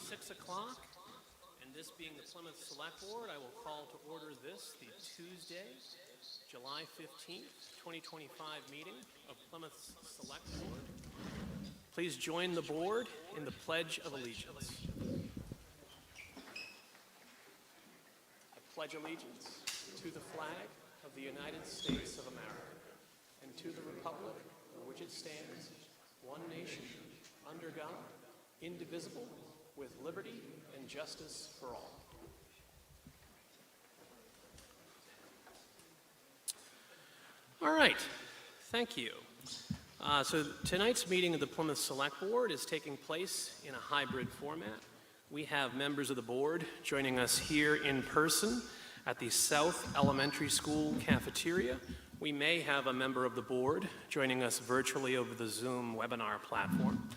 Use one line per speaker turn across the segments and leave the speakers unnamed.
6 o'clock, and this being the Plymouth Select Board, I will call to order this, the Tuesday, July 15th, 2025 meeting of Plymouth Select Board. Please join the board in the Pledge of Allegiance. I pledge allegiance to the flag of the United States of America and to the republic for which it stands, one nation, under God, indivisible, with liberty and justice for all. All right, thank you. So tonight's meeting of the Plymouth Select Board is taking place in a hybrid format. We have members of the board joining us here in person at the South Elementary School cafeteria. We may have a member of the board joining us virtually over the Zoom webinar platform.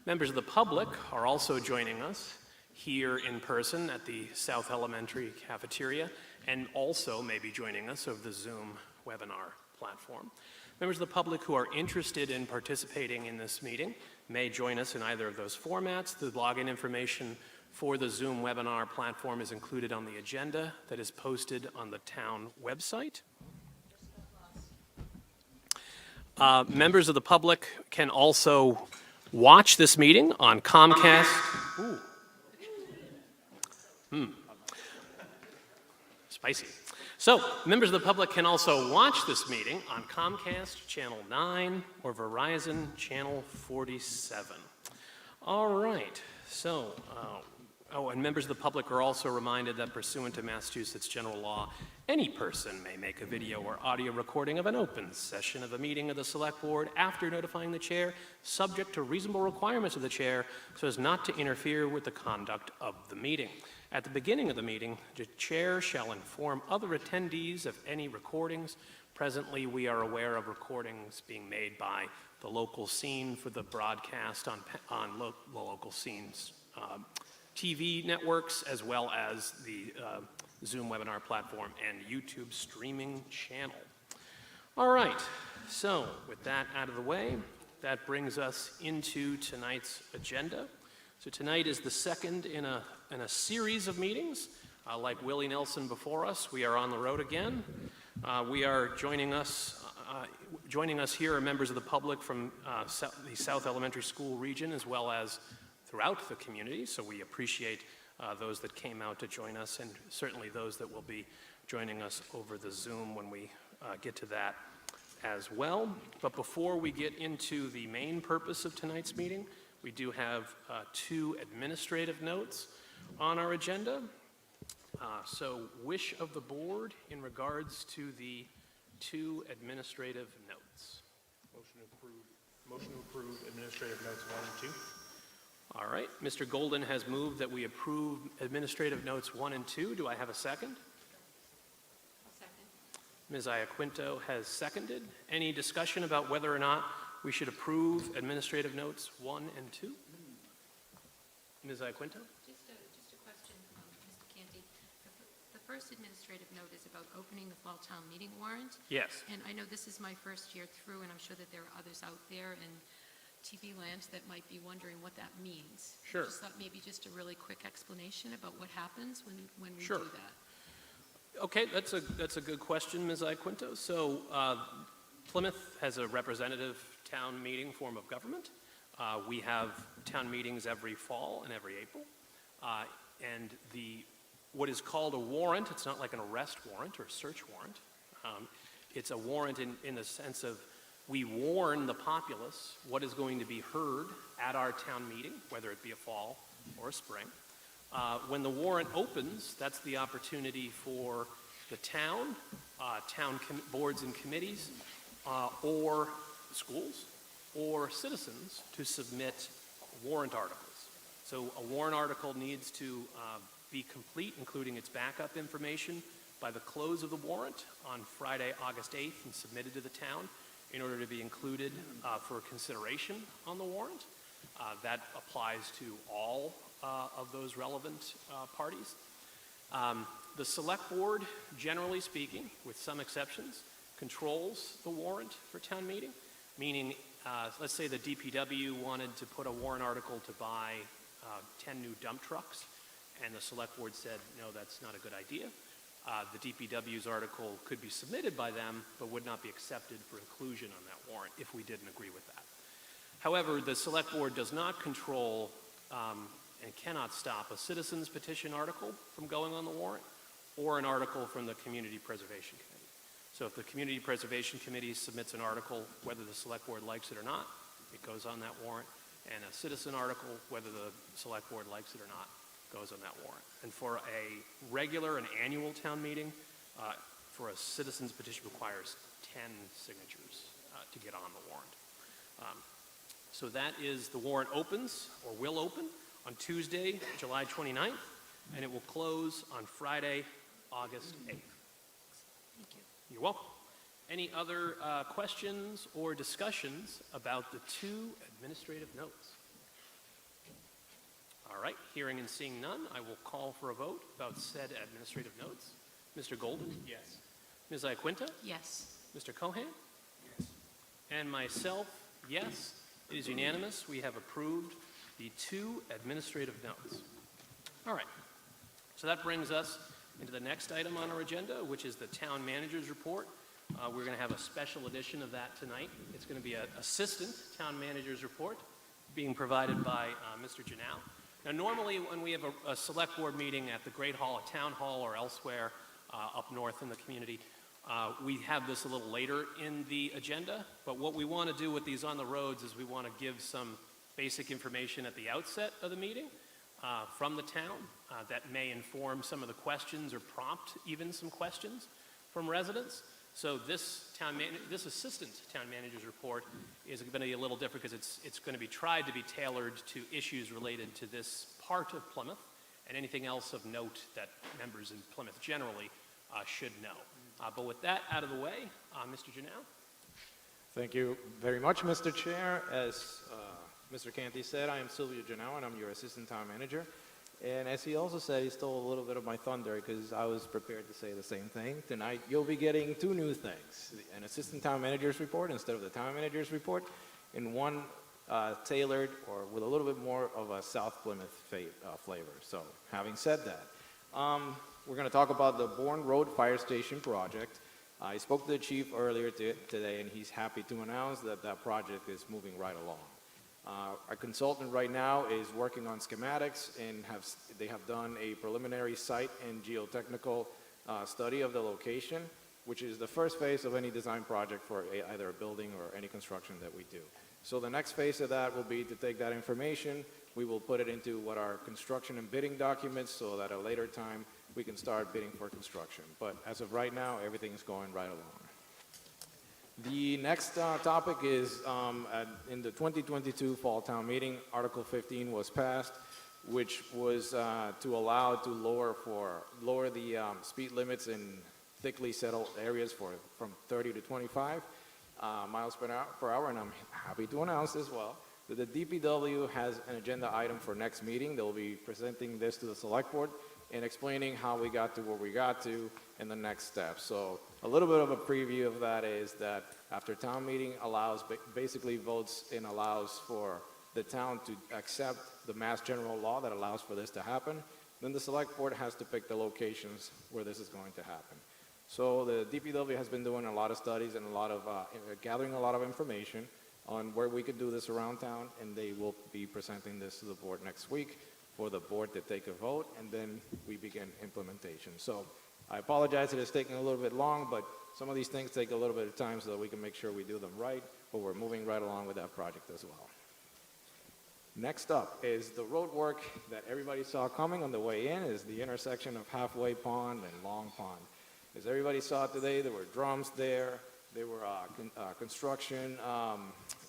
Members of the public are also joining us here in person at the South Elementary cafeteria and also may be joining us over the Zoom webinar platform. Members of the public who are interested in participating in this meeting may join us in either of those formats. The login information for the Zoom webinar platform is included on the agenda that is posted on the town website. Members of the public can also watch this meeting on Comcast. Spicy. So, members of the public can also watch this meeting on Comcast Channel 9 or Verizon Channel 47. All right, so, and members of the public are also reminded that pursuant to Massachusetts general law, any person may make a video or audio recording of an open session of a meeting of the Select Board after notifying the chair, subject to reasonable requirements of the chair, so as not to interfere with the conduct of the meeting. At the beginning of the meeting, the chair shall inform other attendees of any recordings. Presently, we are aware of recordings being made by the local scene for the broadcast on local scenes TV networks, as well as the Zoom webinar platform and YouTube streaming channel. All right, so with that out of the way, that brings us into tonight's agenda. So tonight is the second in a series of meetings. Like Willie Nelson before us, we are on the road again. We are joining us here are members of the public from the South Elementary School region, as well as throughout the community. So we appreciate those that came out to join us, and certainly those that will be joining us over the Zoom when we get to that as well. But before we get into the main purpose of tonight's meeting, we do have two administrative notes on our agenda. So wish of the board in regards to the two administrative notes.
Motion to approve administrative notes 1 and 2.
All right, Mr. Golden has moved that we approve administrative notes 1 and 2. Do I have a second?
Second.
Ms. Iaquinto has seconded. Any discussion about whether or not we should approve administrative notes 1 and 2? Ms. Iaquinto?
Just a question, Mr. Canty. The first administrative note is about opening the fall town meeting warrant.
Yes.
And I know this is my first year through, and I'm sure that there are others out there in TV land that might be wondering what that means.
Sure.
I just thought maybe just a really quick explanation about what happens when we
Sure.
do that.
Okay, that's a good question, Ms. Iaquinto. So Plymouth has a representative town meeting form of government. We have town meetings every fall and every April. And what is called a warrant, it's not like an arrest warrant or search warrant. It's a warrant in the sense of we warn the populace what is going to be heard at our town meeting, whether it be a fall or a spring. When the warrant opens, that's the opportunity for the town boards and committees, or schools, or citizens to submit warrant articles. So a warrant article needs to be complete, including its backup information, by the close of the warrant on Friday, August 8th, and submitted to the town in order to be included for consideration on the warrant. That applies to all of those relevant parties. The Select Board, generally speaking, with some exceptions, controls the warrant for town meeting, meaning let's say the DPW wanted to put a warrant article to buy 10 new dump trucks, and the select board said, no, that's not a good idea. The DPW's article could be submitted by them, but would not be accepted for inclusion on that warrant if we didn't agree with that. However, the select board does not control and cannot stop a citizen's petition article from going on the warrant or an article from the Community Preservation Committee. So if the Community Preservation Committee submits an article, whether the select board likes it or not, it goes on that warrant, and a citizen article, whether the select board likes it or not, goes on that warrant. And for a regular and annual town meeting, for a citizen's petition requires 10 signatures to get on the warrant. So that is, the warrant opens, or will open, on Tuesday, July 29th, and it will close on Friday, August 8th.
Thank you.
You're welcome. Any other questions or discussions about the two administrative notes? All right, hearing and seeing none, I will call for a vote about said administrative notes. Mr. Golden?
Yes.
Ms. Iaquinta?
Yes.
Mr. Cohan? Yes. And myself, yes. It is unanimous. We have approved the two administrative notes. All right, so that brings us into the next item on our agenda, which is the town manager's report. We're going to have a special edition of that tonight. It's going to be an assistant town manager's report being provided by Mr. Janau. Now, normally when we have a select board meeting at the Great Hall, a town hall, or elsewhere up north in the community, we have this a little later in the agenda. But what we want to do with these on the roads is we want to give some basic information at the outset of the meeting from the town that may inform some of the questions or prompt even some questions from residents. So this assistant town manager's report is going to be a little different because it's going to be tried to be tailored to issues related to this part of Plymouth and anything else of note that members in Plymouth generally should know. But with that out of the way, Mr. Janau.
Thank you very much, Mr. Chair. As Mr. Canty said, I am Sylvia Janau, and I'm your assistant town manager. And as he also said, he stole a little bit of my thunder because I was prepared to say the same thing. Tonight, you'll be getting two new things, an assistant town manager's report instead of the town manager's report, and one tailored or with a little bit more of a South Plymouth flavor. So having said that, we're going to talk about the Bourne Road Fire Station project. I spoke to the chief earlier today, and he's happy to announce that that project is moving right along. Our consultant right now is working on schematics, and they have done a preliminary site and geotechnical study of the location, which is the first phase of any design project for either a building or any construction that we do. So the next phase of that will be to take that information, we will put it into what are construction and bidding documents so that at a later time we can start bidding for construction. But as of right now, everything's going right along. The next topic is in the 2022 Fall Town Meeting, Article 15 was passed, which was to allow to lower the speed limits in thickly settled areas from 30 to 25 miles per hour, and I'm happy to announce as well that the DPW has an agenda item for next meeting. They'll be presenting this to the Select Board and explaining how we got to where we got to and the next steps. So a little bit of a preview of that is that after town meeting basically votes and allows for the town to accept the Mass General Law that allows for this to happen, then the Select Board has to pick the locations where this is going to happen. So the DPW has been doing a lot of studies and gathering a lot of information on where we could do this around town, and they will be presenting this to the board next week for the board to take a vote, and then we begin implementation. So I apologize that it's taking a little bit long, but some of these things take a little bit of time so that we can make sure we do them right, but we're moving right along with that project as well. Next up is the road work that everybody saw coming on the way in, is the intersection of Halfway Pond and Long Pond. As everybody saw today, there were drums there, there were construction,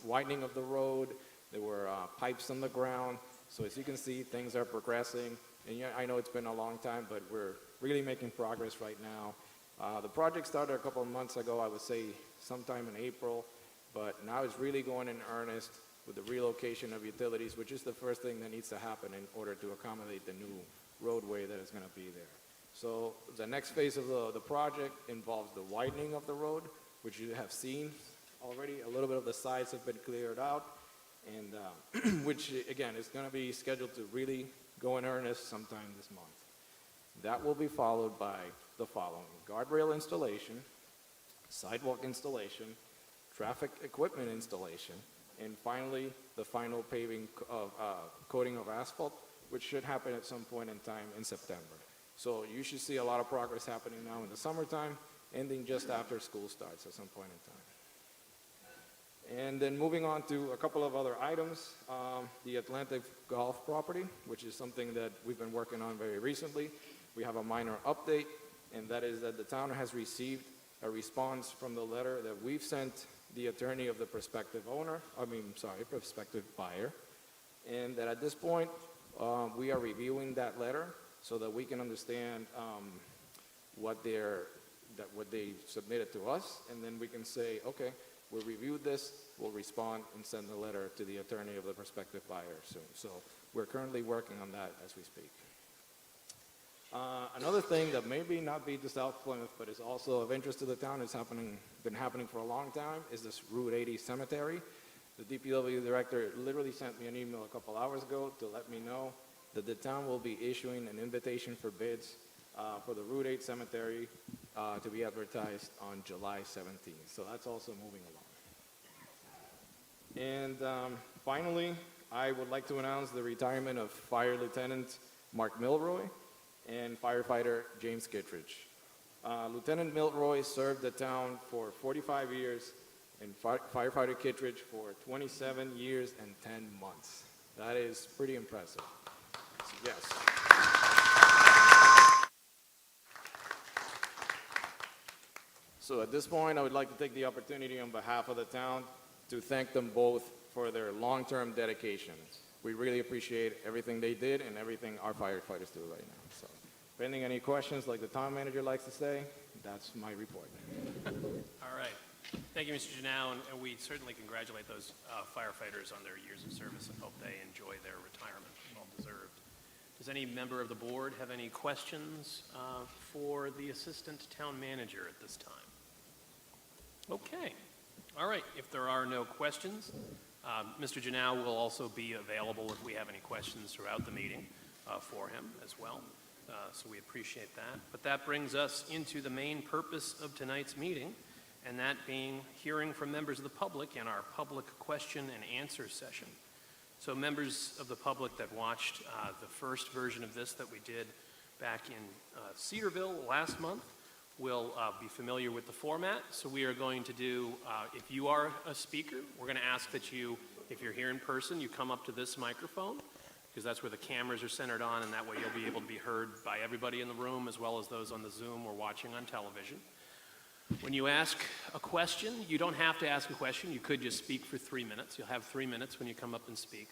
widening of the road, there were pipes on the ground. So as you can see, things are progressing. And yeah, I know it's been a long time, but we're really making progress right now. The project started a couple of months ago, I would say sometime in April, but now it's really going in earnest with the relocation of utilities, which is the first thing that needs to happen in order to accommodate the new roadway that is going to be there. So the next phase of the project involves the widening of the road, which you have seen already. A little bit of the sides have been cleared out. and which, again, is going to be scheduled to really go in earnest sometime this month. That will be followed by the following: guardrail installation, sidewalk installation, traffic equipment installation, and finally, the final paving of coating of asphalt, which should happen at some point in time in September. So you should see a lot of progress happening now in the summertime, ending just after school starts at some point in time. And then moving on to a couple of other items, the Atlantic Golf property, which is something that we've been working on very recently. We have a minor update, and that is that the town has received a response from the letter that we've sent the attorney of the prospective prospective buyer, and that at this point, we are reviewing that letter so that we can understand what they submitted to us, and then we can say, okay, we'll review this, we'll respond and send the letter to the attorney of the prospective buyer soon. So we're currently working on that as we speak. Another thing that maybe not be to South Plymouth, but is also of interest to the town, been happening for a long time, is this Route 80 cemetery. The DPW director literally sent me an email a couple hours ago to let me know that the town will be issuing an invitation for bids for the Route 8 cemetery to be advertised on July 17th. So that's also moving along. And finally, I would like to announce the retirement of Fire Lieutenant Mark Milroy and firefighter James Kittredge. Lieutenant Milroy served the town for 45 years and firefighter Kittredge for 27 years and 10 months. That is pretty impressive. Yes. So at this point, I would like to take the opportunity on behalf of the town to thank them both for their long-term dedication. We really appreciate everything they did and everything our firefighters do right now. So, pending any questions, like the town manager likes to say, that's my report.
All right. Thank you, Mr. Janau, and we certainly congratulate those firefighters on their years of service and hope they enjoy their retirement. Well deserved. Does any member of the board have any questions for the assistant town manager at this time? Okay. All right. If there are no questions, Mr. Janau will also be available if we have any questions throughout the meeting for him as well. So we appreciate that. But that brings us into the main purpose of tonight's meeting, and that being hearing from members of the public in our public question and answer session. So members of the public that watched the first version of this that we did back in Cedarville last month will be familiar with the format. So we are going to do, if you are a speaker, we're going to ask that you, if you're here in person, you come up to this microphone, because that's where the cameras are centered on, and that way you'll be able to be heard by everybody in the room as well as those on the Zoom or watching on television. When you ask a question, you don't have to ask a question. You could just speak for 3 minutes. You'll have 3 minutes when you come up and speak.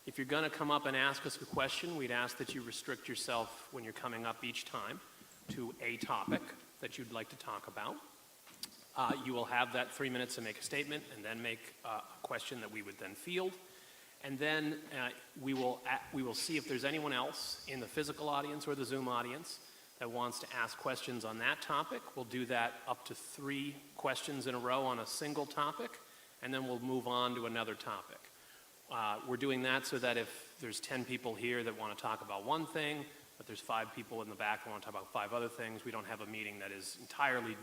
If you're going to come up and ask us a question, we'd ask that you restrict yourself when you're coming up each time to a topic that you'd like to talk about. You will have that 3 minutes to make a statement and then make a question that we would then field. And then we will see if there's anyone else in the physical audience or the Zoom audience that wants to ask questions on that topic. We'll do that up to 3 questions in a row on a single topic, and then we'll move on to another topic. We're doing that so that if there's 10 people here that want to talk about one thing, but there's 5 people in the back who want to talk about 5 other things, we don't have a meeting that is entirely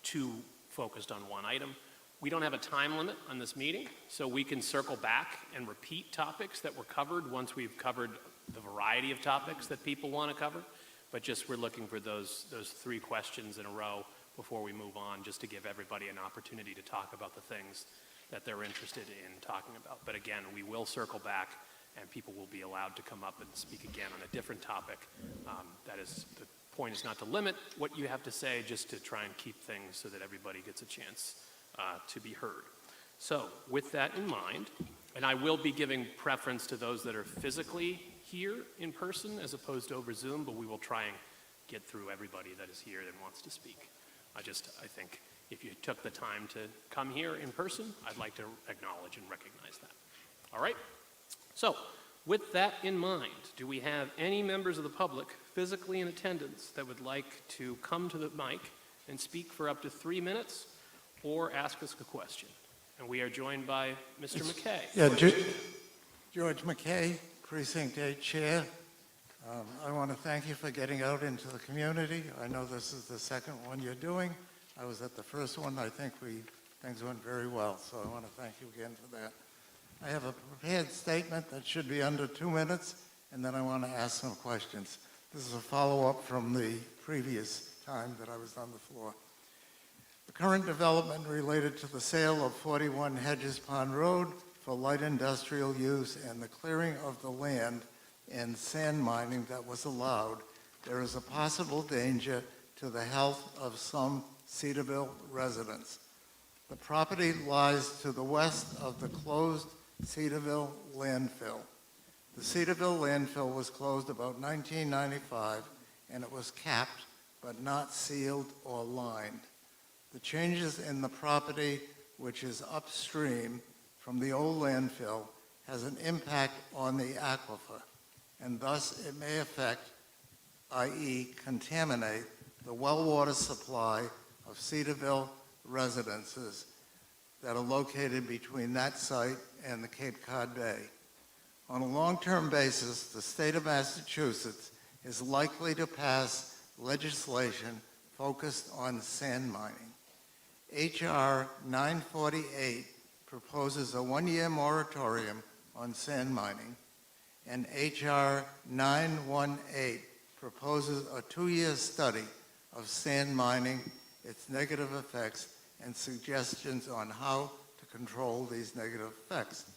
too focused on one item. We don't have a time limit on this meeting, so we can circle back and repeat topics that were covered once we've covered the variety of topics that people want to cover. But just we're looking for those 3 questions in a row before we move on, just to give everybody an opportunity to talk about the things that they're interested in talking about. But again, we will circle back, and people will be allowed to come up and speak again on a different topic. That is, the point is not to limit what you have to say, just to try and keep things so that everybody gets a chance to be heard. So with that in mind, and I will be giving preference to those that are physically here in person as opposed to over Zoom, but we will try and get through everybody that is here and wants to speak. I think if you took the time to come here in person, I'd like to acknowledge and recognize that. All right? So with that in mind, do we have any members of the public physically in attendance that would like to come to the mic and speak for up to 3 minutes or ask us a question? And we are joined by Mr. McKay.
Yeah, George McKay, Precinct 8 Chair. I want to thank you for getting out into the community. I know this is the second one you're doing. I was at the first one. I think things went very well, so I want to thank you again for that. I have a prepared statement that should be under 2 minutes, and then I want to ask some questions. This is a follow-up from the previous time that I was on the floor. The current development related to the sale of 41 Hedges Pond Road for light industrial use and the clearing of the land and sand mining that was allowed, there is a possible danger to the health of some Cedarville residents. The property lies to the west of the closed Cedarville landfill. The Cedarville landfill was closed about 1995, and it was capped but not sealed or lined. The changes in the property, which is upstream from the old landfill, has an impact on the aquifer, and thus it may affect, i.e. contaminate, the well water supply of Cedarville residences that are located between that site and the Cape Cod Bay. On a long-term basis, the state of Massachusetts is likely to pass legislation focused on sand mining. H.R. 948 proposes a one-year moratorium on sand mining, and H.R. 918 proposes a 2-year study of sand mining, its negative effects, and suggestions on how to control these negative effects.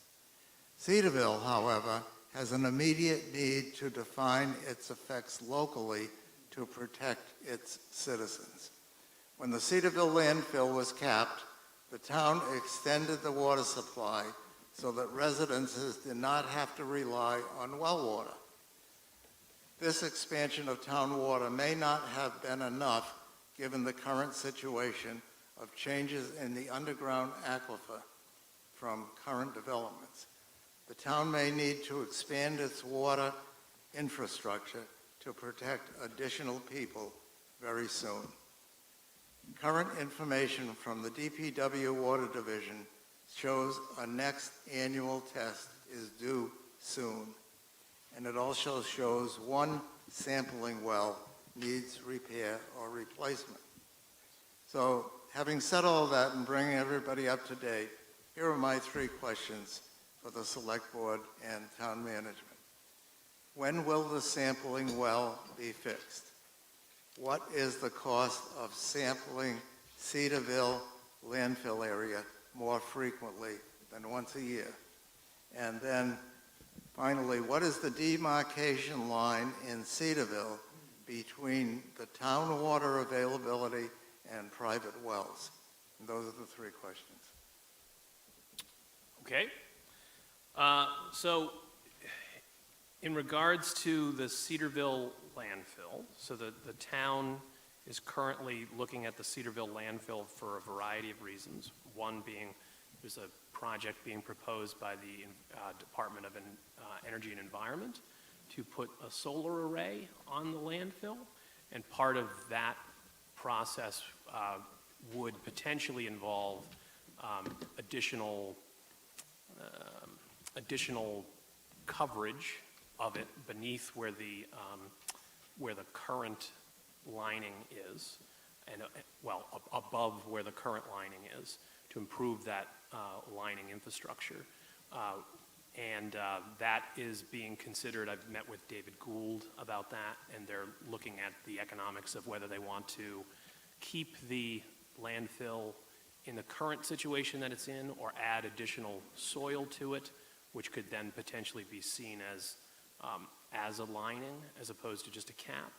Cedarville, however, has an immediate need to define its effects locally to protect its citizens. When the Cedarville landfill was capped, the town extended the water supply so that residences did not have to rely on well water. This expansion of town water may not have been enough given the current situation of changes in the underground aquifer from current developments. The town may need to expand its water infrastructure to protect additional people very soon. Current information from the DPW Water Division shows a next annual test is due soon, and it also shows one sampling well needs repair or replacement. So, having said all that and bringing everybody up to date, here are my 3 questions for the Select Board and Town Management. When will the sampling well be fixed? What is the cost of sampling Cedarville landfill area more frequently than once a year? And then, finally, what is the demarcation line in Cedarville between the town water availability and private wells? And those are the 3 questions.
Okay. So in regards to the Cedarville landfill, so the town is currently looking at the Cedarville landfill for a variety of reasons. One being there's a project being proposed by the Department of Energy and Environment to put a solar array on the landfill, and part of that process would potentially involve additional coverage of it beneath where the current lining is, and above where the current lining is, to improve that lining infrastructure. That is being considered. I've met with David Gould about that, and they're looking at the economics of whether they want to keep the landfill in the current situation that it's in or add additional soil to it, which could then potentially be seen as a lining as opposed to just a cap.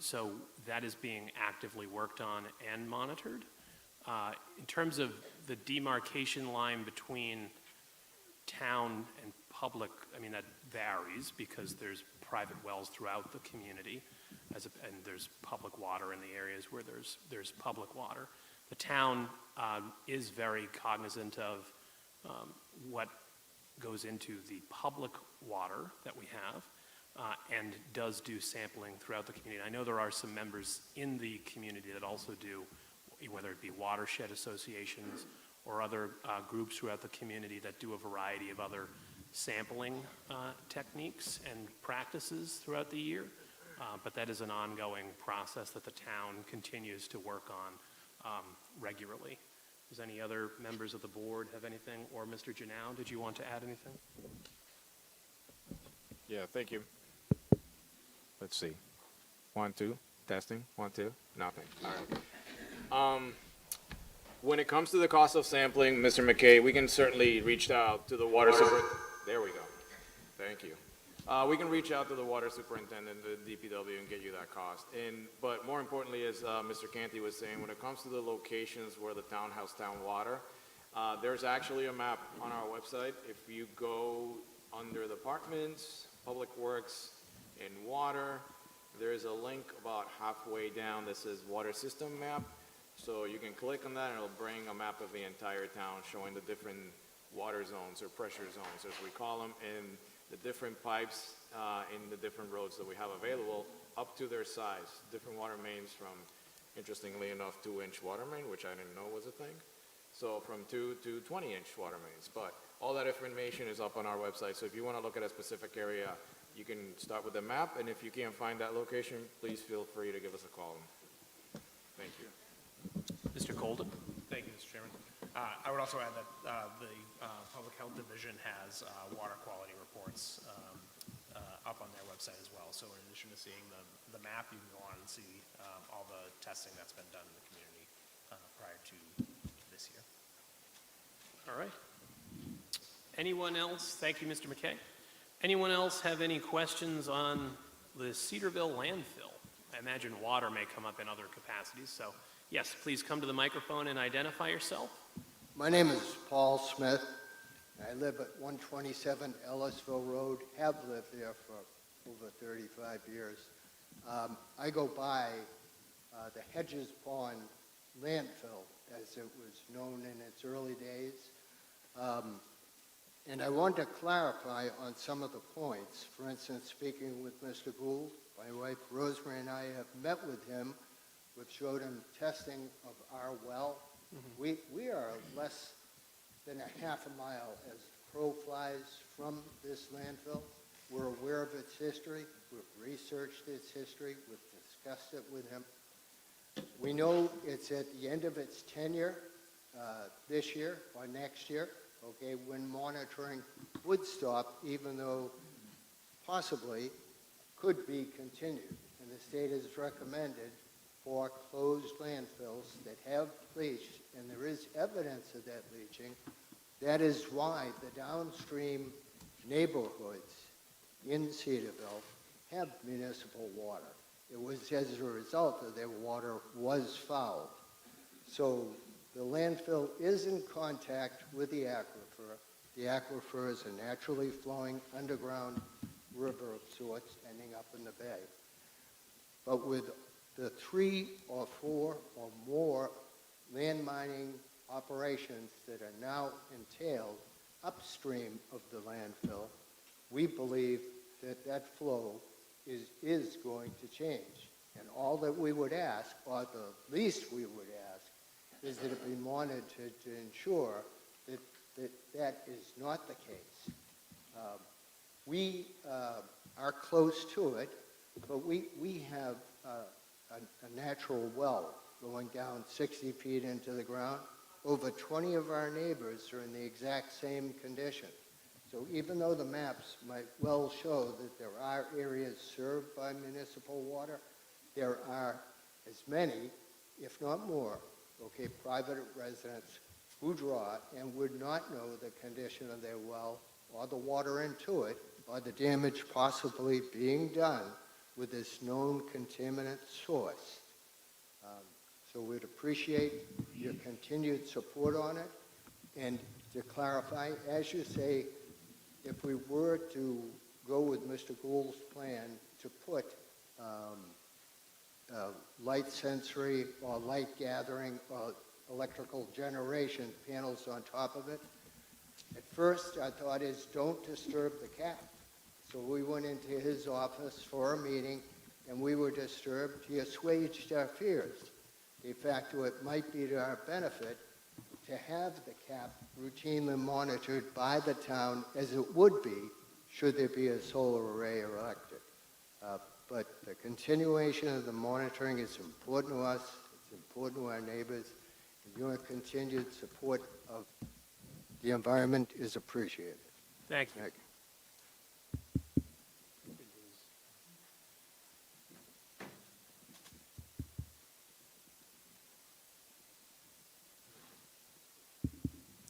So that is being actively worked on and monitored. In terms of the demarcation line between town and public, I mean, that varies because there's private wells throughout the community, and there's public water in the areas where there's public water. The town is very cognizant of what goes into the public water that we have, and does do sampling throughout the community. I know there are some members in the community that also do, whether it be watershed associations or other groups throughout the community that do a variety of other sampling techniques and practices throughout the year. But that is an ongoing process that the town continues to work on regularly. Does any other members of the board have anything? Or Mr. Janau, did you want to add anything?
Yeah, thank you. Let's see. 1, 2, testing, 1, 2, nothing. All right. When it comes to the cost of sampling, Mr. McKay, we can certainly reach out to the water super. There we go. Thank you. We can reach out to the water superintendent, the DPW, and get you that cost. But more importantly, as Mr. Canty was saying, when it comes to the locations where the town has town water, there's actually a map on our website. If you go under the departments, Public Works, and Water, there's a link about halfway down that says Water System Map. So you can click on that and it'll bring a map of the entire town showing the different water zones or pressure zones, as we call them, and the different pipes in the different roads that we have available up to their size. Different water mains from, interestingly enough, 2-inch water main, which I didn't know was a thing. So from 2 to 20-inch water mains. But all that information is up on our website. So if you want to look at a specific area, you can start with the map. And if you can't find that location, please feel free to give us a call. Thank you.
Mr. Colden?
Thank you, Mr. Chairman. I would also add that the Public Health Division has water quality reports up on their website as well. So in addition to seeing the map, you can go on and see all the testing that's been done in the community prior to this year.
All right. Anyone else? Thank you, Mr. McKay. Anyone else have any questions on the Cedarville landfill? I imagine water may come up in other capacities, so yes, please come to the microphone and identify yourself.
My name is Paul Smith. I live at 127 Ellisville Road, have lived there for over 35 years. I go by the Hedges Pond landfill, as it was known in its early days. And I want to clarify on some of the points. For instance, speaking with Mr. Gould, my wife Rosemary and I have met with him. We've showed him testing of our well. We are less than a half a mile as the crow flies from this landfill. We're aware of its history. We've researched its history. We've discussed it with him. We know it's at the end of its tenure this year or next year, okay, when monitoring would stop, even though possibly could be continued. And the state has recommended for closed landfills that have bleached, and there is evidence of that bleaching. That is why the downstream neighborhoods in Cedarville have municipal water. It was as a result of their water was fouled. So the landfill is in contact with the aquifer. The aquifer is a naturally flowing underground river of sorts ending up in the bay. But with the 3 or 4 or more land mining operations that are now entailed upstream of the landfill, we believe that that flow is going to change. And all that we would ask, or the least we would ask, is that it be monitored to ensure that that is not the case. We are close to it, but we have a natural well going down 60 feet into the ground. Over 20 of our neighbors are in the exact same condition. So even though the maps might well show that there are areas served by municipal water, there are as many, if not more, okay, private residents who draw and would not know the condition of their well or the water into it or the damage possibly being done with this known contaminant source. So we'd appreciate your continued support on it. And to clarify, as you say, if we were to go with Mr. Gould's plan to put light sensory or light gathering or electrical generation panels on top of it, at first our thought is don't disturb the cap. So we went into his office for a meeting and we were disturbed. He assuaged our fears. De facto, it might be to our benefit to have the cap routinely monitored by the town as it would be should there be a solar array erected. But the continuation of the monitoring is important to us, it's important to our neighbors, and your continued support of the environment is appreciated.
Thank you.
Thank you.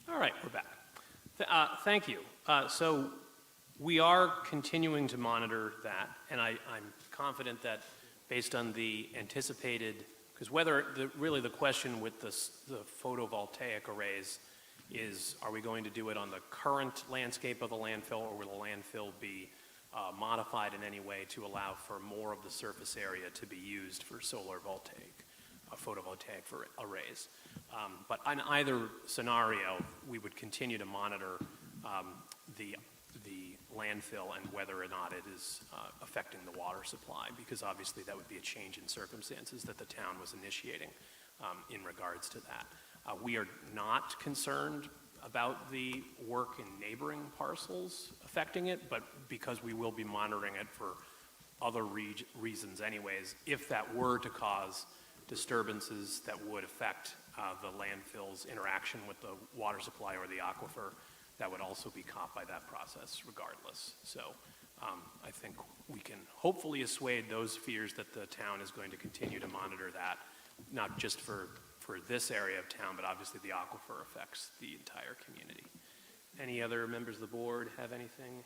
All right, we're back. Thank you. So we are continuing to monitor that, and I'm confident that based on the anticipated, because really the question with the photovoltaic arrays is, are we going to do it on the current landscape of the landfill, or will the landfill be modified in any way to allow for more of the surface area to be used for photovoltaic for arrays? But in either scenario, we would continue to monitor the landfill and whether or not it is affecting the water supply, because obviously that would be a change in circumstances that the town was initiating in regards to that. We are not concerned about the work in neighboring parcels affecting it, but because we will be monitoring it for other reasons anyways, if that were to cause disturbances that would affect the landfill's interaction with the water supply or the aquifer, that would also be caught by that process regardless. So I think we can hopefully assuage those fears that the town is going to continue to monitor that, not just for this area of town, but obviously the aquifer affects the entire community. Any other members of the board have anything?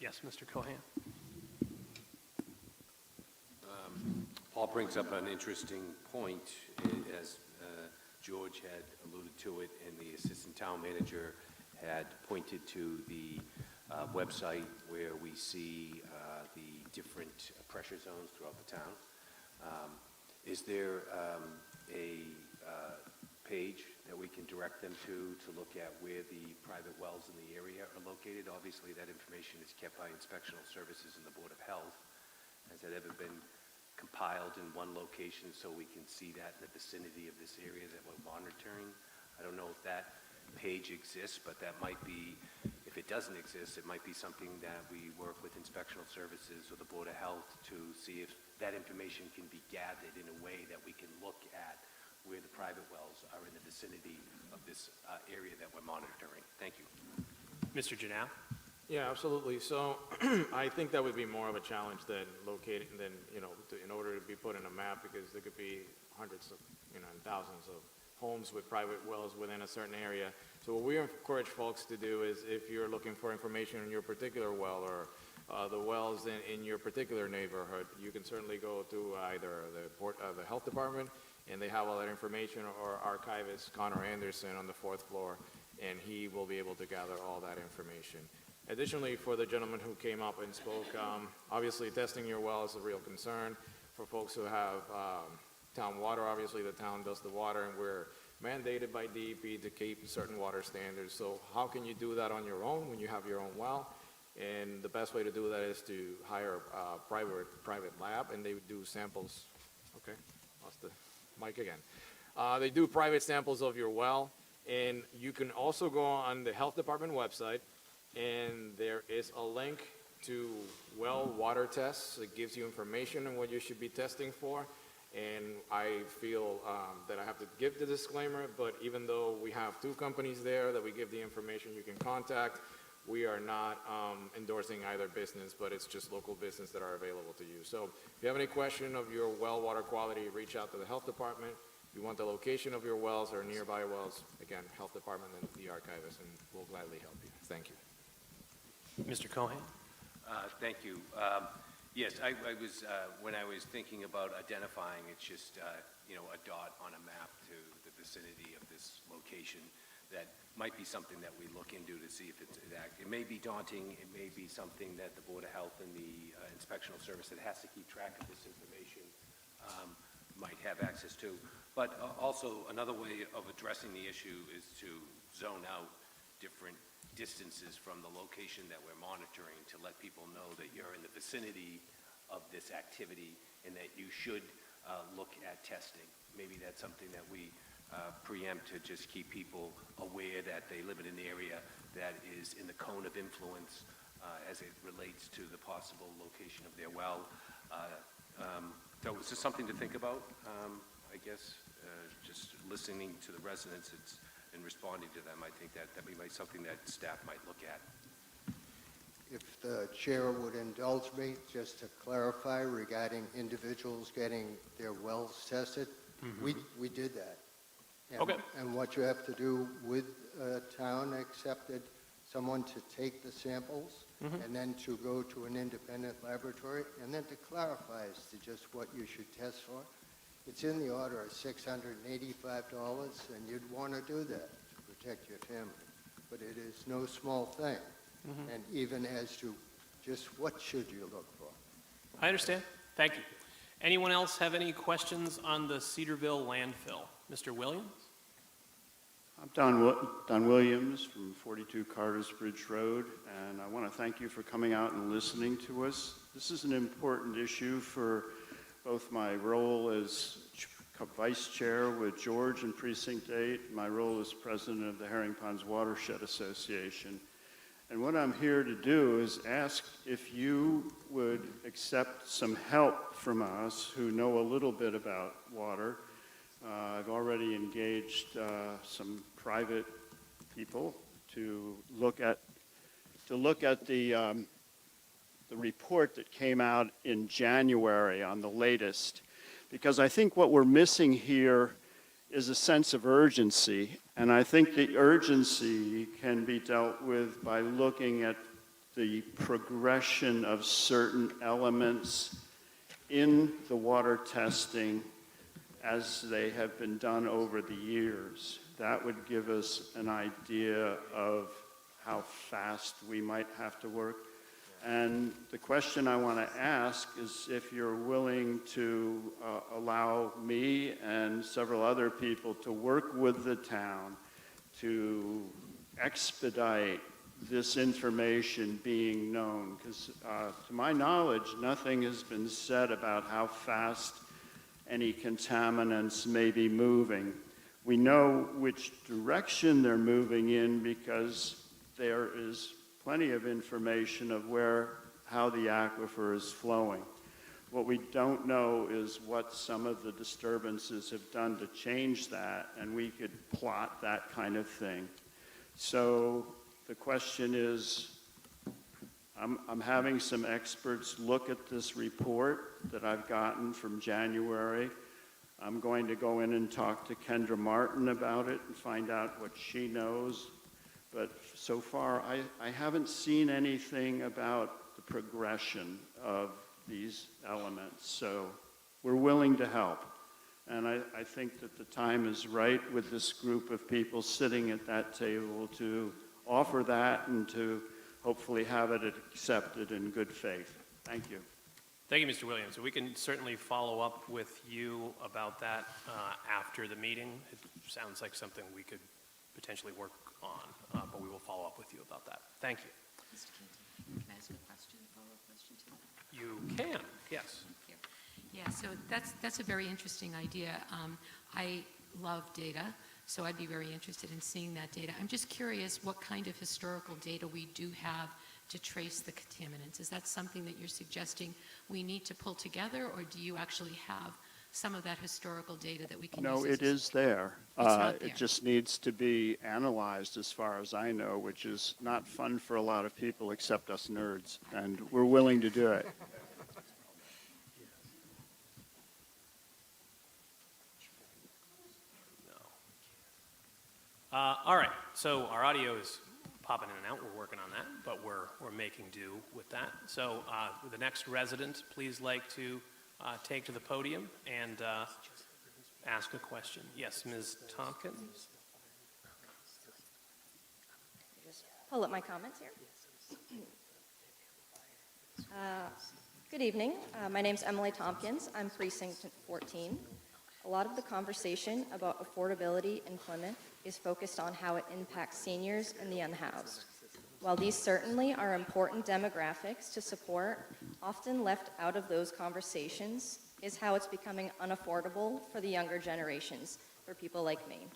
Yes, Mr. Cohan?
Paul brings up an interesting point, as George had alluded to it, and the assistant town manager had pointed to the website where we see the different pressure zones throughout the town. Is there a page that we can direct them to look at where the private wells in the area are located? Obviously, that information is kept by inspectional services and the Board of Health. Has that ever been compiled in one location so we can see that in the vicinity of this area that we're monitoring? I don't know if that page exists, but that might be, if it doesn't exist, it might be something that we work with inspectional services or the Board of Health to see if that information can be gathered in a way that we can look at where the private wells are in the vicinity of this area that we're monitoring. Thank you.
Mr. Janau?
Yeah, absolutely. So I think that would be more of a challenge than locating, in order to be put in a map, because there could be hundreds of, and thousands of homes with private wells within a certain area. So what we encourage folks to do is, if you're looking for information on your particular well or the wells in your particular neighborhood, you can certainly go to either the health department, and they have all that information, or archivist Connor Anderson on the 4th floor, and he will be able to gather all that information. Additionally, for the gentleman who came up and spoke, obviously testing your well is a real concern. For folks who have town water, obviously the town does the water, and we're mandated by DEP to keep certain water standards. So how can you do that on your own when you have your own well? And the best way to do that is to hire a private lab, and they would do samples. Okay, lost the mic again. They do private samples of your well, and you can also go on the health department website, and there is a link to well water tests. It gives you information on what you should be testing for. And I feel that I have to give the disclaimer, but even though we have 2 companies there that we give the information you can contact, we are not endorsing either business, but it's just local business that are available to you. So if you have any question of your well water quality, reach out to the health department. If you want the location of your wells or nearby wells, again, health department and the archivist, and we'll gladly help you. Thank you.
Mr. Cohan?
Thank you. Yes, I was, when I was thinking about identifying, it's just, a dot on a map to the vicinity of this location. That might be something that we look into to see if it's it may be daunting, it may be something that the Board of Health and the inspectional service that has to keep track of this information might have access to. But also another way of addressing the issue is to zone out different distances from the location that we're monitoring to let people know that you're in the vicinity of this activity and that you should look at testing. Maybe that's something that we preempt to just keep people aware that they live in an area that is in the cone of influence as it relates to the possible location of their well. So it's just something to think about, I guess, just listening to the residents and responding to them. I think that be something that staff might look at.
If the chair would indulge me, just to clarify regarding individuals getting their wells tested, we did that. And,
Okay.
And what you have to do with a town accepted someone to take the samples and then to go to an independent laboratory and then to clarify as to just what you should test for. It's in the order of $685, and you'd want to do that to protect your family. But it is no small thing. And even as to just what should you look for.
I understand. Thank you. Anyone else have any questions on the Cedarville landfill? Mr. Williams?
I'm Don Williams from 42 Carter's Bridge Road, and I want to thank you for coming out and listening to us. This is an important issue for both my role as Vice Chair with George in Precinct 8, my role as President of the Herring Ponds Watershed Association. And what I'm here to do is ask if you would accept some help from us who know a little bit about water. I've already engaged some private people to look at the report that came out in January on the latest, because I think what we're missing here is a sense of urgency, and I think the urgency can be dealt with by looking at the progression of certain elements in the water testing as they have been done over the years. That would give us an idea of how fast we might have to work. And the question I want to ask is if you're willing to allow me and several other people to work with the town to expedite this information being known. Because to my knowledge, nothing has been said about how fast any contaminants may be moving. We know which direction they're moving in because there is plenty of information of how the aquifer is flowing. What we don't know is what some of the disturbances have done to change that, and we could plot that kind of thing. So the question is, I'm having some experts look at this report that I've gotten from January. I'm going to go in and talk to Kendra Martin about it and find out what she knows. But so far, I haven't seen anything about the progression of these elements. So we're willing to help. And I think that the time is right with this group of people sitting at that table to offer that and to hopefully have it accepted in good faith. Thank you.
Thank you, Mr. Williams. We can certainly follow up with you about that after the meeting. It sounds like something we could potentially work on, but we will follow up with you about that. Thank you.
Mr. Canty, can I ask a question, a follow-up question to that?
You can, yes.
Thank you. Yeah, so that's a very interesting idea. I love data, so I'd be very interested in seeing that data. I'm just curious what kind of historical data we do have to trace the contaminants. Is that something that you're suggesting we need to pull together, or do you actually have some of that historical data that we can use?
No, it is there.
It's not there.
It just needs to be analyzed as far as I know, which is not fun for a lot of people except us nerds, and we're willing to do it.
All right, so our audio is popping in and out. We're working on that, but we're making do with that. So the next resident, please like to take to the podium and ask a question. Yes, Ms. Tompkins?
Just pull up my comments here. Good evening. My name's Emily Tompkins. I'm precinct 14. A lot of the conversation about affordability in Plymouth is focused on how it impacts seniors and the unhoused. While these certainly are important demographics to support, often left out of those conversations is how it's becoming unaffordable for the younger generations. for people like me.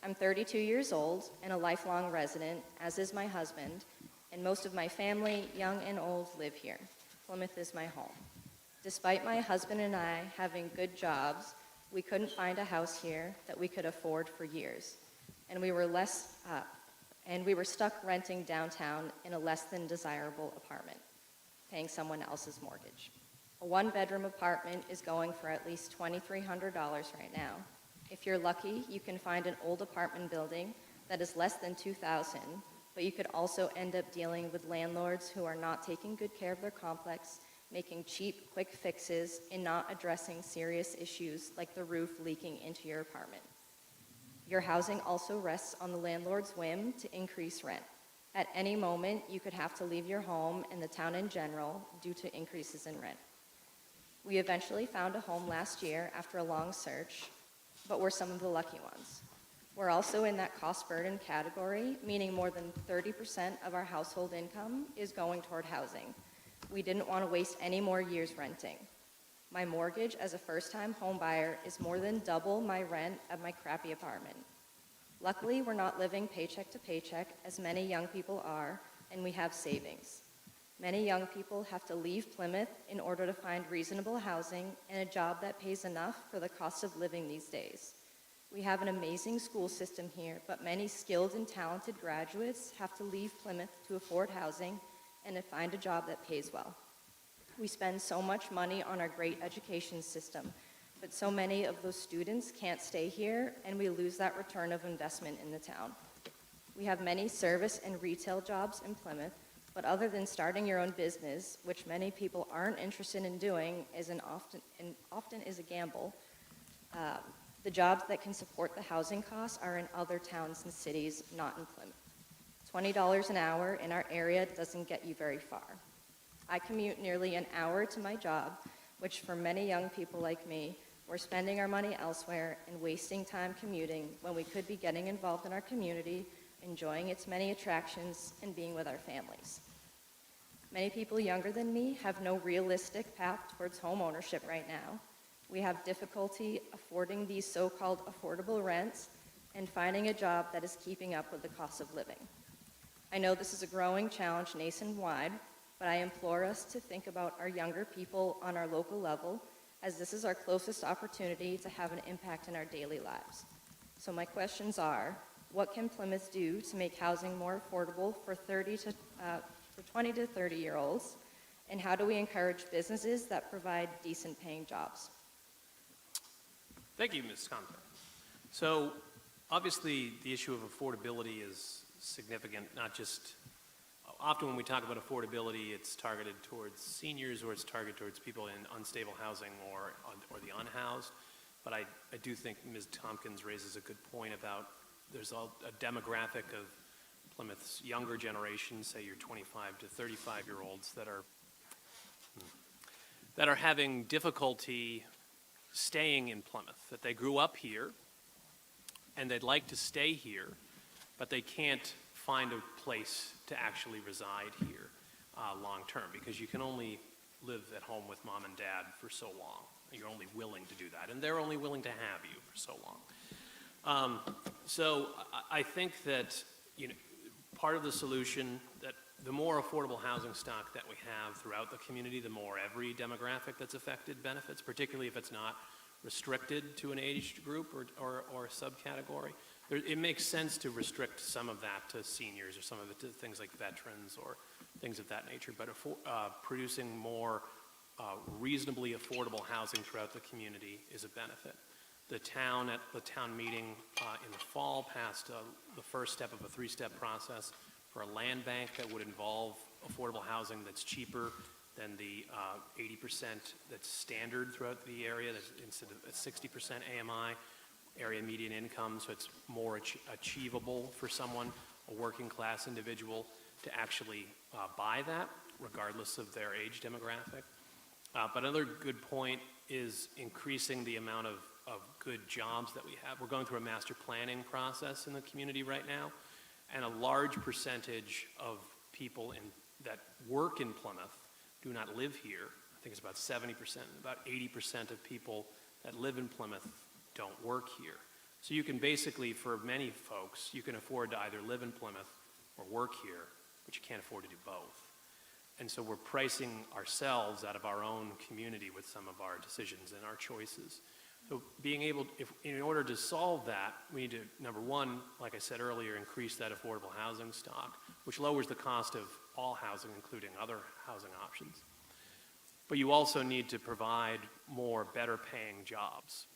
I'm 32 years old and a lifelong resident, as is my husband, and most of my family, young and old, live here. Plymouth is my home. Despite my husband and I having good jobs, we couldn't find a house here that we could afford for years, and we were stuck renting downtown in a less than desirable apartment, paying someone else's mortgage. A one-bedroom apartment is going for at least $2,300 right now. If you're lucky, you can find an old apartment building that is less than $2,000, but you could also end up dealing with landlords who are not taking good care of their complex, making cheap, quick fixes, and not addressing serious issues like the roof leaking into your apartment. Your housing also rests on the landlord's whim to increase rent. At any moment, you could have to leave your home and the town in general due to increases in rent. We eventually found a home last year after a long search, but we're some of the lucky ones. We're also in that cost burden category, meaning more than 30% of our household income is going toward housing. We didn't want to waste any more years renting. My mortgage as a first-time home buyer is more than double my rent of my crappy apartment. Luckily, we're not living paycheck to paycheck, as many young people are, and we have savings. Many young people have to leave Plymouth in order to find reasonable housing and a job that pays enough for the cost of living these days. We have an amazing school system here, but many skilled and talented graduates have to leave Plymouth to afford housing and to find a job that pays well. We spend so much money on our great education system, but so many of those students can't stay here, and we lose that return of investment in the town. We have many service and retail jobs in Plymouth, but other than starting your own business, which many people aren't interested in doing, often is a gamble, the jobs that can support the housing costs are in other towns and cities, not in Plymouth. $20 an hour in our area doesn't get you very far. I commute nearly an hour to my job, which for many young people like me, we're spending our money elsewhere and wasting time commuting when we could be getting involved in our community, enjoying its many attractions, and being with our families. Many people younger than me have no realistic path towards home ownership right now. We have difficulty affording these so-called affordable rents and finding a job that is keeping up with the cost of living. I know this is a growing challenge nationwide, but I implore us to think about our younger people on our local level, as this is our closest opportunity to have an impact in our daily lives. So my questions are, what can Plymouth do to make housing more affordable for 20 to 30-year-olds? And how do we encourage businesses that provide decent paying jobs?
Thank you, Ms. Conter. So obviously the issue of affordability is significant, not just, often when we talk about affordability, it's targeted towards seniors or it's targeted towards people in unstable housing or the unhoused. But I do think Ms. Tompkins raises a good point about there's a demographic of Plymouth's younger generation, say your 25 to 35-year-olds that are having difficulty staying in Plymouth, that they grew up here and they'd like to stay here, but they can't find a place to actually reside here long-term, because you can only live at home with mom and dad for so long. You're only willing to do that, and they're only willing to have you for so long. So I think that part of the solution, that the more affordable housing stock that we have throughout the community, the more every demographic that's affected benefits, particularly if it's not restricted to an age group or a subcategory. It makes sense to restrict some of that to seniors or some of it to things like veterans or things of that nature, but producing more reasonably affordable housing throughout the community is a benefit. The town, at the town meeting in the fall, passed the first step of a three-step process for a land bank that would involve affordable housing that's cheaper than the 80% that's standard throughout the area, that's instead of 60% AMI, area median income, so it's more achievable for someone, a working class individual, to actually buy that, regardless of their age demographic. But another good point is increasing the amount of good jobs that we have. We're going through a master planning process in the community right now, and a large percentage of people that work in Plymouth do not live here. I think it's about 70%, about 80% of people that live in Plymouth don't work here. So you can basically, for many folks, you can afford to either live in Plymouth or work here, but you can't afford to do both. And so we're pricing ourselves out of our own community with some of our decisions and our choices. So being able, in order to solve that, we need to, number one, like I said earlier, increase that affordable housing stock, which lowers the cost of all housing, including other housing options. But you also need to provide more better paying jobs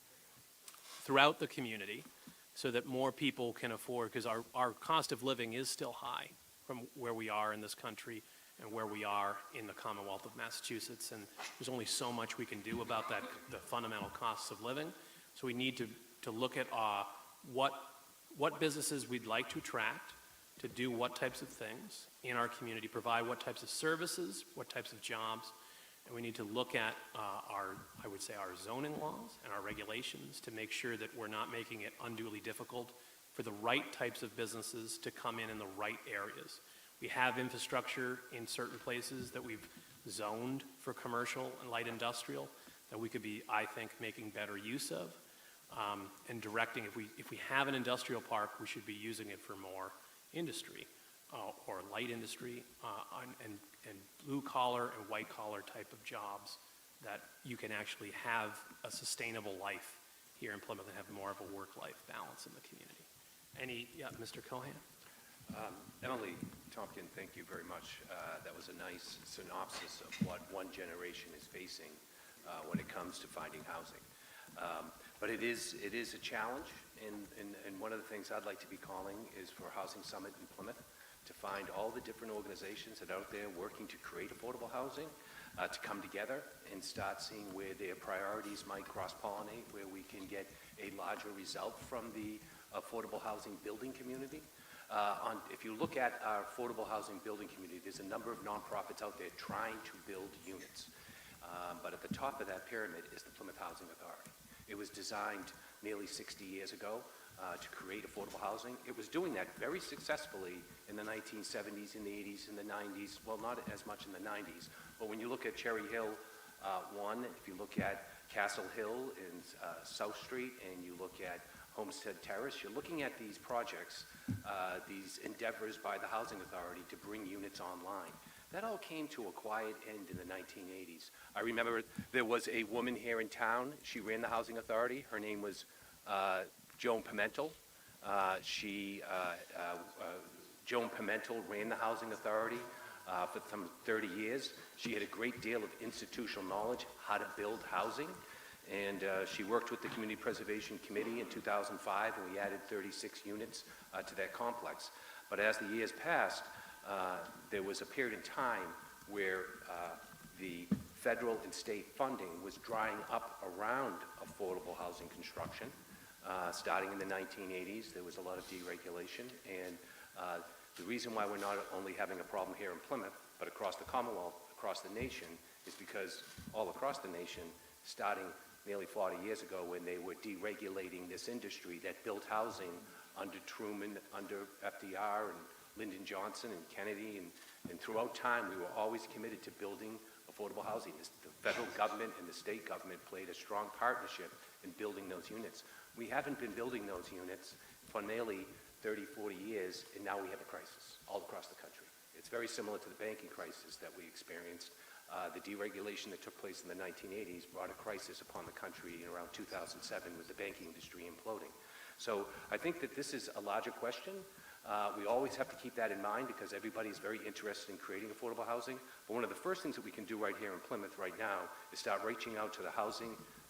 throughout the community so that more people can afford, because our cost of living is still high from where we are in this country and where we are in the Commonwealth of Massachusetts, and there's only so much we can do about that, the fundamental costs of living. So we need to look at what businesses we'd like to attract, to do what types of things in our community, provide what types of services, what types of jobs, and we need to look at I would say our zoning laws and our regulations to make sure that we're not making it unduly difficult for the right types of businesses to come in the right areas. We have infrastructure in certain places that we've zoned for commercial and light industrial that we could be, I think, making better use of and directing. If we have an industrial park, we should be using it for more industry or light industry and blue collar and white collar type of jobs that you can actually have a sustainable life here in Plymouth and have more of a work-life balance in the community. Mr. Cohan?
Emily Tompkin, thank you very much. That was a nice synopsis of what one generation is facing when it comes to finding housing. But it is a challenge, and one of the things I'd like to be calling is for a housing summit in Plymouth to find all the different organizations that are out there working to create affordable housing, to come together and start seeing where their priorities might cross-pollinate, where we can get a larger result from the affordable housing building community. If you look at our affordable housing building community, there's a number of nonprofits out there trying to build units. But at the top of that pyramid is the Plymouth Housing Authority. It was designed nearly 60 years ago to create affordable housing. It was doing that very successfully in the 1970s, in the 80s, in the 90s. Well, not as much in the 90s. But when you look at Cherry Hill 1, if you look at Castle Hill in South Street, and you look at Homestead Terrace, you're looking at these projects, these endeavors by the Housing Authority to bring units online. That all came to a quiet end in the 1980s. I remember there was a woman here in town. She ran the Housing Authority. Her name was Joan Pimentel. Joan Pimentel ran the Housing Authority for some 30 years. She had a great deal of institutional knowledge, how to build housing. And she worked with the Community Preservation Committee in 2005, and we added 36 units to that complex. But as the years passed, there was a period in time where the federal and state funding was drying up around affordable housing construction. Starting in the 1980s, there was a lot of deregulation, and the reason why we're not only having a problem here in Plymouth, but across the Commonwealth, across the nation, is because all across the nation, starting nearly 40 years ago when they were deregulating this industry that built housing under Truman, under FDR, and Lyndon Johnson, and Kennedy, and throughout time, we were always committed to building affordable housing. The federal government and the state government played a strong partnership in building those units. We haven't been building those units for nearly 30, 40 years, and now we have a crisis all across the country. It's very similar to the banking crisis that we experienced. The deregulation that took place in the 1980s brought a crisis upon the country in around 2007 with the banking industry imploding. So I think that this is a larger question. We always have to keep that in mind because everybody's very interested in creating affordable housing. But one of the first things that we can do right here in Plymouth right now is start reaching out to the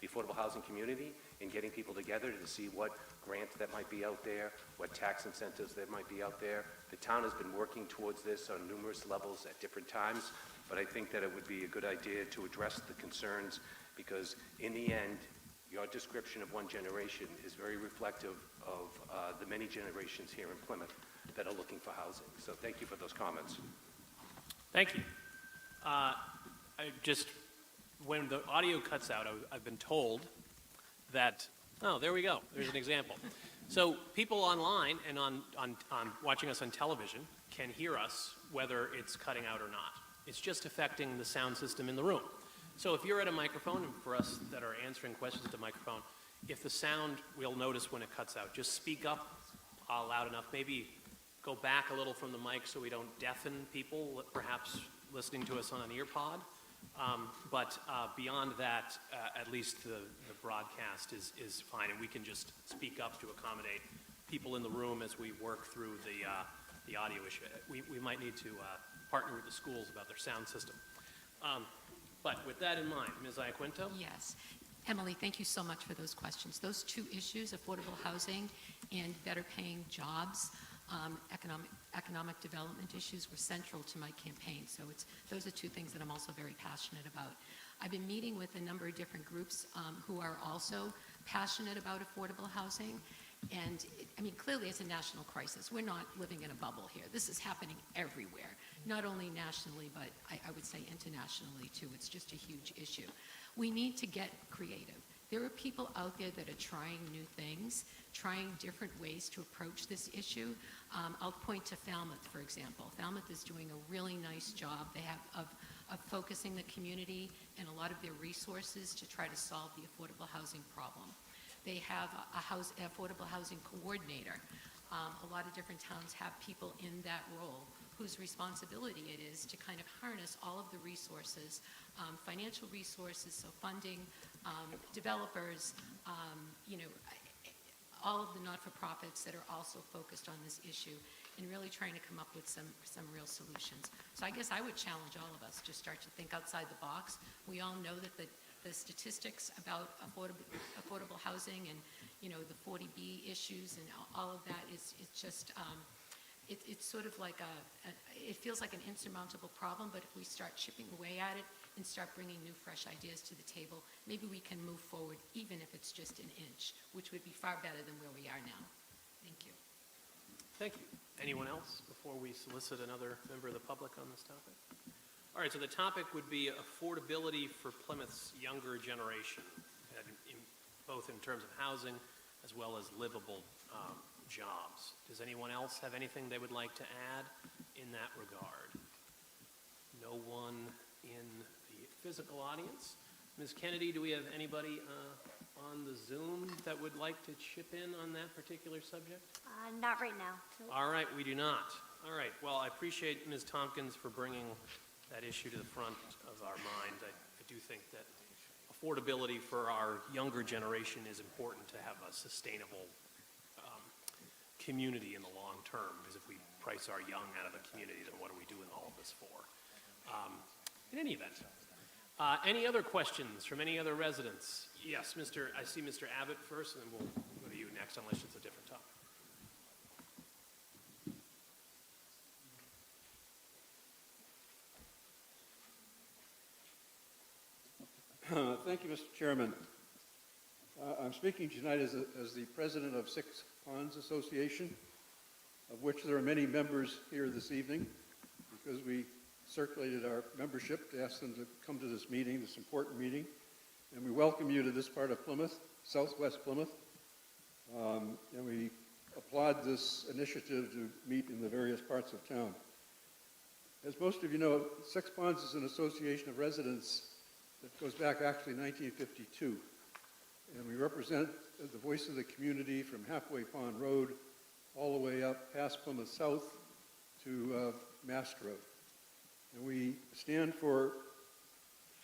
affordable housing community and getting people together to see what grants that might be out there, what tax incentives that might be out there. The town has been working towards this on numerous levels at different times, but I think that it would be a good idea to address the concerns because in the end, your description of one generation is very reflective of the many generations here in Plymouth that are looking for housing. So thank you for those comments.
Thank you. When the audio cuts out, I've been told that, oh, there we go. There's an example. So people online and on watching us on television can hear us whether it's cutting out or not. It's just affecting the sound system in the room. So if you're at a microphone, and for us that are answering questions at the microphone, if the sound, we'll notice when it cuts out, just speak up loud enough. Maybe go back a little from the mic so we don't deafen people, perhaps listening to us on an ear pod. But beyond that, at least the broadcast is fine, and we can just speak up to accommodate people in the room as we work through the audio issue. We might need to partner with the schools about their sound system. But with that in mind, Ms. Iaquinto?
Yes. Emily, thank you so much for those questions. Those two issues, affordable housing and better paying jobs, economic development issues, were central to my campaign. So those are two things that I'm also very passionate about. I've been meeting with a number of different groups who are also passionate about affordable housing. And clearly it's a national crisis. We're not living in a bubble here. This is happening everywhere, not only nationally, but I would say internationally too. It's just a huge issue. We need to get creative. There are people out there that are trying new things, trying different ways to approach this issue. I'll point to Falmouth, for example. Falmouth is doing a really nice job. They have of focusing the community and a lot of their resources to try to solve the affordable housing problem. They have an affordable housing coordinator. A lot of different towns have people in that role whose responsibility it is to kind of harness all of the resources, financial resources, so funding, developers, all of the not-for-profits that are also focused on this issue and really trying to come up with some real solutions. So I guess I would challenge all of us to start to think outside the box. We all know that the statistics about affordable housing and the 40B issues and all of that is just it's sort of like it feels like an insurmountable problem, but if we start chipping away at it and start bringing new fresh ideas to the table, maybe we can move forward even if it's just an inch, which would be far better than where we are now. Thank you.
Thank you. Anyone else before we solicit another member of the public on this topic? All right, so the topic would be affordability for Plymouth's younger generation, both in terms of housing as well as livable jobs. Does anyone else have anything they would like to add in that regard? No one in the physical audience. Ms. Kennedy, do we have anybody on the Zoom that would like to chip in on that particular subject?
Not right now.
All right, we do not. All right, well, I appreciate Ms. Tompkins for bringing that issue to the front of our mind. I do think that affordability for our younger generation is important to have a sustainable community in the long term, because if we price our young out of the community, then what are we doing all of this for? In any event, any other questions from any other residents? Yes, I see Mr. Abbott first, and then we'll go to you next, unless it's a different topic.
Thank you, Mr. Chairman. I'm speaking tonight as the president of Six Ponds Association, of which there are many members here this evening, because we circulated our membership to ask them to come to this meeting, this important meeting. And we welcome you to this part of Plymouth, southwest Plymouth. And we applaud this initiative to meet in the various parts of town. As most of you know, Six Ponds is an association of residents that goes back actually 1952. And we represent the voice of the community from Halfway Pond Road all the way up past Plymouth South to Mast Road. And we stand for,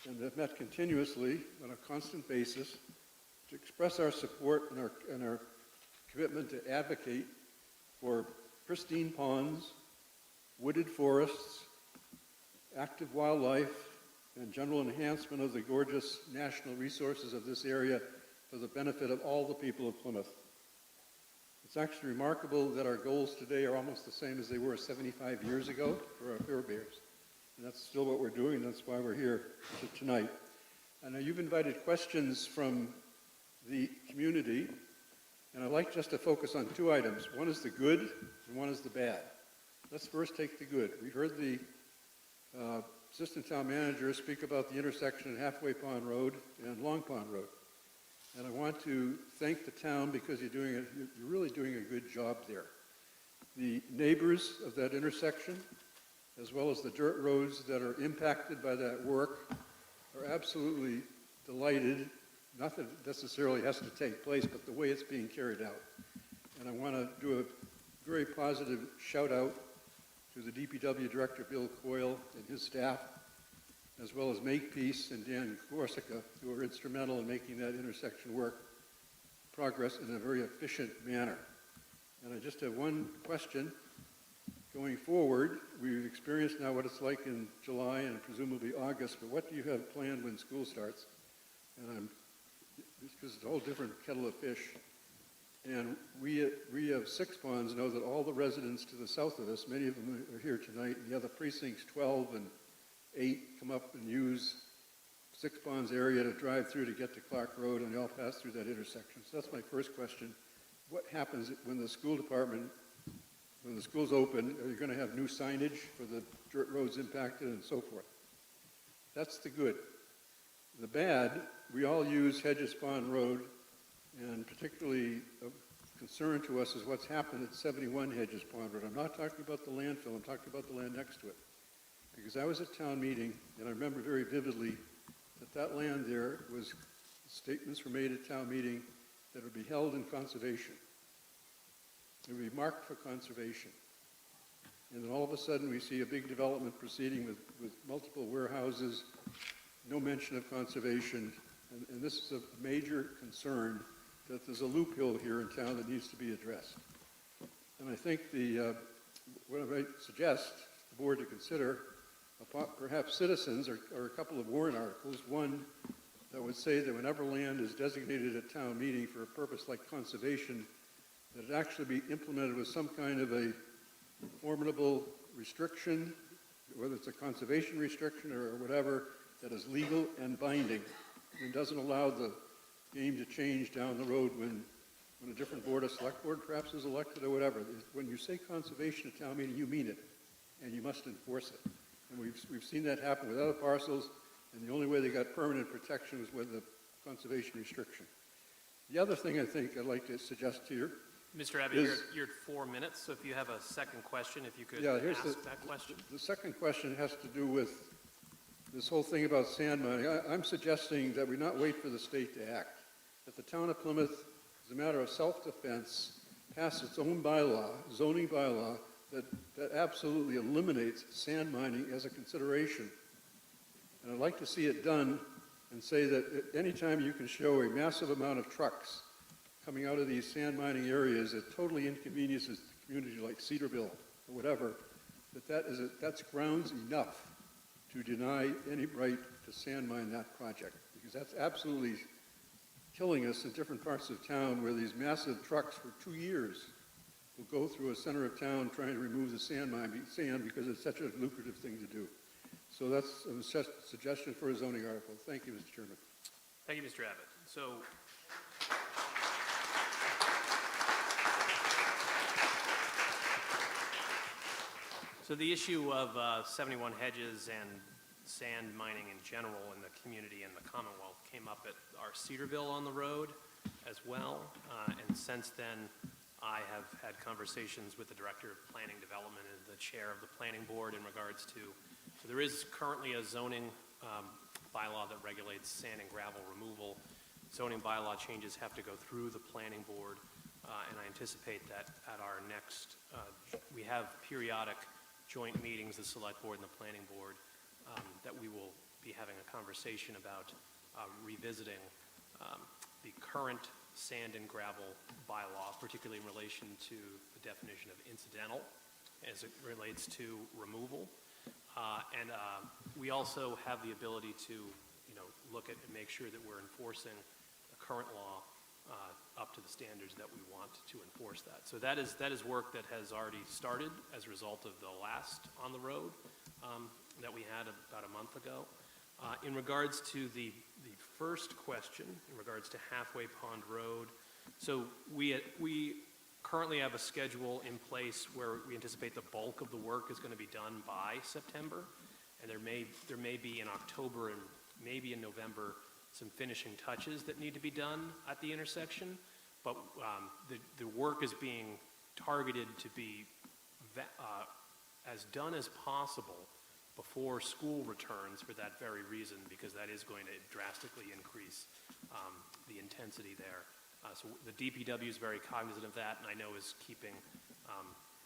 and have met continuously on a constant basis, to express our support and our commitment to advocate for pristine ponds, wooded forests, active wildlife, and general enhancement of the gorgeous national resources of this area for the benefit of all the people of Plymouth. It's actually remarkable that our goals today are almost the same as they were 75 years ago for our forebears. And that's still what we're doing. That's why we're here tonight. I know you've invited questions from the community, and I'd like just to focus on two items. One is the good, and one is the bad. Let's first take the good. We heard the Assistant Town Manager speak about the intersection at Halfway Pond Road and Long Pond Road. And I want to thank the town because you're really doing a good job there. The neighbors of that intersection, as well as the dirt roads that are impacted by that work, are absolutely delighted not that it necessarily has to take place, but the way it's being carried out. And I want to do a very positive shout out to the DPW Director, Bill Coyle, and his staff, as well as Makepeace and Dan Corsica, who are instrumental in making that intersection progress in a very efficient manner. And I just have one question. Going forward, we've experienced now what it's like in July and presumably August, but what do you have planned when school starts? And because it's a whole different kettle of fish. And we of Six Ponds know that all the residents to the south of us, many of them are here tonight, and the other precincts 12 and 8 come up and use Six Ponds area to drive through to get to Clark Road, and they all pass through that intersection. So that's my first question. What happens when the school department, when the school's open, are you going to have new signage for the dirt roads impacted and so forth? That's the good. The bad, we all use Hedges Pond Road, and particularly of concern to us is what's happened at 71 Hedges Pond Road. I'm not talking about the landfill, I'm talking about the land next to it. Because I was at town meeting, and I remember very vividly that land there was, statements were made at town meeting that would be held in conservation. It would be marked for conservation. And then all of a sudden we see a big development proceeding with multiple warehouses, no mention of conservation, and this is a major concern that there's a loophole here in town that needs to be addressed. And I think what I might suggest the board to consider, perhaps citizens, or a couple of warrant articles. One that would say that whenever land is designated at town meeting for a purpose like conservation, that it actually be implemented with some kind of a formidable restriction, whether it's a conservation restriction or whatever, that is legal and binding and doesn't allow the game to change down the road when a different board, a select board perhaps is elected or whatever. When you say conservation at town meeting, you mean it, and you must enforce it. And we've seen that happen with other parcels, and the only way they got permanent protection was with the conservation restriction. The other thing I think I'd like to suggest here,
Mr. Abbott, you're at 4 minutes, so if you have a second question, if you could ask that question.
The second question has to do with this whole thing about sand mining. I'm suggesting that we not wait for the state to act. That the town of Plymouth, as a matter of self-defense, pass its own bylaw, zoning bylaw, that absolutely eliminates sand mining as a consideration. And I'd like to see it done and say that anytime you can show a massive amount of trucks coming out of these sand mining areas that totally inconveniences the community like Cedarville or whatever, that's grounds enough to deny any right to sand mine that project. Because that's absolutely killing us in different parts of town where these massive trucks for 2 years will go through a center of town trying to remove the sand because it's such a lucrative thing to do. So that's a suggestion for a zoning article. Thank you, Mr. Chairman.
Thank you, Mr. Abbott. So the issue of 71 Hedges and sand mining in general in the community and the Commonwealth came up at our Cedarville on the road as well. And since then, I have had conversations with the Director of Planning Development and the Chair of the Planning Board in regards to, so there is currently a zoning bylaw that regulates sand and gravel removal. Zoning bylaw changes have to go through the Planning Board, and I anticipate that at our next, we have periodic joint meetings, the Select Board and the Planning Board, that we will be having a conversation about revisiting the current sand and gravel bylaw, particularly in relation to the definition of incidental as it relates to removal. And we also have the ability to, look at and make sure that we're enforcing the current law up to the standards that we want to enforce that. So that is work that has already started as a result of the last on the road that we had about a month ago. In regards to the first question, in regards to Halfway Pond Road, so we currently have a schedule in place where we anticipate the bulk of the work is going to be done by September, and there may be in October and maybe in November some finishing touches that need to be done at the intersection, but the work is being targeted to be as done as possible before school returns for that very reason, because that is going to drastically increase the intensity there. So the DPW is very cognizant of that, and I know is keeping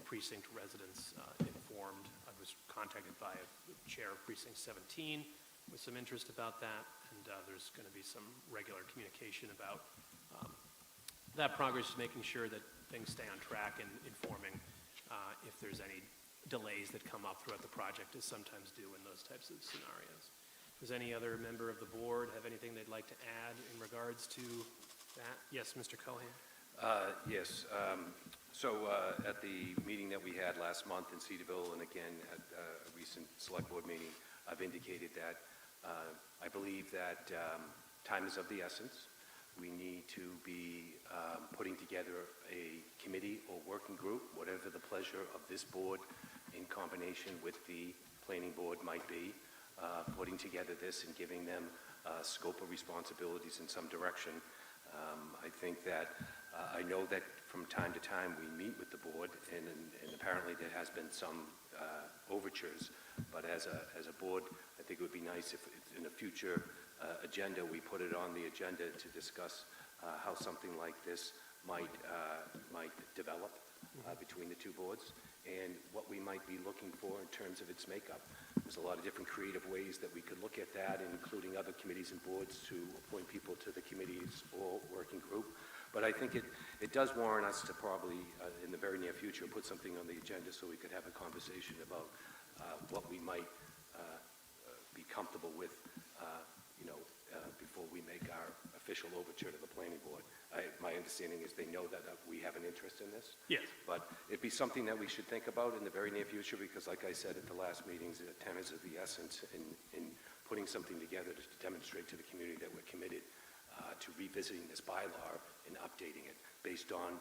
precinct residents informed. I was contacted by a chair of Precinct 17 with some interest about that, and there's going to be some regular communication about that progress, is making sure that things stay on track and informing if there's any delays that come up throughout the project, as sometimes do in those types of scenarios. Does any other member of the board have anything they'd like to add in regards to that? Yes, Mr. Cohen?
Yes. So at the meeting that we had last month in Cedarville, and again at a recent select board meeting, I've indicated that I believe that time is of the essence. We need to be putting together a committee or working group, whatever the pleasure of this board in combination with the planning board might be, putting together this and giving them scope of responsibilities in some direction. I think that I know that from time to time we meet with the board, and apparently there has been some overtures, but as a board, I think it would be nice if in a future agenda we put it on the agenda to discuss how something like this might develop between the two boards, and what we might be looking for in terms of its makeup. There's a lot of different creative ways that we could look at that, including other committees and boards to appoint people to the committees or working group. But I think it does warrant us to probably, in the very near future, put something on the agenda so we could have a conversation about what we might be comfortable with, before we make our official overture to the planning board. My understanding is they know that we have an interest in this.
Yes.
But it'd be something that we should think about in the very near future, because like I said at the last meetings, time is of the essence in putting something together to demonstrate to the community that we're committed to revisiting this bylaw and updating it based on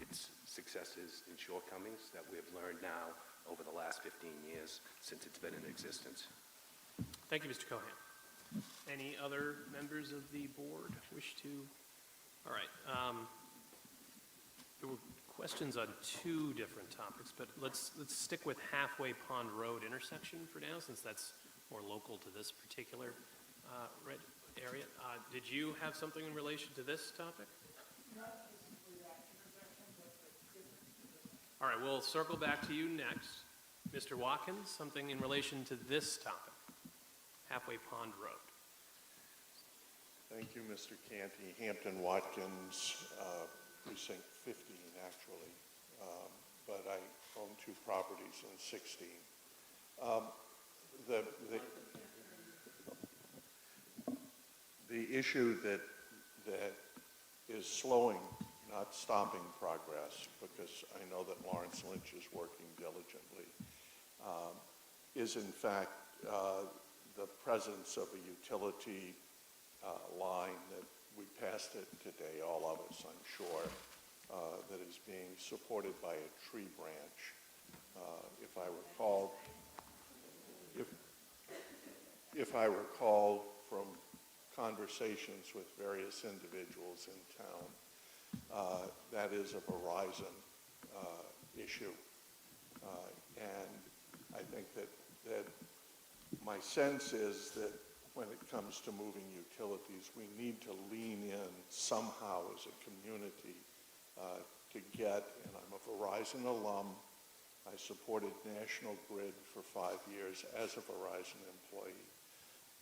its successes and shortcomings that we have learned now over the last 15 years since it's been in existence.
Thank you, Mr. Cohen. Any other members of the board wish to? All right. There were questions on two different topics, but let's stick with Halfway Pond Road intersection for now, since that's more local to this particular red area. Did you have something in relation to this topic?
Not specifically that intersection, but the
All right, we'll circle back to you next. Mr. Watkins, something in relation to this topic, Halfway Pond Road.
Thank you, Mr. Canty. Hampton Watkins, precinct 15, actually, but I own two properties in 16. The issue that is slowing, not stopping progress, because I know that Lawrence Lynch is working diligently, is in fact the presence of a utility line that we passed it today, all of us, I'm sure, that is being supported by a tree branch. If I recall from conversations with various individuals in town, that is a Verizon issue. And I think that my sense is that when it comes to moving utilities, we need to lean in somehow as a community to get, and I'm a Verizon alum, I supported National Grid for 5 years as a Verizon employee.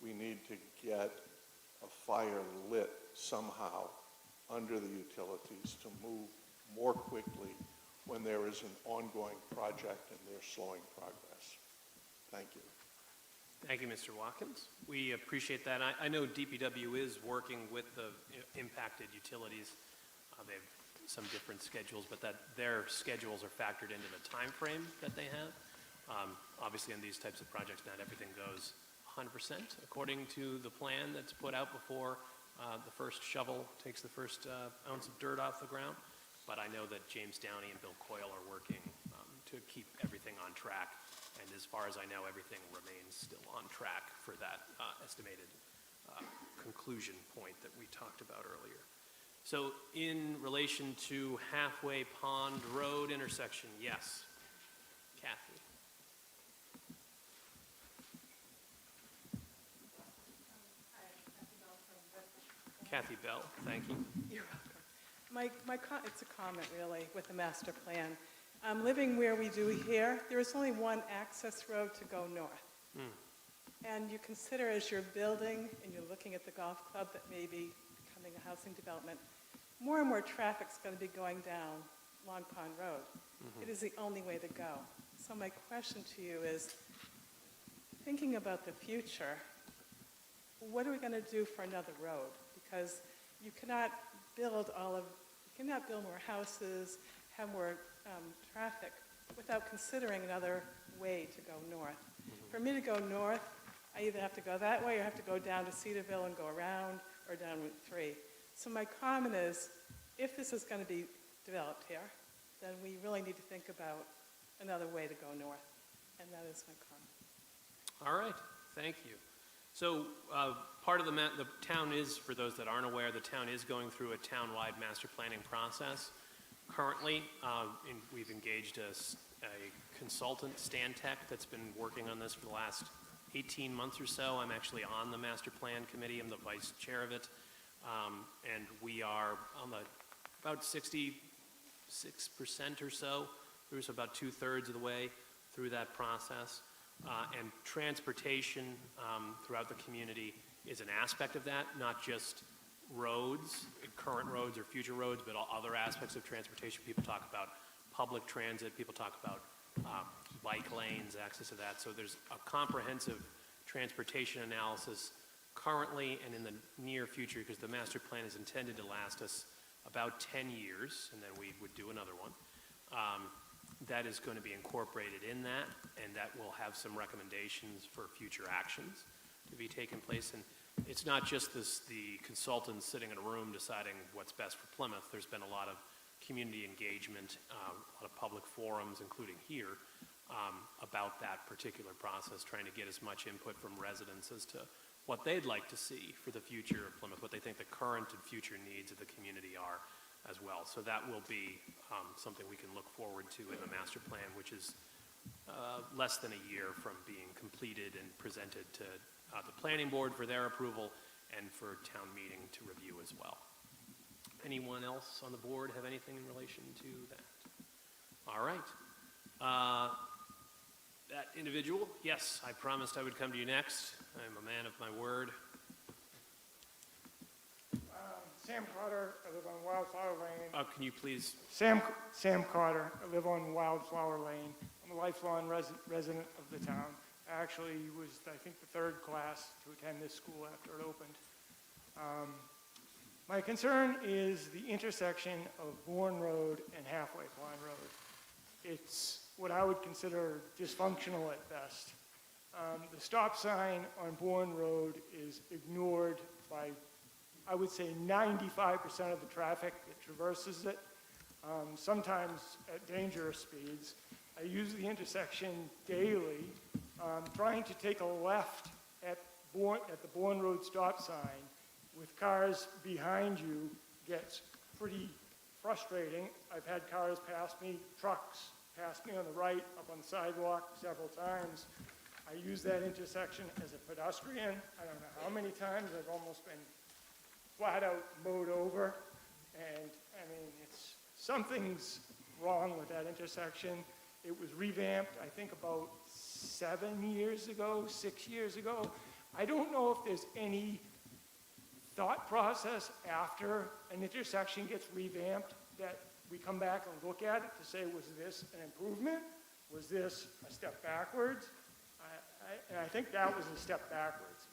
We need to get a fire lit somehow under the utilities to move more quickly when there is an ongoing project and they're slowing progress. Thank you.
Thank you, Mr. Watkins. We appreciate that. I know DPW is working with the impacted utilities. They have some different schedules, but that their schedules are factored into the time frame that they have. Obviously, in these types of projects, not everything goes 100% according to the plan that's put out before the first shovel takes the first ounce of dirt off the ground. But I know that James Downey and Bill Coyle are working to keep everything on track. And as far as I know, everything remains still on track for that estimated conclusion point that we talked about earlier. So in relation to Halfway Pond Road intersection, yes. Kathy. Kathy Bell, thank you.
You're welcome. It's a comment, really, with the master plan. Living where we do here, there is only one access road to go north. And you consider as you're building and you're looking at the golf club that may be becoming a housing development, more and more traffic's going to be going down Long Pond Road. It is the only way to go. So my question to you is, thinking about the future, what are we going to do for another road? Because you cannot build more houses, have more traffic without considering another way to go north. For me to go north, I either have to go that way or have to go down to Cedarville and go around, or down Route 3. So my comment is, if this is going to be developed here, then we really need to think about another way to go north. And that is my comment.
All right, thank you. So part of the town is, for those that aren't aware, the town is going through a town-wide master planning process. Currently, we've engaged a consultant, Stantec, that's been working on this for the last 18 months or so. I'm actually on the master plan committee. I'm the vice chair of it. And we are on about 66% or so through, so about 2/3 of the way through that process. And transportation throughout the community is an aspect of that, not just roads, current roads or future roads, but all other aspects of transportation. People talk about public transit, people talk about bike lanes, access to that. So there's a comprehensive transportation analysis currently and in the near future, because the master plan is intended to last us about 10 years, and then we would do another one. That is going to be incorporated in that, and that will have some recommendations for future actions to be taken place. And it's not just the consultants sitting in a room deciding what's best for Plymouth. There's been a lot of community engagement, a lot of public forums, including here, about that particular process, trying to get as much input from residents as to what they'd like to see for the future of Plymouth, what they think the current and future needs of the community are as well. So that will be something we can look forward to in the master plan, which is less than a year from being completed and presented to the planning board for their approval and for town meeting to review as well. Anyone else on the board have anything in relation to that? All right. That individual, yes, I promised I would come to you next. I'm a man of my word.
Sam Carter, I live on Wildflower Lane.
Can you please?
Sam Carter, I live on Wildflower Lane. I'm a lifelong resident of the town. I actually was, I think, the third class to attend this school after it opened. My concern is the intersection of Bourne Road and Halfway Pond Road. It's what I would consider dysfunctional at best. The stop sign on Bourne Road is ignored by, I would say, 95% of the traffic that traverses it, sometimes at dangerous speeds. I use the intersection daily, trying to take a left at the Bourne Road stop sign with cars behind you gets pretty frustrating. I've had cars pass me, trucks pass me on the right, up on the sidewalk several times. I use that intersection as a pedestrian. I don't know how many times I've almost been flat out mowed over. And I mean, something's wrong with that intersection. It was revamped, I think, about 6 years ago. I don't know if there's any thought process after an intersection gets revamped that we come back and look at it to say, was this an improvement? Was this a step backwards? And I think that was a step backwards.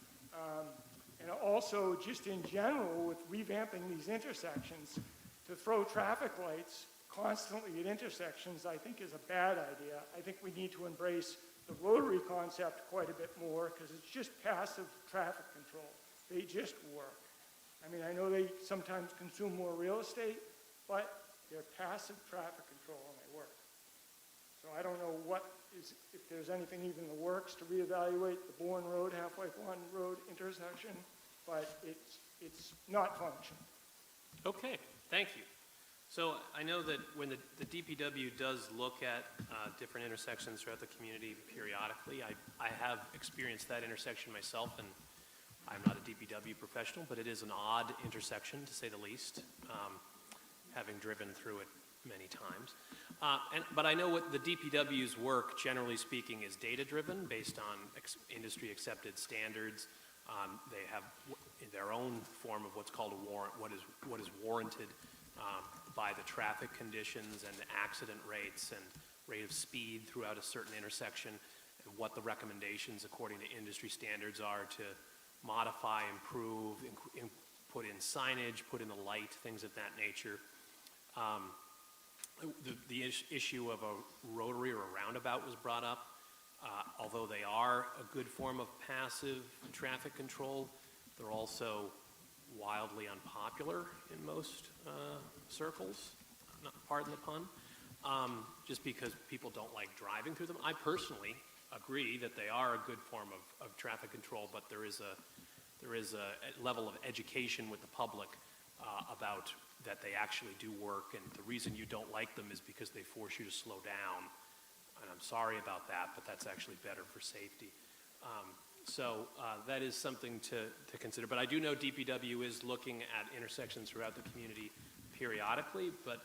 And also, just in general, with revamping these intersections, to throw traffic lights constantly at intersections, I think is a bad idea. I think we need to embrace the rotary concept quite a bit more, because it's just passive traffic control. They just work. I mean, I know they sometimes consume more real estate, but they're passive traffic control and they work. So I don't know if there's anything even in the works to reevaluate the Bourne Road, Halfway Pond Road intersection, but it's not functional.
Okay, thank you. So I know that when the DPW does look at different intersections throughout the community periodically, I have experienced that intersection myself, and I'm not a DPW professional, but it is an odd intersection, to say the least, having driven through it many times. But I know what the DPW's work, generally speaking, is data-driven, based on industry-accepted standards. They have their own form of what's called a warrant, what is warranted by the traffic conditions and the accident rates and rate of speed throughout a certain intersection, and what the recommendations according to industry standards are to modify, improve, put in signage, put in the light, things of that nature. The issue of a rotary or a roundabout was brought up. Although they are a good form of passive traffic control, they're also wildly unpopular in most circles, pardon the pun, just because people don't like driving through them. I personally agree that they are a good form of traffic control, but there is a level of education with the public about that they actually do work, and the reason you don't like them is because they force you to slow down. And I'm sorry about that, but that's actually better for safety. So that is something to consider. But I do know DPW is looking at intersections throughout the community periodically. But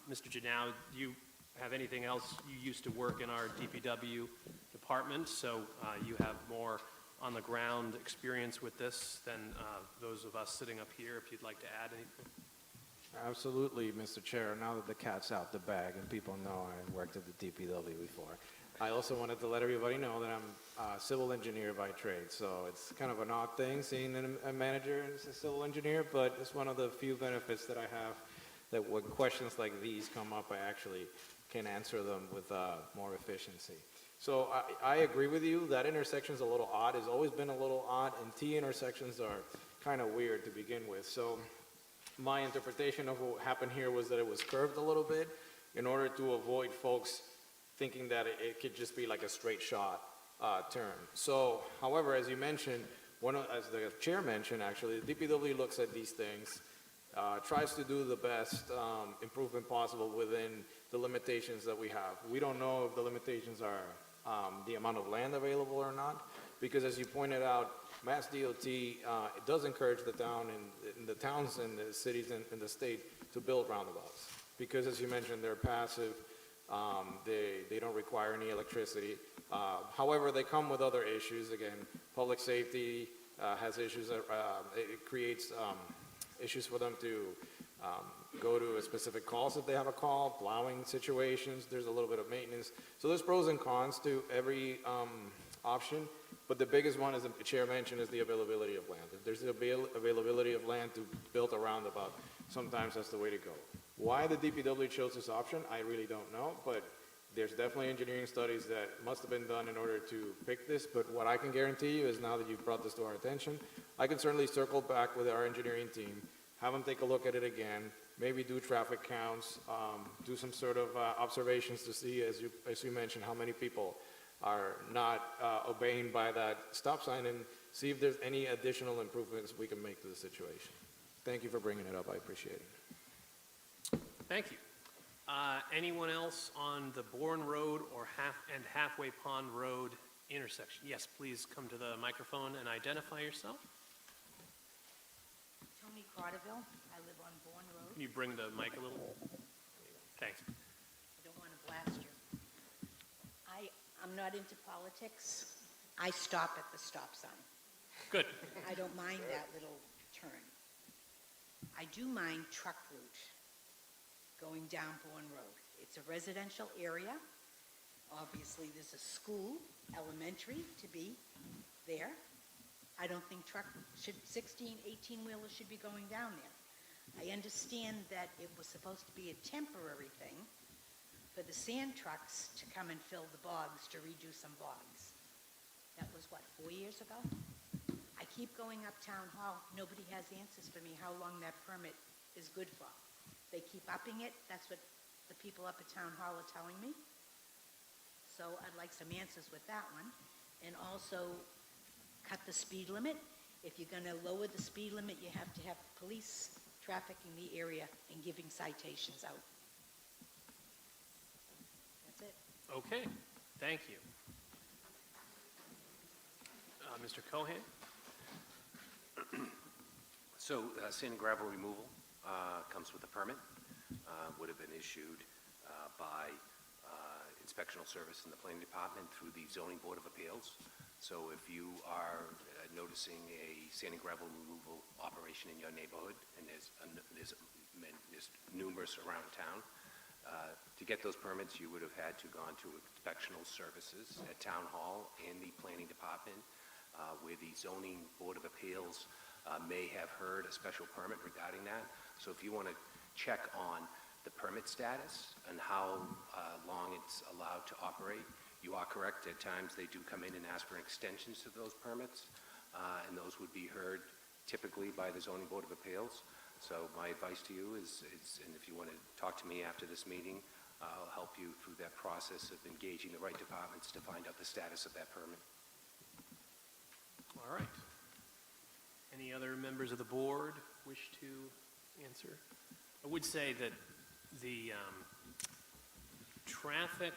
Mr. Janau, do you have anything else? You used to work in our DPW department, so you have more on the ground experience with this than those of us sitting up here, if you'd like to add anything.
Absolutely, Mr. Chair. Now that the cat's out the bag and people know I worked at the DPW before, I also wanted to let everybody know that I'm a civil engineer by trade. So it's kind of an odd thing seeing a manager as a civil engineer, but it's one of the few benefits that I have, that when questions like these come up, I actually can answer them with more efficiency. So I agree with you. That intersection's a little odd. It's always been a little odd, and T intersections are kind of weird to begin with. So my interpretation of what happened here was that it was curved a little bit in order to avoid folks thinking that it could just be like a straight shot turn. So, however, as you mentioned, as the chair mentioned, actually, the DPW looks at these things, tries to do the best improvement possible within the limitations that we have. We don't know if the limitations are the amount of land available or not, because as you pointed out, Mass DOT it does encourage the town and the towns and the cities in the state to build roundabouts, because as you mentioned, they're passive. They don't require any electricity. However, they come with other issues. Again, public safety has issues. It creates issues for them to go to a specific calls if they have a call, plowing situations. There's a little bit of maintenance. So there's pros and cons to every option. But the biggest one, as the chair mentioned, is the availability of land. If there's the availability of land to build a roundabout, sometimes that's the way to go. Why the DPW chose this option, I really don't know, but there's definitely engineering studies that must have been done in order to pick this. But what I can guarantee you is, now that you've brought this to our attention, I can certainly circle back with our engineering team, have them take a look at it again, maybe do traffic counts, do some sort of observations to see, as you mentioned, how many people are not obeying by that stop sign, and see if there's any additional improvements we can make to the situation. Thank you for bringing it up. I appreciate it.
Thank you. Anyone else on the Bourne Road or Halfway Pond Road intersection? Yes, please come to the microphone and identify yourself.
Tony Carterville. I live on Bourne Road.
Can you bring the mic a little? Thanks.
I don't want to blast you. I'm not into politics. I stop at the stop sign.
Good.
I don't mind that little turn. I do mind truck route going down Bourne Road. It's a residential area. Obviously, there's a school, elementary, to be there. I don't think 16, 18-wheelers should be going down there. I understand that it was supposed to be a temporary thing for the sand trucks to come and fill the bogs, to redo some bogs. That was, what, 4 years ago? I keep going up Town Hall. Nobody has answers for me how long that permit is good for. They keep upping it. That's what the people up at Town Hall are telling me. So I'd like some answers with that one. And also, cut the speed limit. If you're going to lower the speed limit, you have to have police trafficking the area and giving citations out. That's it.
Okay, thank you. Mr. Cohen?
So sand and gravel removal comes with a permit, would have been issued by inspectional service in the planning department through the zoning board of appeals. So if you are noticing a sand and gravel removal operation in your neighborhood, and there's numerous around town, to get those permits, you would have had to gone to inspectional services at town hall and the planning department, where the zoning board of appeals may have heard a special permit regarding that. So if you want to check on the permit status and how long it's allowed to operate, you are correct. At times, they do come in and ask for extensions to those permits, and those would be heard typically by the zoning board of appeals. So my advice to you is, and if you want to talk to me after this meeting, I'll help you through that process of engaging the right departments to find out the status of that permit.
All right. Any other members of the board wish to answer? I would say that the traffic,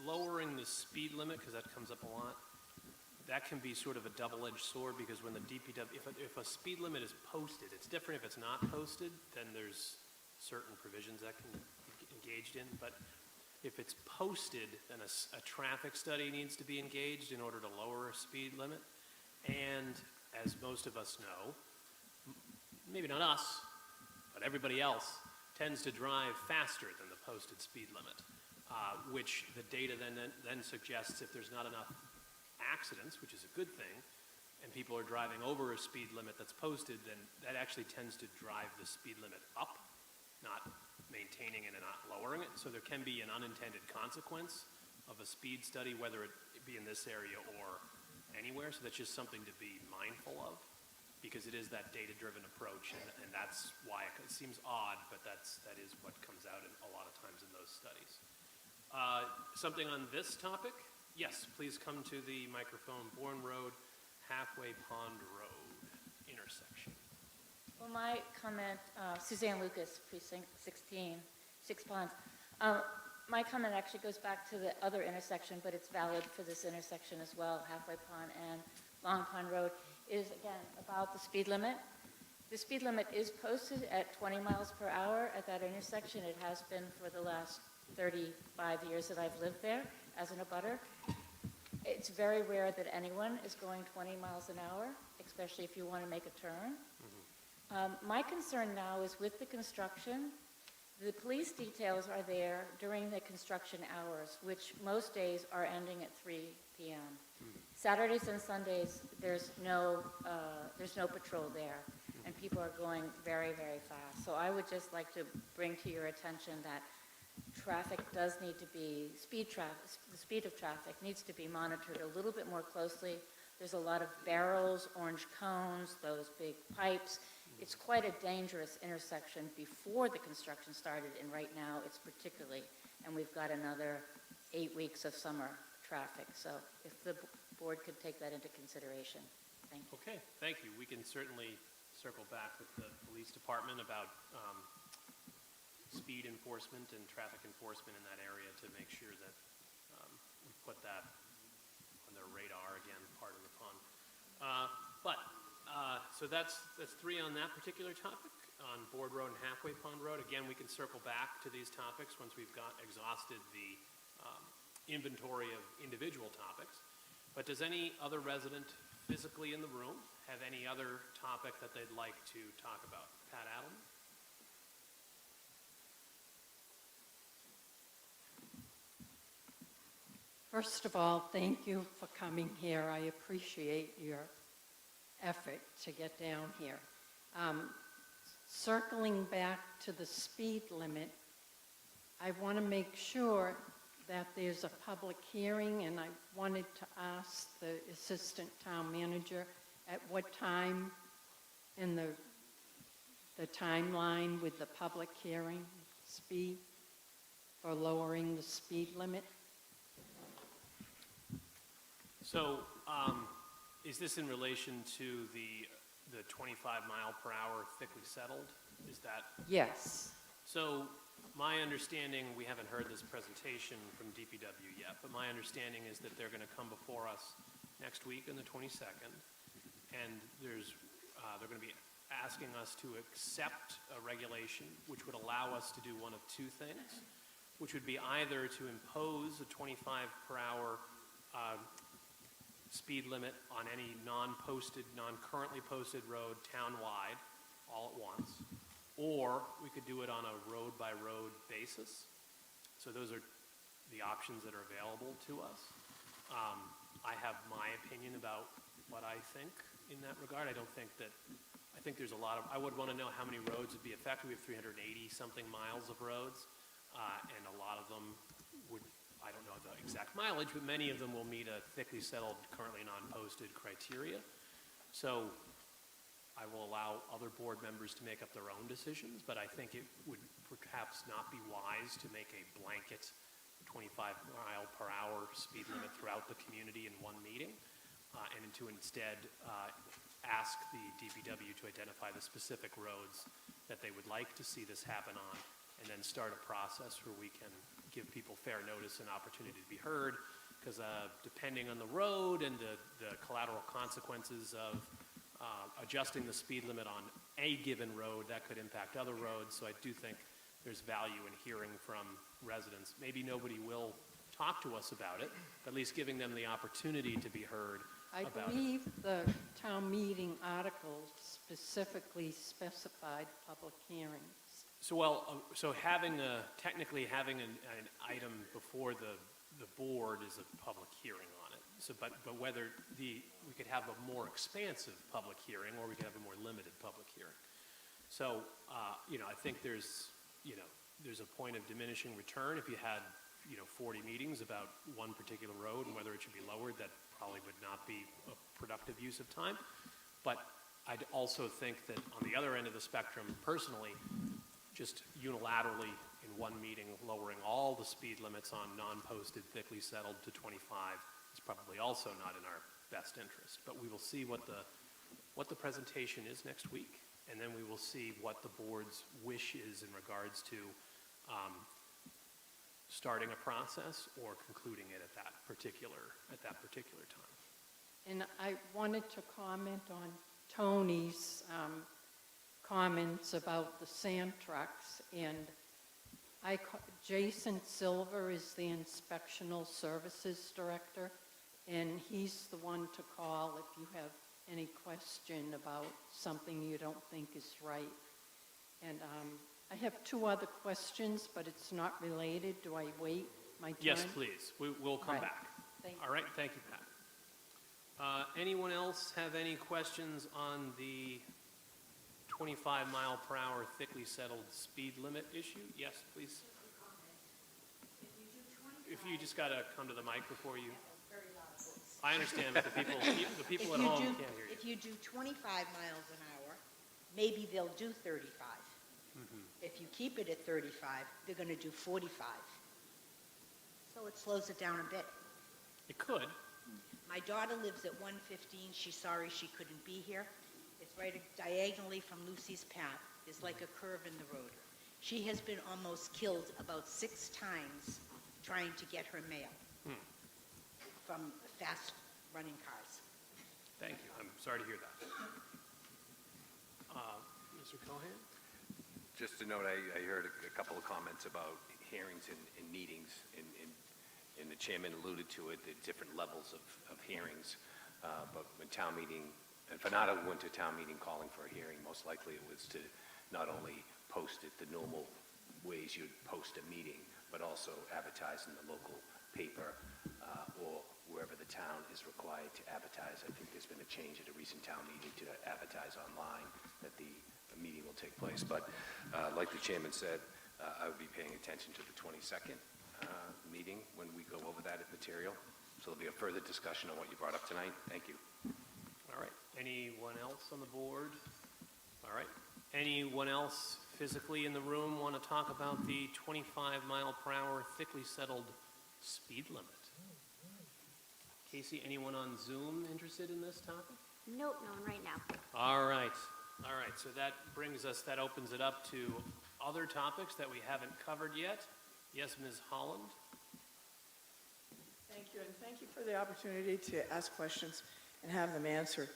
lowering the speed limit, because that comes up a lot, that can be sort of a double-edged sword, because when the DPW, if a speed limit is posted, it's different if it's not posted, then there's certain provisions that can be engaged in. But if it's posted, then a traffic study needs to be engaged in order to lower a speed limit. And as most of us know, maybe not us, but everybody else tends to drive faster than the posted speed limit, which the data then suggests if there's not enough accidents, which is a good thing, and people are driving over a speed limit that's posted, then that actually tends to drive the speed limit up, not maintaining it and not lowering it. So there can be an unintended consequence of a speed study, whether it be in this area or anywhere. So that's just something to be mindful of, because it is that data-driven approach, and that's why it seems odd, but that is what comes out in a lot of times in those studies. Something on this topic? Yes, please come to the microphone. Bourne Road, Halfway Pond Road intersection.
Well, my comment, Suzanne Lucas, Precinct 16, Six Ponds. My comment actually goes back to the other intersection, but it's valid for this intersection as well, Halfway Pond and Long Pond Road, is again about the speed limit. The speed limit is posted at 20 miles per hour at that intersection. It has been for the last 35 years that I've lived there as an abutter. It's very rare that anyone is going 20 miles an hour, especially if you want to make a turn. My concern now is with the construction. The police details are there during the construction hours, which most days are ending at 3 p.m. Saturdays and Sundays, there's no patrol there, and people are going very, very fast. So I would just like to bring to your attention that traffic does need to be, the speed of traffic needs to be monitored a little bit more closely. There's a lot of barrels, orange cones, those big pipes. It's quite a dangerous intersection before the construction started, and right now it's particularly, and we've got another 8 weeks of summer traffic. So if the board could take that into consideration. Thank you.
Okay, thank you. We can certainly circle back with the police department about speed enforcement and traffic enforcement in that area to make sure that we put that on their radar again, pardon the pun. So that's three on that particular topic, on Board Road and Halfway Pond Road. Again, we can circle back to these topics once we've exhausted the inventory of individual topics. But does any other resident physically in the room have any other topic that they'd like to talk about? Pat Adam?
First of all, thank you for coming here. I appreciate your effort to get down here. Circling back to the speed limit, I want to make sure that there's a public hearing, and I wanted to ask the assistant town manager at what time in the timeline with the public hearing speed for lowering the speed limit.
So, is this in relation to the 25 mile per hour thickly settled? Is that?
Yes.
So, my understanding, we haven't heard this presentation from DPW yet, but my understanding is that they're going to come before us next week on the 22nd, and there's they're going to be asking us to accept a regulation which would allow us to do one of two things, which would be either to impose a 25 per hour speed limit on any non-posted, non-currently posted road townwide all at once, or we could do it on a road-by-road basis. So those are the options that are available to us. I have my opinion about what I think in that regard. I think there's a lot of, I would want to know how many roads would be affected. We have 380-something miles of roads, and a lot of them would, I don't know the exact mileage, but many of them will meet a thickly settled, currently non-posted criteria. So I will allow other board members to make up their own decisions, but I think it would perhaps not be wise to make a blanket 25-mile-per-hour speed limit throughout the community in one meeting, and to instead ask the DPW to identify the specific roads that they would like to see this happen on, and then start a process where we can give people fair notice and opportunity to be heard, because depending on the road and the collateral consequences of adjusting the speed limit on a given road, that could impact other roads. So I do think there's value in hearing from residents. Maybe nobody will talk to us about it, but at least giving them the opportunity to be heard
I
about it.
believe the town meeting article specifically specified public hearings.
So technically having an item before the board is a public hearing on it. So, but whether we could have a more expansive public hearing, or we could have a more limited public hearing. So, I think there's a point of diminishing return. If you had, 40 meetings about one particular road and whether it should be lowered, that probably would not be a productive use of time. But I'd also think that on the other end of the spectrum, personally, just unilaterally in one meeting lowering all the speed limits on non-posted, thickly settled to 25 is probably also not in our best interest. But we will see what the presentation is next week, and then we will see what the board's wish is in regards to starting a process or concluding it at that particular time.
And I wanted to comment on Tony's comments about the sand trucks. And Jason Silver is the Inspectional Services Director, and he's the one to call if you have any question about something you don't think is right. And I have two other questions, but it's not related. Do I wait my turn?
Yes, please. We'll come
Right.
back.
Thank you.
All right. Thank you, Pat. Anyone else have any questions on the 25-mile-per-hour thickly settled speed limit issue? Yes, please. If you just got to come to the mic before you. I understand, but the people at home can't hear you.
If you do 25 miles an hour, maybe they'll do 35. If you keep it at 35, they're going to do 45. So it slows it down a bit.
It could.
My daughter lives at 115. She's sorry she couldn't be here. It's right diagonally from Lucy's path. There's like a curve in the road. She has been almost killed about 6 times trying to get her mail from fast-running cars.
Thank you. I'm sorry to hear that. Mr. Cohan?
Just to note, I heard a couple of comments about hearings and meetings, and the chairman alluded to it, the different levels of hearings. But when town meeting, and Fanata went to town meeting calling for a hearing, most likely it was to not only post it the normal ways you'd post a meeting, but also advertise in the local paper or wherever the town is required to advertise. I think there's been a change at a recent town meeting to advertise online that the meeting will take place. But like the chairman said, I would be paying attention to the 22nd meeting when we go over that material. So there'll be a further discussion on what you brought up tonight. Thank you.
All right. Anyone else on the board? All right. Anyone else physically in the room want to talk about the 25-mile-per-hour thickly settled speed limit? Casey, anyone on Zoom interested in this topic?
Nope, no one right now.
All right. All right. So that opens it up to other topics that we haven't covered yet. Yes, Ms. Holland?
Thank you, and thank you for the opportunity to ask questions and have them answered.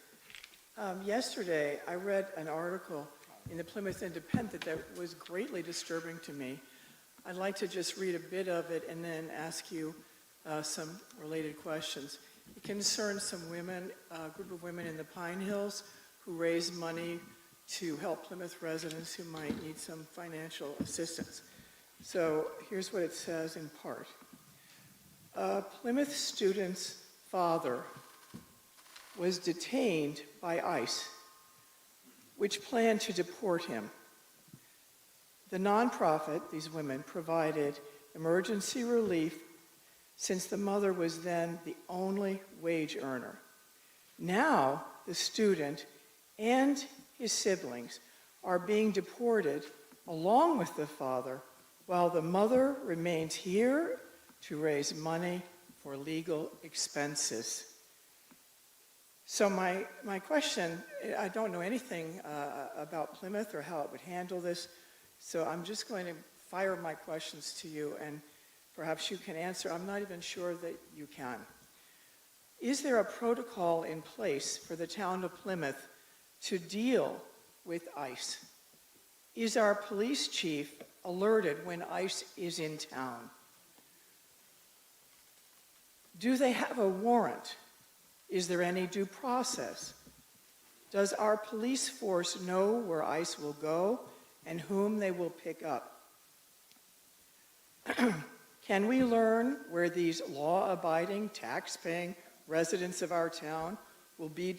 Yesterday, I read an article in the Plymouth Independent that was greatly disturbing to me. I'd like to just read a bit of it and then ask you some related questions. It concerns some women, a group of women in the Pine Hills who raise money to help Plymouth residents who might need some financial assistance. So here's what it says in part. A Plymouth student's father was detained by ICE, which planned to deport him. The nonprofit, these women, provided emergency relief since the mother was then the only wage earner. Now, the student and his siblings are being deported along with the father while the mother remains here to raise money for legal expenses. So my question, I don't know anything about Plymouth or how it would handle this, so I'm just going to fire my questions to you and perhaps you can answer. I'm not even sure that you can. Is there a protocol in place for the town of Plymouth to deal with ICE? Is our police chief alerted when ICE is in town? Do they have a warrant? Is there any due process? Does our police force know where ICE will go and whom they will pick up? Can we learn where these law-abiding, tax-paying residents of our town will be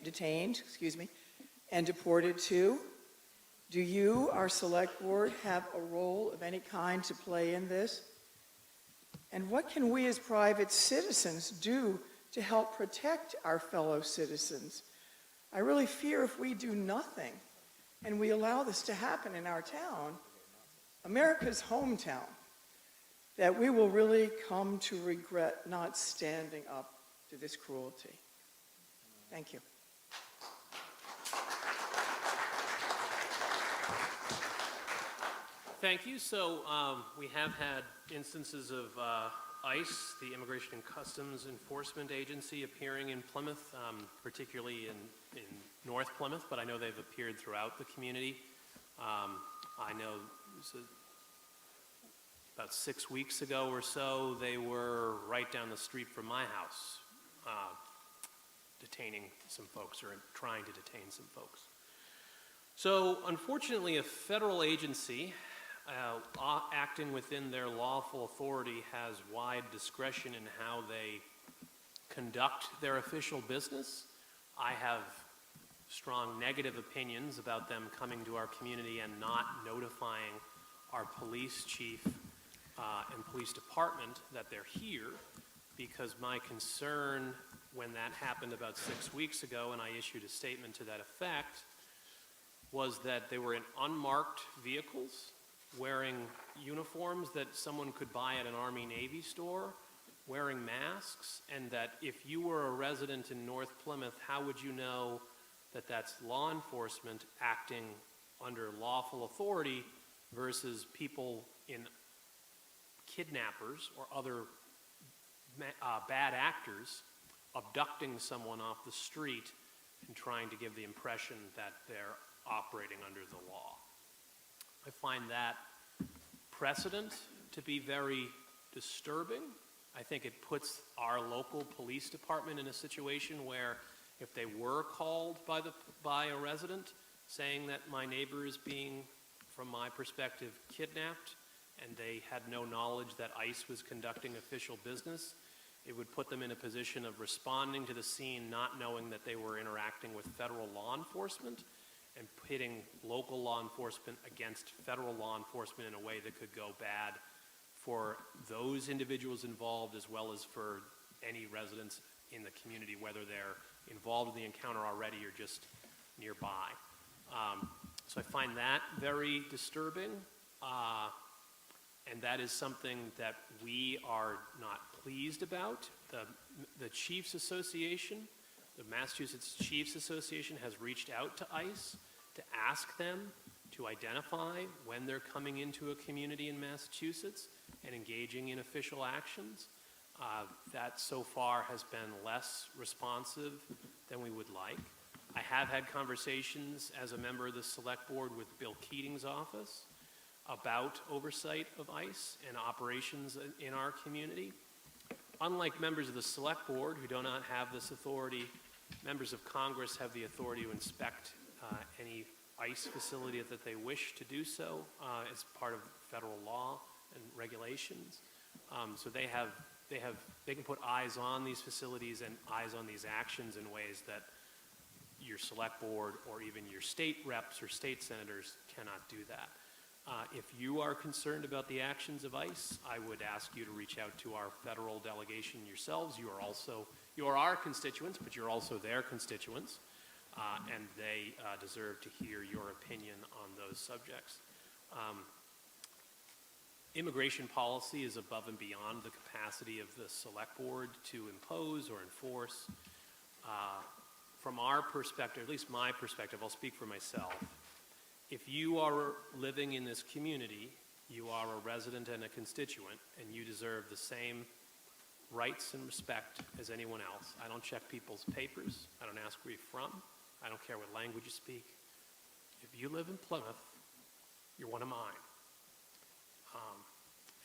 detained, and deported to? Do you, our select board, have a role of any kind to play in this? And what can we as private citizens do to help protect our fellow citizens? I really fear if we do nothing and we allow this to happen in our town, America's hometown, that we will really come to regret not standing up to this cruelty. Thank you.
Thank you. So we have had instances of ICE, the Immigration and Customs Enforcement Agency, appearing in Plymouth, particularly in North Plymouth, but I know they've appeared throughout the community. I know about 6 weeks ago or so, they were right down the street from my house, detaining some folks or trying to detain some folks. So unfortunately, a federal agency acting within their lawful authority has wide discretion in how they conduct their official business. I have strong negative opinions about them coming to our community and not notifying our police chief and police department that they're here, because my concern when that happened about 6 weeks ago, and I issued a statement to that effect, was that they were in unmarked vehicles, wearing uniforms that someone could buy at an Army-Navy store, wearing masks, and that if you were a resident in North Plymouth, how would you know that that's law enforcement acting under lawful authority versus people in kidnappers or other bad actors abducting someone off the street and trying to give the impression that they're operating under the law. I find that precedent to be very disturbing. I think it puts our local police department in a situation where if they were called by a resident saying that my neighbor is being, from my perspective, kidnapped, and they had no knowledge that ICE was conducting official business, it would put them in a position of responding to the scene not knowing that they were interacting with federal law enforcement and pitting local law enforcement against federal law enforcement in a way that could go bad for those individuals involved as well as for any residents in the community, whether they're involved in the encounter already or just nearby. So I find that very disturbing, and that is something that we are not pleased about. The Chiefs Association, the Massachusetts Chiefs Association, has reached out to ICE to ask them to identify when they're coming into a community in Massachusetts and engaging in official actions. That so far has been less responsive than we would like. I have had conversations as a member of the select board with Bill Keating's office about oversight of ICE and operations in our community. Unlike members of the select board who do not have this authority, members of Congress have the authority to inspect any ICE facility that they wish to do so as part of federal law and regulations. So they can put eyes on these facilities and eyes on these actions in ways that your select board or even your state reps or state senators cannot do that. If you are concerned about the actions of ICE, I would ask you to reach out to our federal delegation yourselves. You are our constituents, but you're also their constituents, and they deserve to hear your opinion on those subjects. Immigration policy is above and beyond the capacity of the select board to impose or enforce. From our perspective, at least my perspective, I'll speak for myself. If you are living in this community, you are a resident and a constituent, and you deserve the same rights and respect as anyone else. I don't check people's papers. I don't ask where you're from. I don't care what language you speak. If you live in Plymouth, you're one of mine.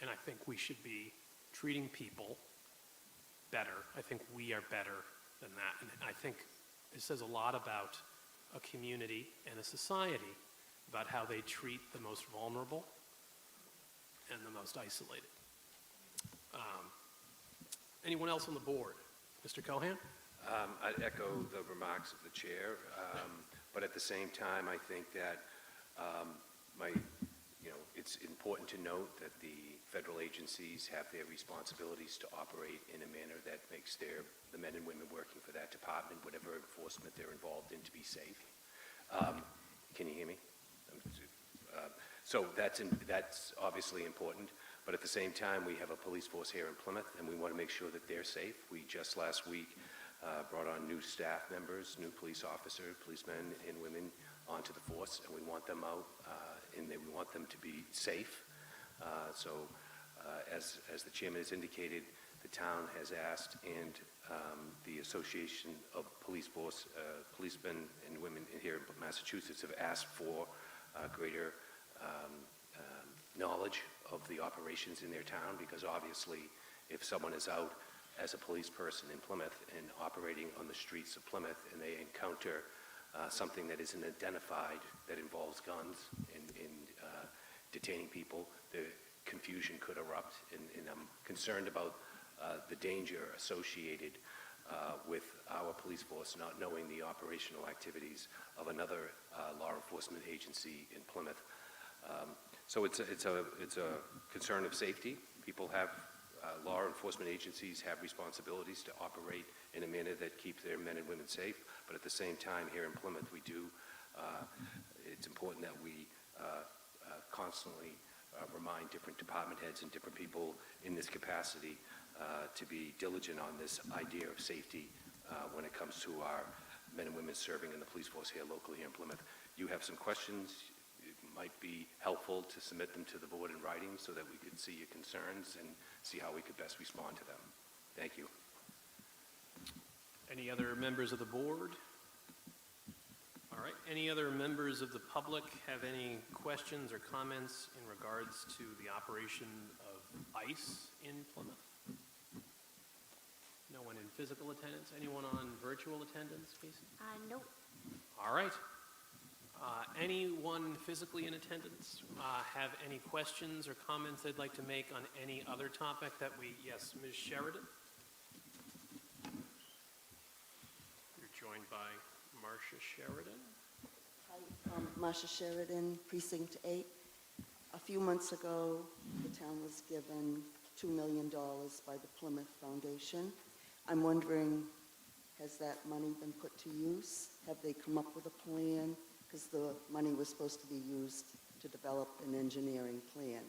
And I think we should be treating people better. I think we are better than that. And I think it says a lot about a community and a society about how they treat the most vulnerable and the most isolated. Anyone else on the board? Mr. Cohan?
I'd echo the remarks of the chair, but at the same time, I think that it's important to note that the federal agencies have their responsibilities to operate in a manner that makes the men and women working for that department, whatever enforcement they're involved in, to be safe. Can you hear me? So that's obviously important, but at the same time, we have a police force here in Plymouth, and we want to make sure that they're safe. We just last week brought on new staff members, new police officers, policemen and women onto the force, and we want them out, and we want them to be safe. As the chairman has indicated, the town has asked, and the Association of Policemen and Women here in Massachusetts have asked for greater knowledge of the operations in their town, because obviously if someone is out as a police person in Plymouth and operating on the streets of Plymouth and they encounter something that isn't identified that involves guns and detaining people, the confusion could erupt, and I'm concerned about the danger associated with our police force not knowing the operational activities of another law enforcement agency in Plymouth. So it's a concern of safety. People have law enforcement agencies have responsibilities to operate in a manner that keeps their men and women safe, but at the same time here in Plymouth we do, it's important that we constantly remind different department heads and different people in this capacity to be diligent on this idea of safety when it comes to our men and women serving in the police force here locally here in Plymouth. You have some questions. It might be helpful to submit them to the board in writing so that we could see your concerns and see how we could best respond to them. Thank you.
Any other members of the board? All right. Any other members of the public have any questions or comments in regards to the operation of ICE in Plymouth? No one in physical attendance? Anyone on virtual attendance, please?
Nope.
All right. Anyone physically in attendance have any questions or comments they'd like to make on any other topic that yes, Ms. Sheridan? You're joined by Marcia Sheridan.
Hi, Marcia Sheridan, Precinct 8. A few months ago, the town was given $2 million by the Plymouth Foundation. I'm wondering, has that money been put to use? Have they come up with a plan? Because the money was supposed to be used to develop an engineering plan.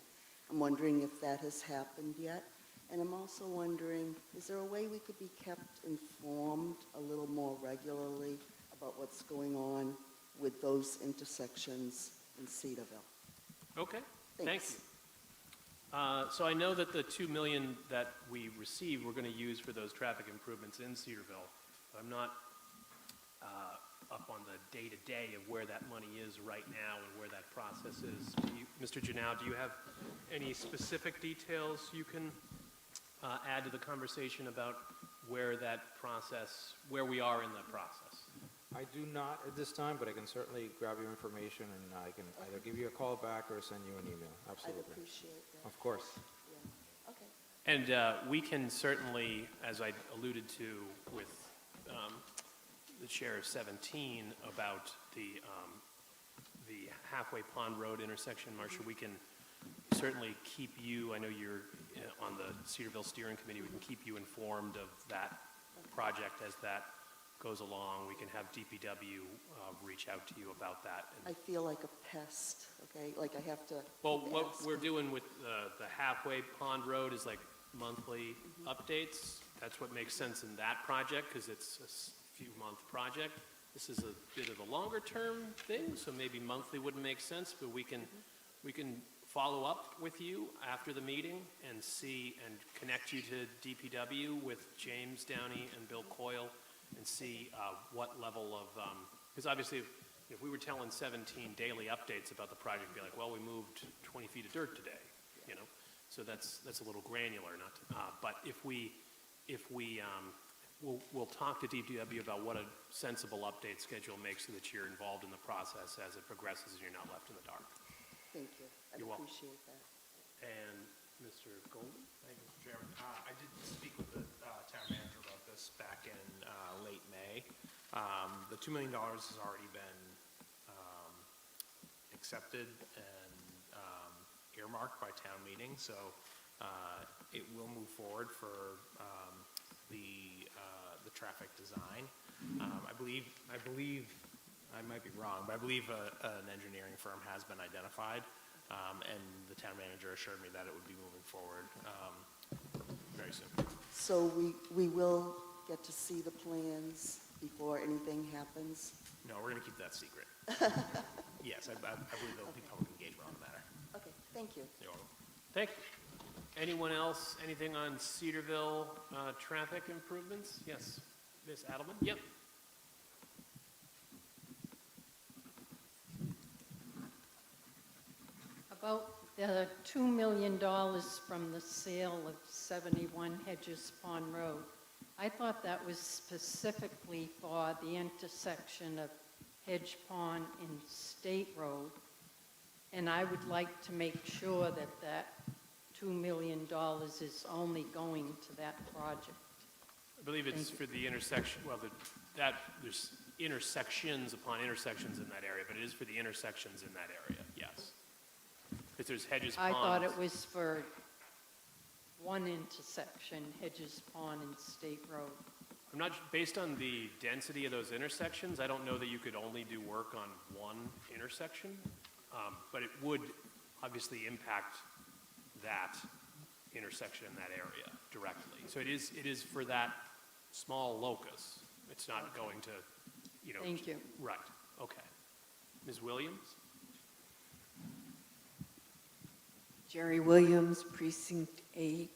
I'm wondering if that has happened yet. And I'm also wondering, is there a way we could be kept informed a little more regularly about what's going on with those intersections in Cedarville?
Okay, thank you. So I know that the 2 million that we received, we're going to use for those traffic improvements in Cedarville. But I'm not up on the day-to-day of where that money is right now and where that process is. Mr. Janau, do you have any specific details you can add to the conversation about where that process, where we are in the process?
I do not at this time, but I can certainly grab your information and I can either give you a call back or send you an email. Absolutely.
I'd appreciate that.
Of course.
Yeah. Okay.
And we can certainly, as I alluded to with the chair of 17 about the Halfway Pond Road intersection, Marcia, we can certainly keep you, I know you're on the Cedarville Steering Committee, we can keep you informed of that project as that goes along. We can have DPW reach out to you about that.
I feel like a pest, okay? Like I have to.
Well, what
ask.
we're doing with the Halfway Pond Road is like monthly updates. That's what makes sense in that project because it's a few-month project. This is a bit of a longer-term thing, so maybe monthly wouldn't make sense, but we can follow up with you after the meeting and see and connect you to DPW with James Downey and Bill Coyle and see what level of, because obviously if we were telling 17 daily updates about the project, it'd be like, well, we moved 20 feet of dirt today, you know? So that's a little granular, not, but we'll talk to DPW about what a sensible update schedule makes so that you're involved in the process as it progresses and you're not left in the dark.
Thank you. I
You're welcome.
appreciate that.
And Mr. Golden?
Thank you, Mr. Chairman. I did speak with the town manager about this back in late May. The $2 million has already been accepted and earmarked by town meeting, so it will move forward for the traffic design. I believe, I might be wrong, but I believe an engineering firm has been identified, and the town manager assured me that it would be moving forward very soon.
So we will get to see the plans before anything happens?
No, we're going to keep that secret. Yes, I believe there will be public engagement on the matter.
Okay, thank you.
You're welcome.
Thank you. Anyone else, anything on Cedarville traffic improvements? Yes, Ms. Adelman? Yep.
About the $2 million from the sale of 71 Hedges Pond Road, I thought that was specifically for the intersection of Hedge Pond and State Road, and I would like to make sure that that $2 million is only going to that project.
I believe it's for the intersection, well, there's intersections upon intersections in that area, but it is for the intersections in that area, yes. If there's Hedges Pond.
I thought it was for one intersection, Hedges Pond and State Road.
I'm not, based on the density of those intersections, I don't know that you could only do work on one intersection, but it would obviously impact that intersection in that area directly. So it is for that small locus. It's not going to, you know.
Thank you.
Right, okay. Ms. Williams?
Jerry Williams, Precinct 8.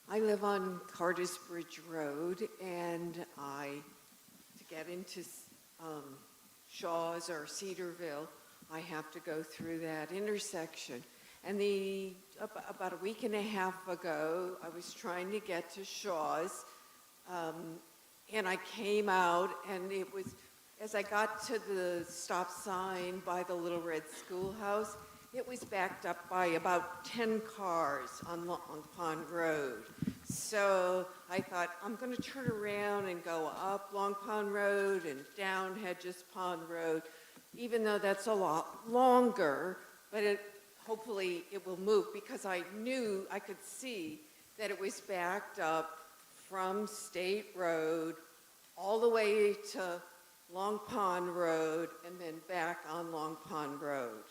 I live on Carter's Bridge Road, and to get into Shaw's or Cedarville, I have to go through that intersection. And about a week and a half ago, I was trying to get to Shaw's, and I came out, and it was, as I got to the stop sign by the Little Red Schoolhouse, it was backed up by about 10 cars on Long Pond Road. So I thought, I'm going to turn around and go up Long Pond Road and down Hedges Pond Road, even though that's a lot longer, but hopefully it will move, because I knew, I could see that it was backed up from State Road all the way to Long Pond Road and then back on Long Pond Road.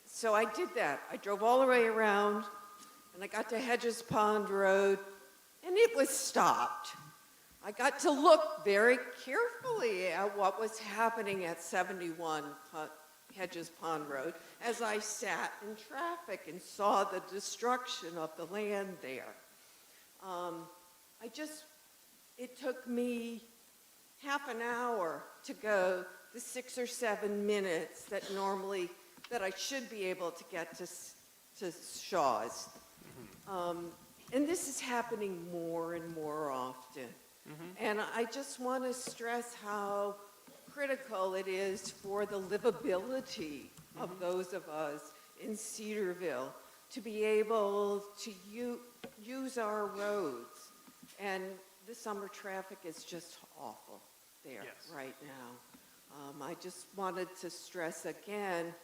So I did that. I drove all the way around, and I got to Hedges Pond Road, and it was stopped. I got to look very carefully at what was happening at 71 Hedges Pond Road as I sat in traffic and saw the destruction of the land there. It took me half an hour to go the 6 or 7 minutes that I should be able to get to Shaw's. And this is happening more and more often. And I just want to stress how critical it is for the livability of those of us in Cedarville to be able to use our roads. And the summer traffic is just awful there right now. I just wanted to stress again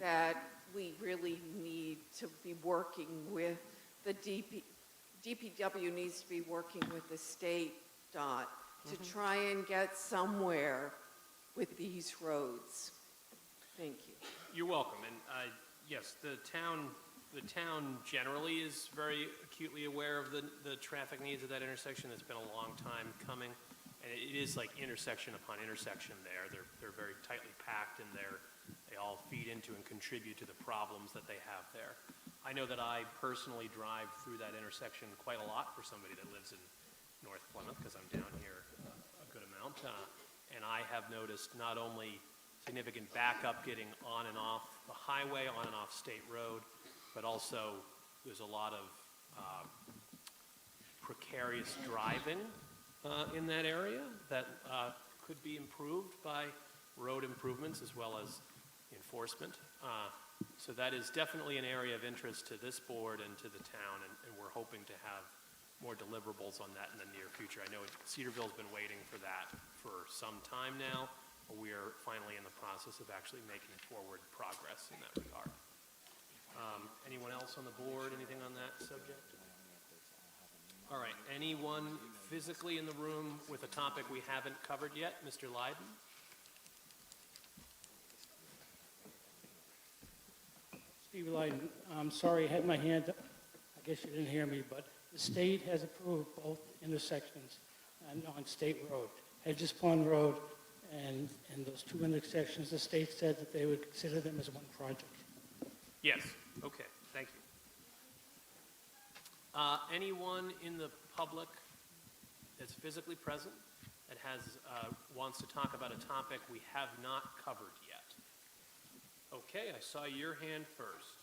that we really need to be working with the DPW needs to be working with the state DOT to try and get somewhere with these roads. Thank you.
You're welcome. And yes, the town generally is very acutely aware of the traffic needs of that intersection. It's been a long time coming. And it is like intersection upon intersection there. They're very tightly packed, and they all feed into and contribute to the problems that they have there. I know that I personally drive through that intersection quite a lot for somebody that lives in North Plymouth, because I'm down here a good amount. And I have noticed not only significant backup getting on and off the highway, on and off State Road, but also there's a lot of precarious driving in that area that could be improved by road improvements as well as enforcement. So that is definitely an area of interest to this board and to the town, and we're hoping to have more deliverables on that in the near future. I know Cedarville's been waiting for that for some time now, but we are finally in the process of actually making forward progress in that regard. Anyone else on the board, anything on that subject? All right, anyone physically in the room with a topic we haven't covered yet? Mr. Leiden?
Steve Leiden, I'm sorry I had my hand up. I guess you didn't hear me, but the state has approved both intersections on State Road. Hedges Pond Road and those two intersections, the state said that they would consider them as one project.
Yes, okay, thank you. Anyone in the public that's physically present that wants to talk about a topic we have not covered yet? Okay, I saw your hand first.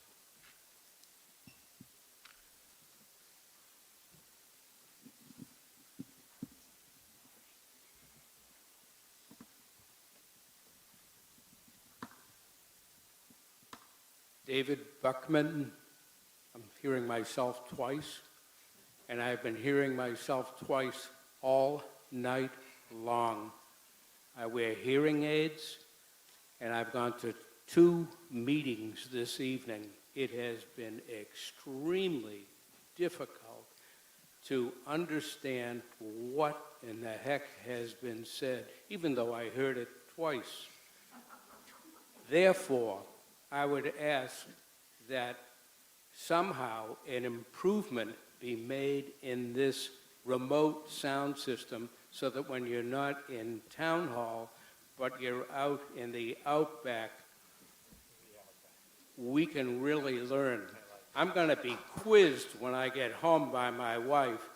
David Buckman. I'm hearing myself twice, and I've been hearing myself twice all night long. I wear hearing aids, and I've gone to 2 meetings this evening. It has been extremely difficult to understand what in the heck has been said, even though I heard it twice. Therefore, I would ask that somehow an improvement be made in this remote sound system so that when you're not in town hall, but you're out in the outback, we can really learn. I'm going to be quizzed when I get home by my wife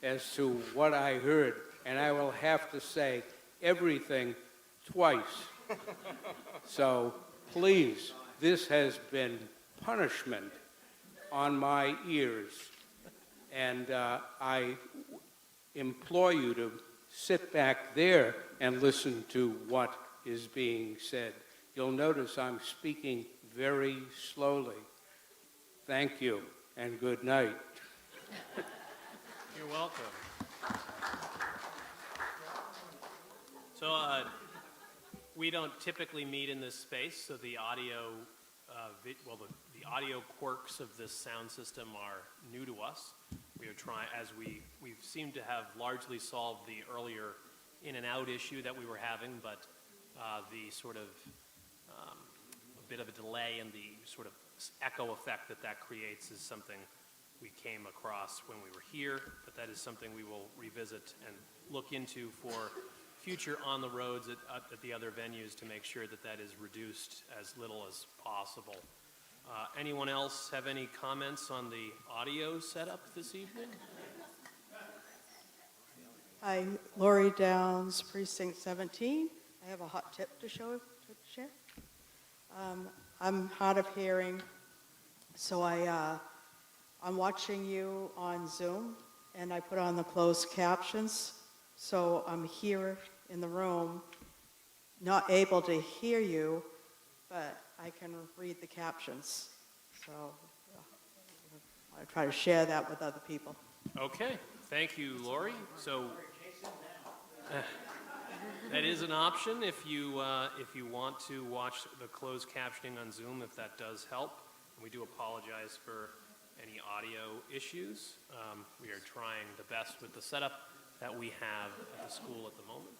as to what I heard, and I will have to say everything twice. So please, this has been punishment on my ears, and I implore you to sit back there and listen to what is being said. You'll notice I'm speaking very slowly. Thank you, and good night.
You're welcome. So we don't typically meet in this space, so the audio, the audio quirks of this sound system are new to us. We are trying, as we seem to have largely solved the earlier in and out issue that we were having, but the sort of a bit of a delay and the sort of echo effect that creates is something we came across when we were here, but that is something we will revisit and look into for future on the roads at the other venues to make sure that that is reduced as little as possible. Anyone else have any comments on the audio setup this evening?
Hi, Lori Downs, Precinct 17. I have a hot tip to share. I'm hard of hearing, so I'm watching you on Zoom, and I put on the closed captions, so I'm here in the room, not able to hear you, but I can read the captions. So I try to share that with other people.
Okay, thank you, Lori. So that is an option if you want to watch the closed captioning on Zoom, if that does help. We do apologize for any audio issues. We are trying the best with the setup that we have at the school at the moment.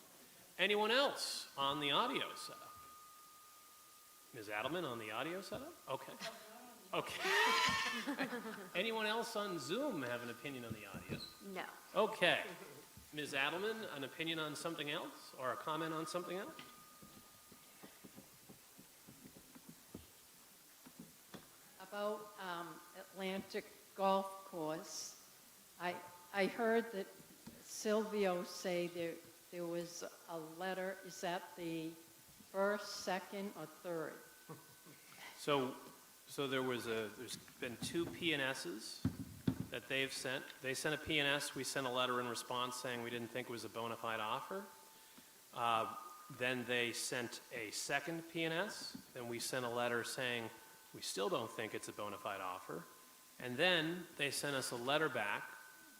Anyone else on the audio setup? Ms. Adelman on the audio setup? Okay. Okay. Anyone else on Zoom have an opinion on the audio?
No.
Okay. Ms. Adelman, an opinion on something else or a comment on something else?
About Atlantic Golf Course, I heard that Silvio say there was a letter. Is that the first, second, or third?
So there's been two P&Ss that they've sent. They sent a P&S, we sent a letter in response saying we didn't think it was a bona fide offer. Then they sent a second P&S, then we sent a letter saying we still don't think it's a bona fide offer. And then they sent us a letter back,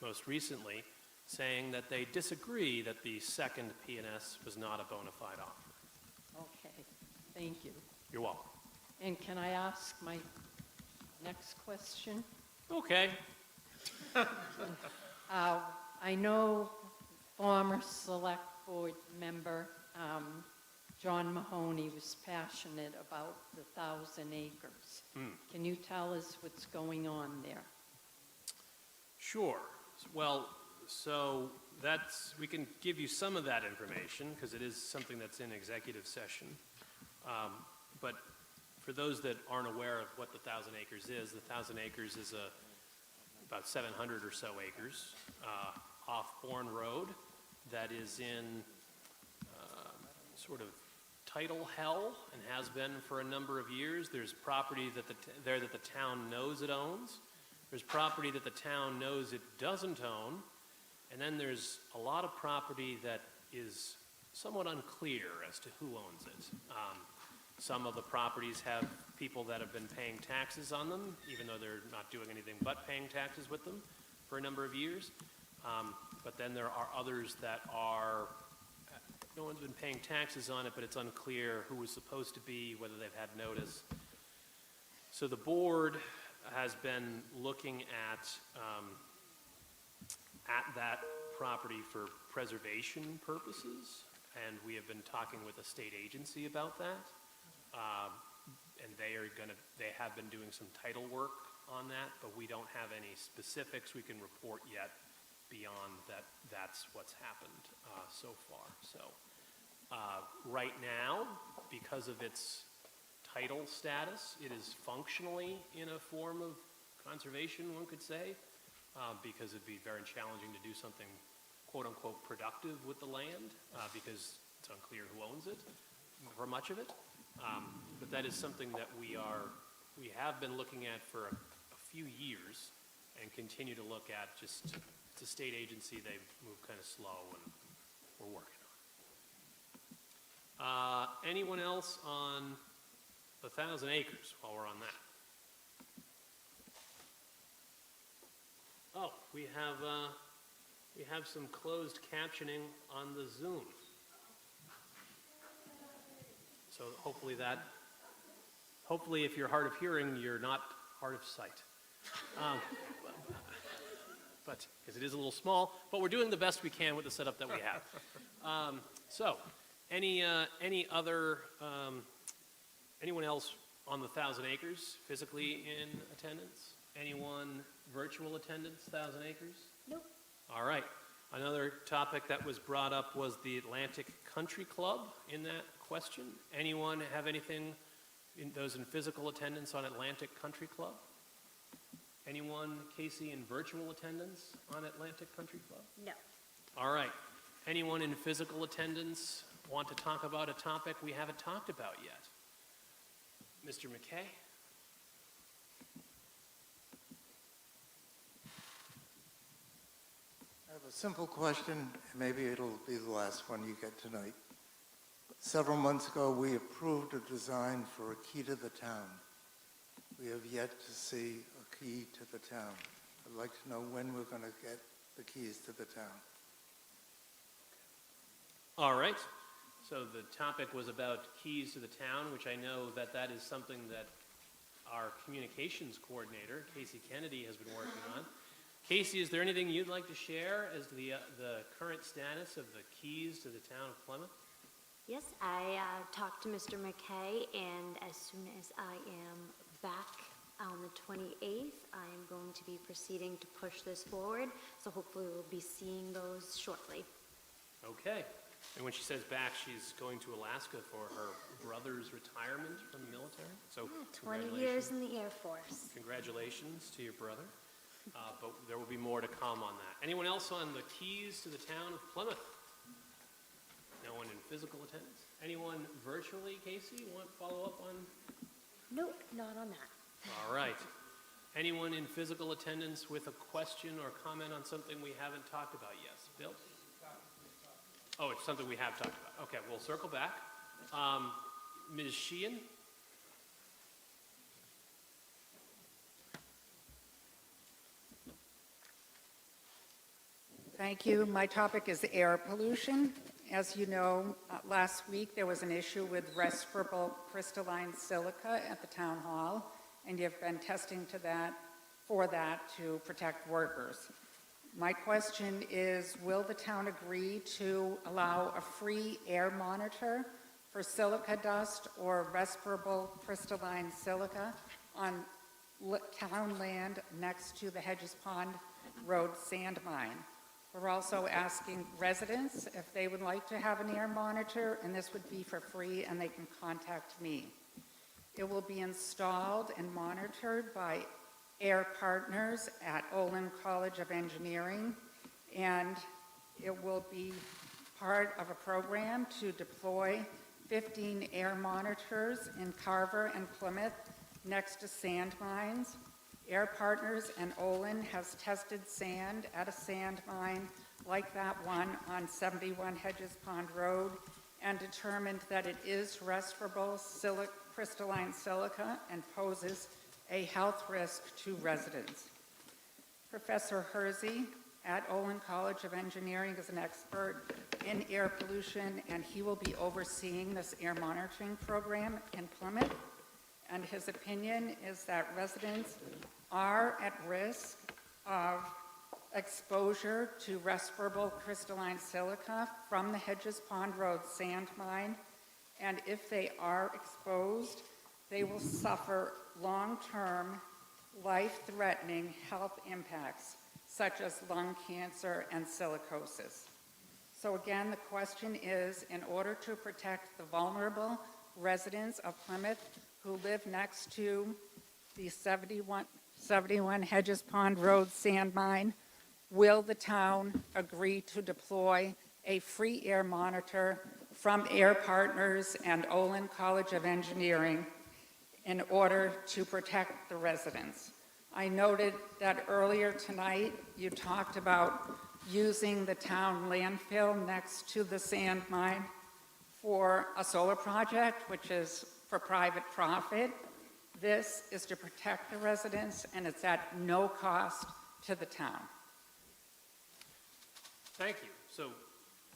most recently, saying that they disagree that the second P&S was not a bona fide offer.
Okay, thank you.
You're welcome.
And can I ask my next question?
Okay.
I know former select board member John Mahoney was passionate about the 1,000 acres. Can you tell us what's going on there?
Sure. Well, so we can give you some of that information because it is something that's in executive session. But for those that aren't aware of what the 1,000 acres is, the 1,000 acres is about 700 or so acres off Bourne Road that is in sort of title hell and has been for a number of years. There's property that the town knows it owns. There's property that the town knows it doesn't own. And then there's a lot of property that is somewhat unclear as to who owns it. Some of the properties have people that have been paying taxes on them, even though they're not doing anything but paying taxes with them for a number of years. But then there are others that no one's been paying taxes on it, but it's unclear who was supposed to be, whether they've had notice. So the board has been looking at that property for preservation purposes, and we have been talking with a state agency about that. And they have been doing some title work on that, but we don't have any specifics we can report yet beyond that. That's what's happened so far. So right now, because of its title status, it is functionally in a form of conservation, one could say, because it'd be very challenging to do something quote-unquote productive with the land because it's unclear who owns it for much of it. But that is something that we have been looking at for a few years and continue to look at. Just it's a state agency, they move kind of slow, and we're working on it. Anyone else on the 1,000 acres while we're on that? Oh, we have some closed captioning on the Zoom. So hopefully if you're hard of hearing, you're not hard of sight. But because it is a little small, but we're doing the best we can with the setup that we have. So any other, anyone else on the 1,000 acres physically in attendance? Anyone virtual attendance, 1,000 acres?
Nope.
All right. Another topic that was brought up was the Atlantic Country Club in that question. Anyone have anything, those in physical attendance on Atlantic Country Club? Anyone, Casey, in virtual attendance on Atlantic Country Club?
No.
All right. Anyone in physical attendance want to talk about a topic we haven't talked about yet? Mr. McKay?
I have a simple question, and maybe it'll be the last one you get tonight. Several months ago, we approved a design for a key to the town. We have yet to see a key to the town. I'd like to know when we're going to get the keys to the town.
All right. So the topic was about keys to the town, which I know that that is something that our communications coordinator, Casey Kennedy, has been working on. Casey, is there anything you'd like to share as the current status of the keys to the town of Plymouth?
Yes, I talked to Mr. McKay, and as soon as I am back on the 28th, I am going to be proceeding to push this forward, so hopefully we'll be seeing those shortly.
Okay. And when she says back, she's going to Alaska for her brother's retirement from the military. So
20 years in the Air Force.
Congratulations to your brother. But there will be more to come on that. Anyone else on the keys to the town of Plymouth? No one in physical attendance? Anyone virtually, Casey, want to follow up on?
Nope, not on that.
All right. Anyone in physical attendance with a question or comment on something we haven't talked about yet? Bill? Oh, it's something we have talked about. Okay, we'll circle back. Ms. Sheehan?
Thank you. My topic is air pollution. As you know, last week there was an issue with respirable crystalline silica at the town hall, and you've been testing for that to protect workers. My question is, will the town agree to allow a free air monitor for silica dust or respirable crystalline silica on town land next to the Hedges Pond Road sand mine? We're also asking residents if they would like to have an air monitor, and this would be for free, and they can contact me. It will be installed and monitored by Air Partners at Olin College of Engineering, and it will be part of a program to deploy 15 air monitors in Carver and Plymouth next to sand mines. Air Partners and Olin has tested sand at a sand mine like that one on 71 Hedges Pond Road and determined that it is respirable crystalline silica and poses a health risk to residents. Professor Hersey at Olin College of Engineering is an expert in air pollution, and he will be overseeing this air monitoring program in Plymouth. And his opinion is that residents are at risk of exposure to respirable crystalline silica from the Hedges Pond Road sand mine, and if they are exposed, they will suffer long-term, life-threatening health impacts, such as lung cancer and silicosis. So again, the question is, in order to protect the vulnerable residents of Plymouth who live next to the 71 Hedges Pond Road sand mine, will the town agree to deploy a free air monitor from Air Partners and Olin College of Engineering in order to protect the residents? I noted that earlier tonight you talked about using the town landfill next to the sand mine for a solar project, which is for private profit. This is to protect the residents, and it's at no cost to the town.
Thank you. So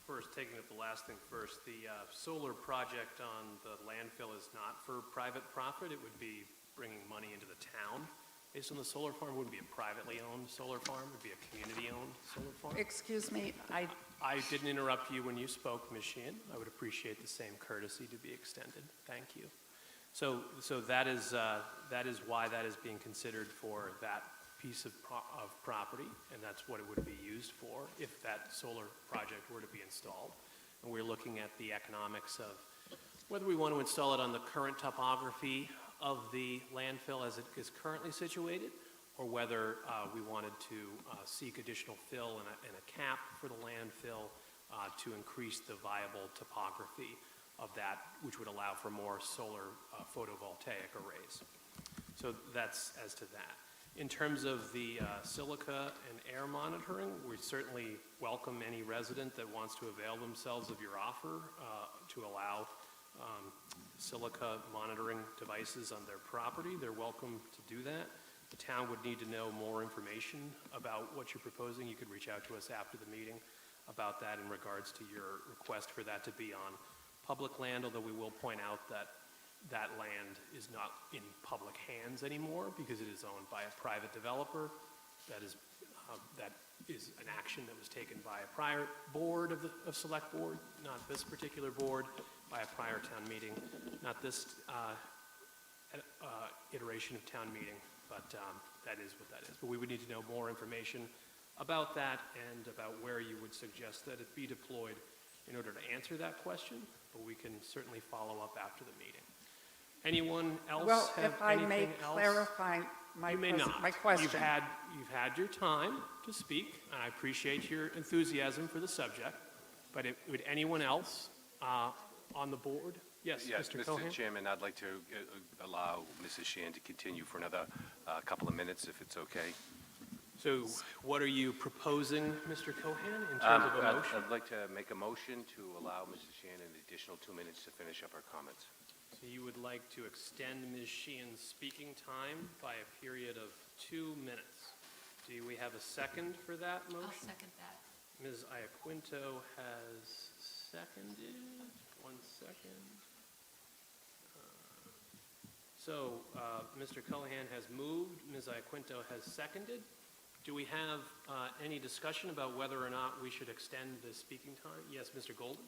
first, taking up the last thing first, the solar project on the landfill is not for private profit. It would be bringing money into the town. Based on the solar farm, it wouldn't be a privately owned solar farm. It would be a community-owned solar farm.
Excuse me,
I didn't interrupt you when you spoke, Ms. Sheehan. I would appreciate the same courtesy to be extended. Thank you. So that is why that is being considered for that piece of property, and that's what it would be used for if that solar project were to be installed. And we're looking at the economics of whether we want to install it on the current topography of the landfill as it is currently situated, or whether we wanted to seek additional fill and a cap for the landfill to increase the viable topography of that, which would allow for more solar photovoltaic arrays. So that's as to that. In terms of the silica and air monitoring, we certainly welcome any resident that wants to avail themselves of your offer to allow silica monitoring devices on their property. They're welcome to do that. The town would need to know more information about what you're proposing. You could reach out to us after the meeting about that in regards to your request for that to be on public land, although we will point out that that land is not in public hands anymore because it is owned by a private developer. That is an action that was taken by a prior board of select board, not this particular board, by a prior town meeting, not this iteration of town meeting, but that is what that is. But we would need to know more information about that and about where you would suggest that it be deployed in order to answer that question, but we can certainly follow up after the meeting. Anyone else
Well,
have
if I
anything
may
else?
clarify
You may not.
my question.
You've had your time to speak, and I appreciate your enthusiasm for the subject, but would anyone else on the board? Yes,
Yes,
Mr. Cohen?
Mr. Chairman, I'd like to allow Mrs. Shan to continue for another couple of minutes, if it's okay.
So what are you proposing, Mr. Cohen, in terms of a motion?
I'd like to make a motion to allow Mrs. Shan an additional 2 minutes to finish up her comments.
So you would like to extend Ms. Sheehan's speaking time by a period of 2 minutes. Do we have a second for that motion?
I'll second that.
Ms. Iaquinto has seconded. 1 second. Mr. Callahan has moved. Ms. Iaquinto has seconded. Do we have any discussion about whether or not we should extend the speaking time? Yes, Mr. Golden?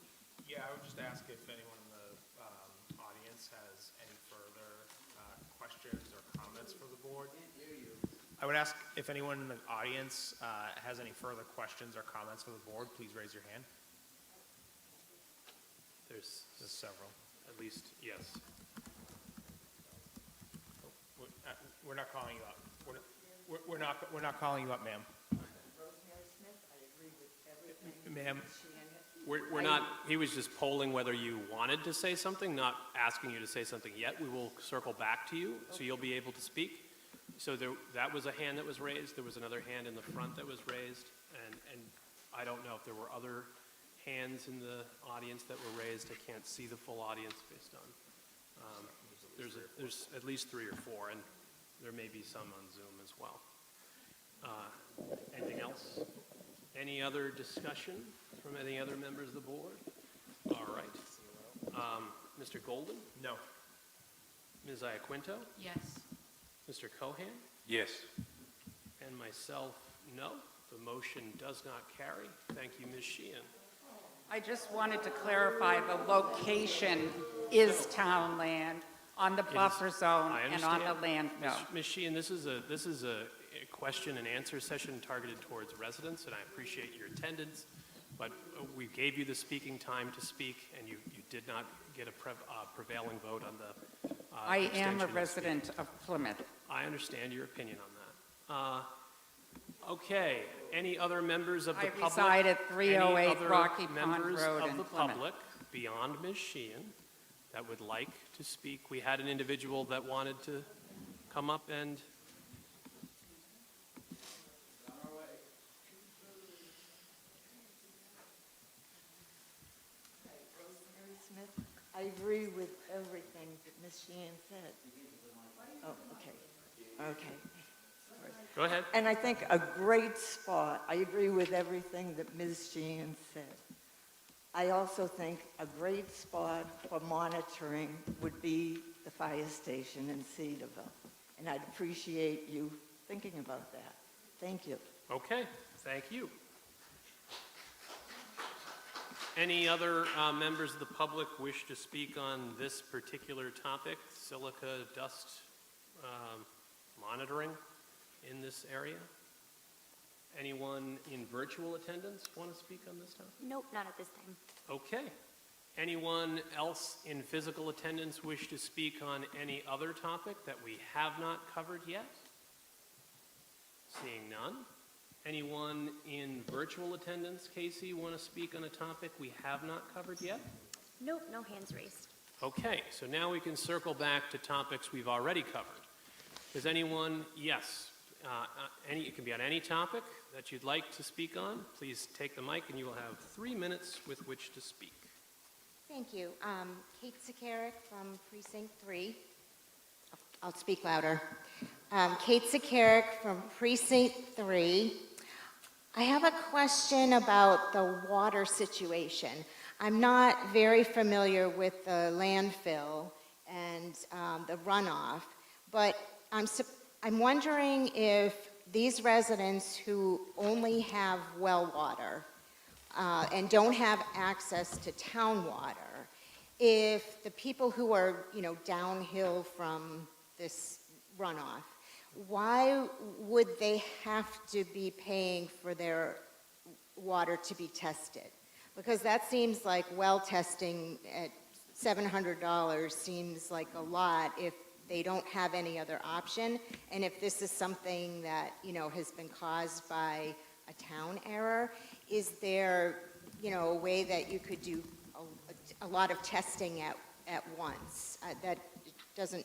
Yeah, I would just ask if anyone in the audience has any further questions or comments for the board. I would ask if anyone in the audience has any further questions or comments for the board, please raise your hand.
There's
several.
At least, yes.
We're not calling you up. We're not calling you up, ma'am.
Rosemary Smith, I agree with everything.
Ma'am.
We're not, he was just polling whether you wanted to say something, not asking you to say something yet. We will circle back to you, so you'll be able to speak. So that was a hand that was raised. There was another hand in the front that was raised. And I don't know if there were other hands in the audience that were raised. I can't see the full audience based on, there's at least 3 or 4, and there may be some on Zoom as well. Anything else? Any other discussion from any other members of the board? All right. Mr. Golden?
No.
Ms. Iaquinto?
Yes.
Mr. Cohan?
Yes.
And myself, no. The motion does not carry. Thank you, Ms. Sheehan.
I just wanted to clarify the location is town land on the buffer zone and on the landfill.
Ms. Sheehan, this is a question and answer session targeted towards residents, and I appreciate your attendance, but we gave you the speaking time to speak, and you did not get a prevailing vote on the
I am a
extension of
resident
speaking.
of Plymouth.
I understand your opinion on that. Okay, any other members of the public?
I reside at 308
any other
Rocky Pond
members
Road
of
in
the
Plymouth.
public beyond Ms. Sheehan that would like to speak? We had an individual that wanted to come up and
Rosemary Smith, I agree with everything that Ms. Sheehan said. Oh, okay. Okay. Sorry.
Go ahead.
And I think a great spot, I agree with everything that Ms. Sheehan said. I also think a great spot for monitoring would be the fire station in Cedarville. And I'd appreciate you thinking about that. Thank you.
Okay, thank you. Any other members of the public wish to speak on this particular topic, silica dust monitoring in this area? Anyone in virtual attendance want to speak on this topic?
Nope, not at this time.
Okay. Anyone else in physical attendance wish to speak on any other topic that we have not covered yet? Seeing none. Anyone in virtual attendance, Casey, want to speak on a topic we have not covered yet?
Nope, no hands raised.
Okay, so now we can circle back to topics we've already covered. Does anyone, yes, it can be on any topic that you'd like to speak on. Please take the mic and you will have 3 minutes with which to speak.
Thank you. Kate Sakarik from Precinct 3. I'll speak louder. Kate Sakarik from Precinct 3. I have a question about the water situation. I'm not very familiar with the landfill and the runoff, but I'm wondering if these residents who only have well water and don't have access to town water, if the people who are, downhill from this runoff, why would they have to be paying for their water to be tested? Because that seems like well testing at $700 seems like a lot if they don't have any other option. And if this is something that, has been caused by a town error, is there, a way that you could do a lot of testing at once? That doesn't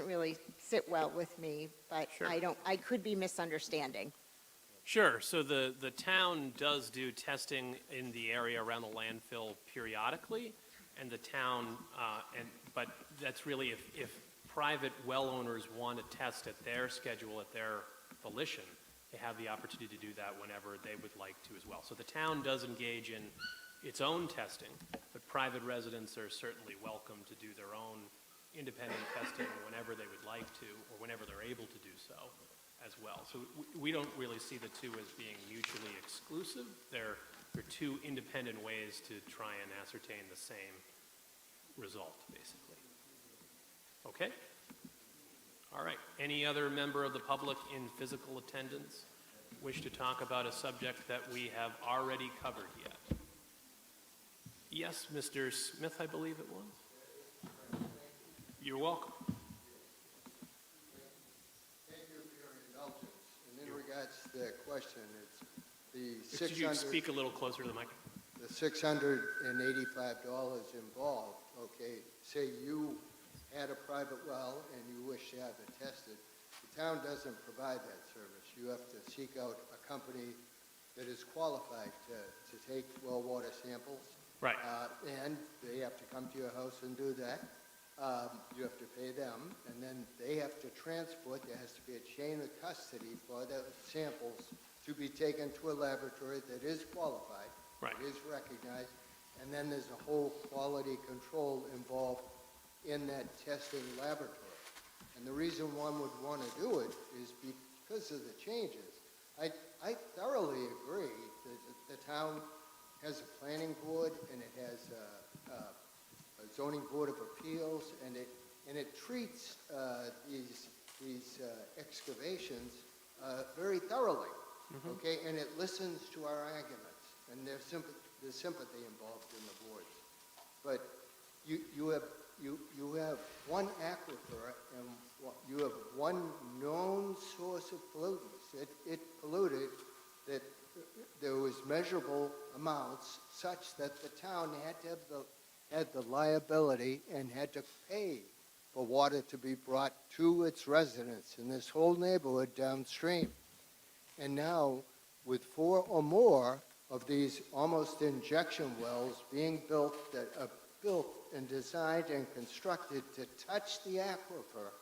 really sit well with me, but
Sure.
I could be misunderstanding.
Sure. So the town does do testing in the area around the landfill periodically, and the town, but that's really if private well owners want to test at their schedule, at their volition, they have the opportunity to do that whenever they would like to as well. So the town does engage in its own testing, but private residents are certainly welcome to do their own independent testing whenever they would like to, or whenever they're able to do so as well. So we don't really see the two as being mutually exclusive. They're two independent ways to try and ascertain the same result, basically. Okay? All right. Any other member of the public in physical attendance wish to talk about a subject that we have already covered yet? Yes, Mr. Smith, I believe it was. You're welcome.
Thank you for your indulgence. And in regards to that question, it's the
Could you speak a little closer to the mic?
The $685 involved, okay, say you had a private well and you wish to have it tested, the town doesn't provide that service. You have to seek out a company that is qualified to take well water samples.
Right.
And they have to come to your house and do that. You have to pay them, and then they have to transport. There has to be a chain of custody for the samples to be taken to a laboratory that is qualified,
right,
that is recognized, and then there's a whole quality control involved in that testing laboratory. And the reason one would want to do it is because of the changes. I thoroughly agree that the town has a planning board and it has a zoning board of appeals, and it treats these excavations very thoroughly, okay, and it listens to our arguments, and there's sympathy involved in the boards. But you have one aquifer and you have one known source of pollutants. It polluted that there was measurable amounts such that the town had to have had the liability and had to pay for water to be brought to its residents in this whole neighborhood downstream. And now, with 4 or more of these almost injection wells being built that are built and designed and constructed to touch the aquifer,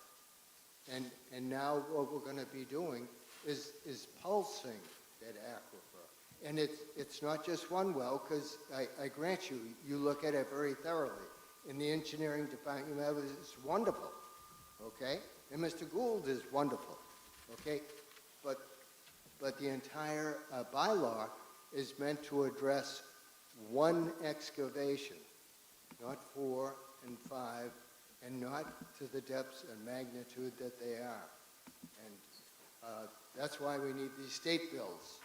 and now what we're going to be doing is pulsing that aquifer. And it's not just one well, because I grant you, you look at it very thoroughly. In the engineering department, you have it's wonderful, okay? And Mr. Gould is wonderful, okay? But the entire bylaw is meant to address one excavation, not 4 and 5, and not to the depths and magnitude that they are. And That's why we need these state bills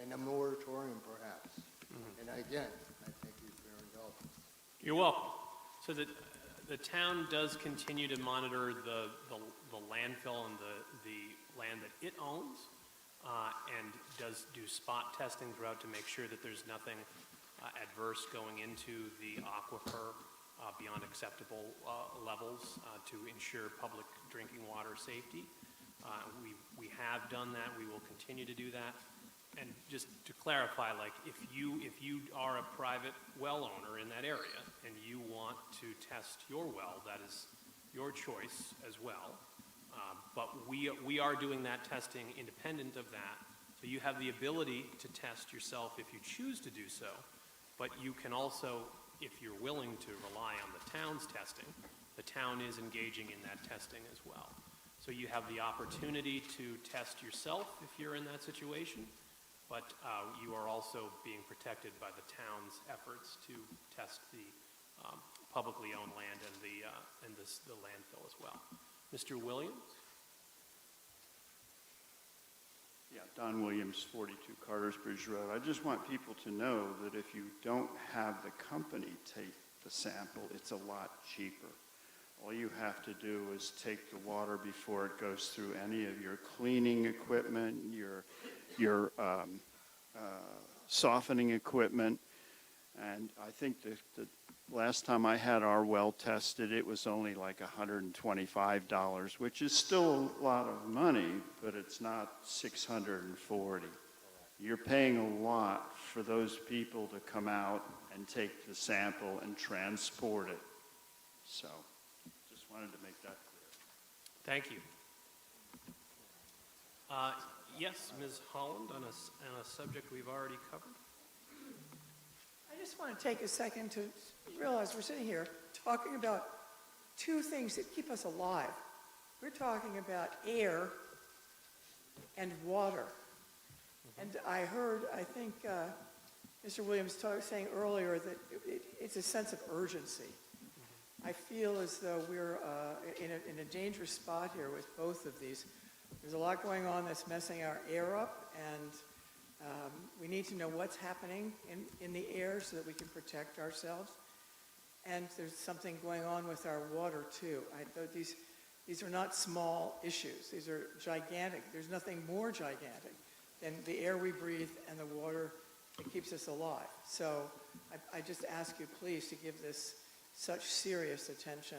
and a moratorium perhaps. And again, I thank you for your indulgence.
You're welcome. So the town does continue to monitor the landfill and the land that it owns, and does do spot testing throughout to make sure that there's nothing adverse going into the aquifer beyond acceptable levels to ensure public drinking water safety. We have done that. We will continue to do that. And just to clarify, like if you are a private well owner in that area and you want to test your well, that is your choice as well. But we are doing that testing independent of that. So you have the ability to test yourself if you choose to do so. But you can also, if you're willing to rely on the town's testing, the town is engaging in that testing as well. So you have the opportunity to test yourself if you're in that situation, but you are also being protected by the town's efforts to test the publicly owned land and the landfill as well. Mr. Williams?
Yeah, Don Williams, 42 Cartersbridge Road. I just want people to know that if you don't have the company take the sample, it's a lot cheaper. All you have to do is take the water before it goes through any of your cleaning equipment, your softening equipment. And I think the last time I had our well tested, it was only like $125, which is still a lot of money, but it's not $640. You're paying a lot for those people to come out and take the sample and transport it. So just wanted to make that clear.
Thank you. Yes, Ms. Holland, on a subject we've already covered.
I just want to take a second to realize we're sitting here talking about two things that keep us alive. We're talking about air and water. And I heard, I think, Mr. Williams saying earlier that it's a sense of urgency. I feel as though we're in a dangerous spot here with both of these. There's a lot going on that's messing our air up, and we need to know what's happening in the air so that we can protect ourselves. And there's something going on with our water, too. These are not small issues. These are gigantic. There's nothing more gigantic than the air we breathe and the water that keeps us alive. So I just ask you, please, to give this such serious attention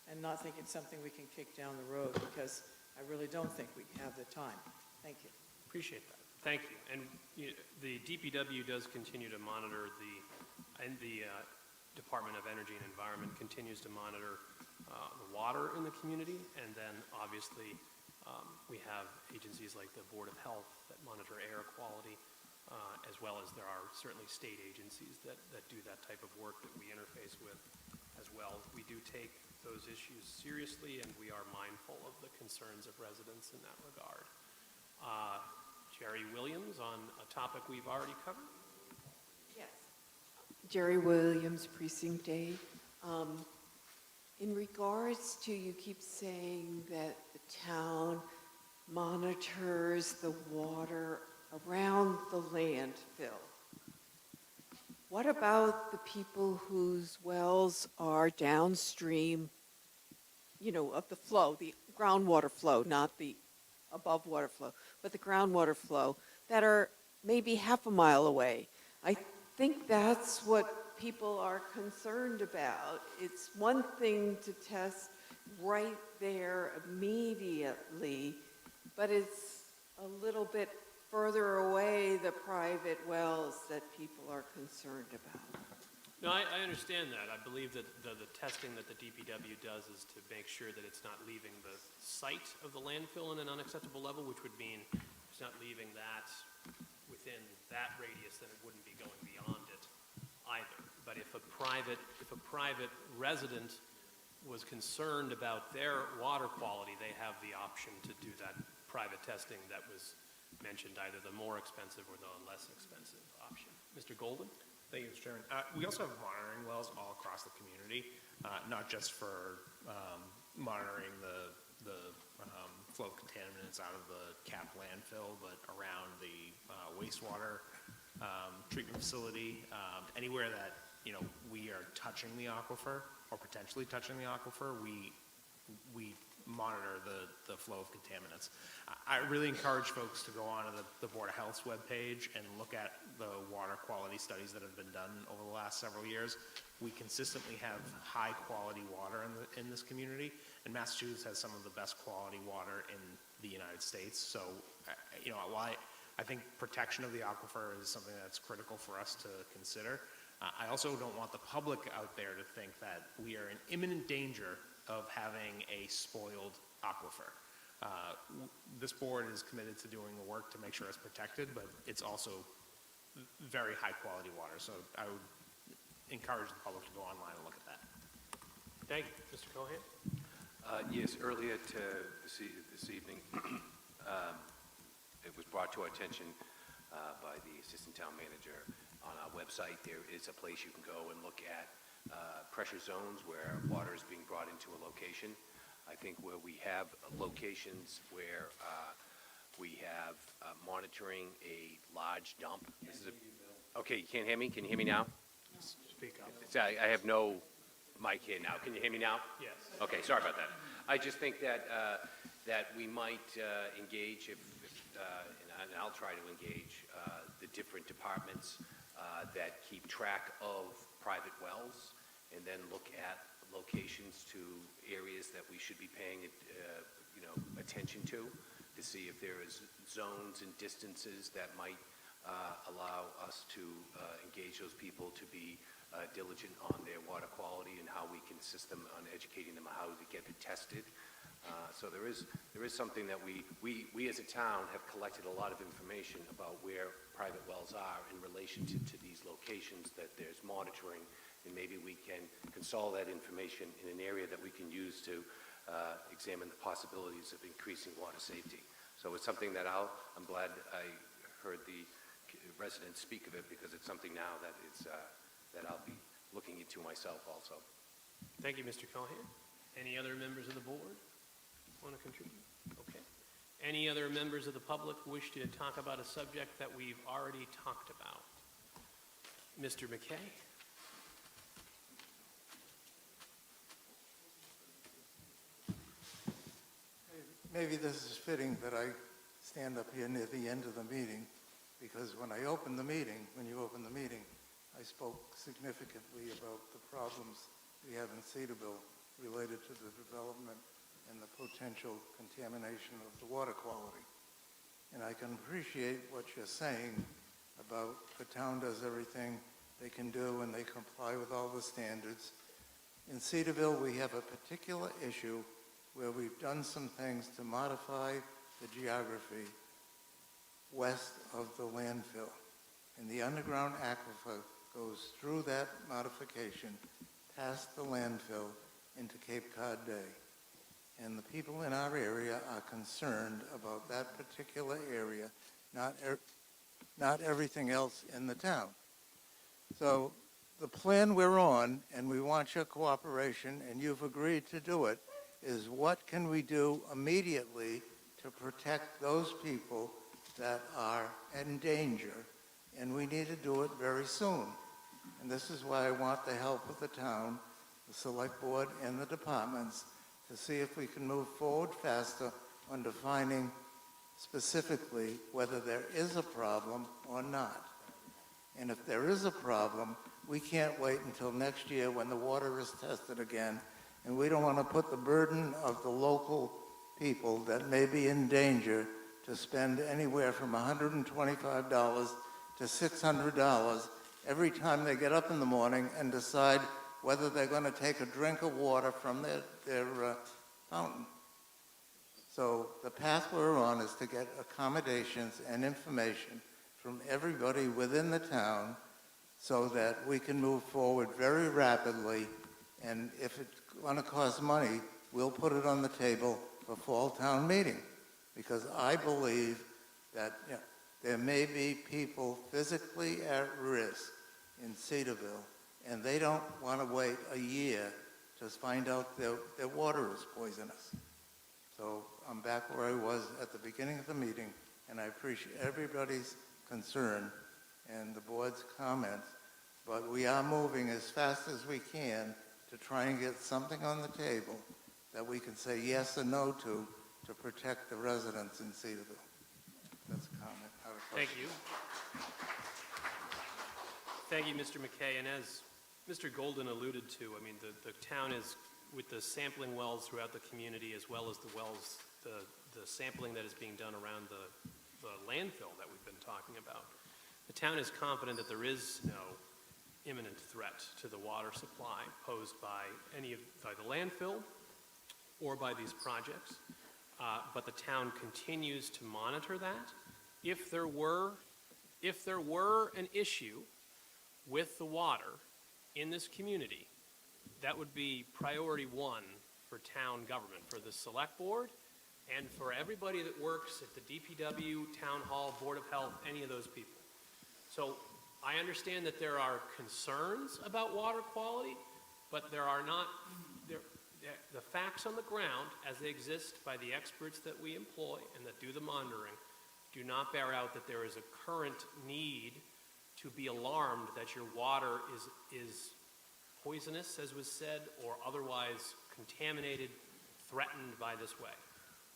and not think it's something we can kick down the road, because I really don't think we have the time. Thank you.
Appreciate that. Thank you. And the DPW does continue to monitor and the Department of Energy and Environment continues to monitor the water in the community. And then obviously we have agencies like the Board of Health that monitor air quality, as well as there are certainly state agencies that do that type of work that we interface with as well. We do take those issues seriously, and we are mindful of the concerns of residents in that regard. Jerry Williams on a topic we've already covered.
Yes. Jerry Williams, Precinct 8. In regards to, you keep saying that the town monitors the water around the landfill. What about the people whose wells are downstream, of the flow, the groundwater flow, not the above water flow, but the groundwater flow, that are maybe half a mile away? I think that's what people are concerned about. It's one thing to test right there immediately, but it's a little bit further away, the private wells, that people are concerned about.
No, I understand that. I believe that the testing that the DPW does is to make sure that it's not leaving the site of the landfill in an unacceptable level, which would mean it's not leaving that within that radius, then it wouldn't be going beyond it either. But if a private resident was concerned about their water quality, they have the option to do that private testing that was mentioned, either the more expensive or the less expensive option. Mr. Golden?
Thank you, Mr. Chairman. We also have monitoring wells all across the community, not just for monitoring the flow of contaminants out of the capped landfill, but around the wastewater treatment facility, anywhere that, you know, we are touching the aquifer or potentially touching the aquifer, we monitor the flow of contaminants. I really encourage folks to go onto the Board of Health's webpage and look at the water quality studies that have been done over the last several years. We consistently have high quality water in this community, and Massachusetts has some of the best quality water in the United States. So, you know, while I think protection of the aquifer is something that's critical for us to consider, I also don't want the public out there to think that we are in imminent danger of having a spoiled aquifer. This board is committed to doing the work to make sure it's protected, but it's also very high quality water. So I would encourage the public to go online and look at that.
Thank you. Mr. Cohen?
Yes, earlier this evening, it was brought to our attention by the assistant town manager. On our website, there is a place you can go and look at pressure zones where water is being brought into a location. I think where we have locations where we have monitoring a large dump. Okay, you can't hear me? Can you hear me now?
Speak up.
I have no mic here now. Can you hear me now?
Yes.
Okay, sorry about that. I just think that that we might engage, and I'll try to engage the different departments that keep track of private wells, and then look at locations to areas that we should be paying attention to see if there is zones and distances that might allow us to engage those people to be diligent on their water quality and how we can assist them on educating them on how to get it tested. So there is something that we as a town have collected a lot of information about where private wells are in relation to these locations that there's monitoring, and maybe we can consolidate that information in an area that we can use to examine the possibilities of increasing water safety. So it's something that I'm glad I heard the residents speak of it, because it's something now that that I'll be looking into myself also.
Thank you, Mr. Cohen. Any other members of the board want to contribute? Okay. Any other members of the public wish to talk about a subject that we've already talked about? Mr. McKay?
Maybe this is fitting that I stand up here near the end of the meeting, because when you opened the meeting, I spoke significantly about the problems we have in Cedarville related to the development and the potential contamination of the water quality. And I can appreciate what you're saying about the town does everything they can do and they comply with all the standards. In Cedarville, we have a particular issue where we've done some things to modify the geography west of the landfill. And the underground aquifer goes through that modification, past the landfill, into Cape Cod Bay. And the people in our area are concerned about that particular area, not everything else in the town. So the plan we're on, and we want your cooperation, and you've agreed to do it, is what can we do immediately to protect those people that are in danger, and we need to do it very soon. And this is why I want the help of the town, the select board, and the departments to see if we can move forward faster on defining specifically whether there is a problem or not. And if there is a problem, we can't wait until next year when the water is tested again, and we don't want to put the burden of the local people that may be in danger to spend anywhere from $125 to $600 every time they get up in the morning and decide whether they're going to take a drink of water from their fountain. So the path we're on is to get accommodations and information from everybody within the town so that we can move forward very rapidly. And if it's going to cost money, we'll put it on the table for fall town meeting. Because I believe that there may be people physically at risk in Cedarville, and they don't want to wait a year to find out their water is poisonous. So I'm back where I was at the beginning of the meeting, and I appreciate everybody's concern and the board's comments, but we are moving as fast as we can to try and get something on the table that we can say yes or no to protect the residents in Cedarville. That's a comment. I have a
Thank
question.
you. Thank you, Mr. McKay. And as Mr. Golden alluded to, I mean, the town is, with the sampling wells throughout the community, as well as the wells, the sampling that is being done around the landfill that we've been talking about, the town is confident that there is no imminent threat to the water supply posed by by the landfill or by these projects. But the town continues to monitor that. If there were an issue with the water in this community, that would be priority one for town government, for the select board, and for everybody that works at the DPW, town hall, board of health, any of those people. So I understand that there are concerns about water quality, but there are not, the facts on the ground as they exist by the experts that we employ and that do the monitoring do not bear out that there is a current need to be alarmed that your water is poisonous, as was said, or otherwise contaminated, threatened by this way.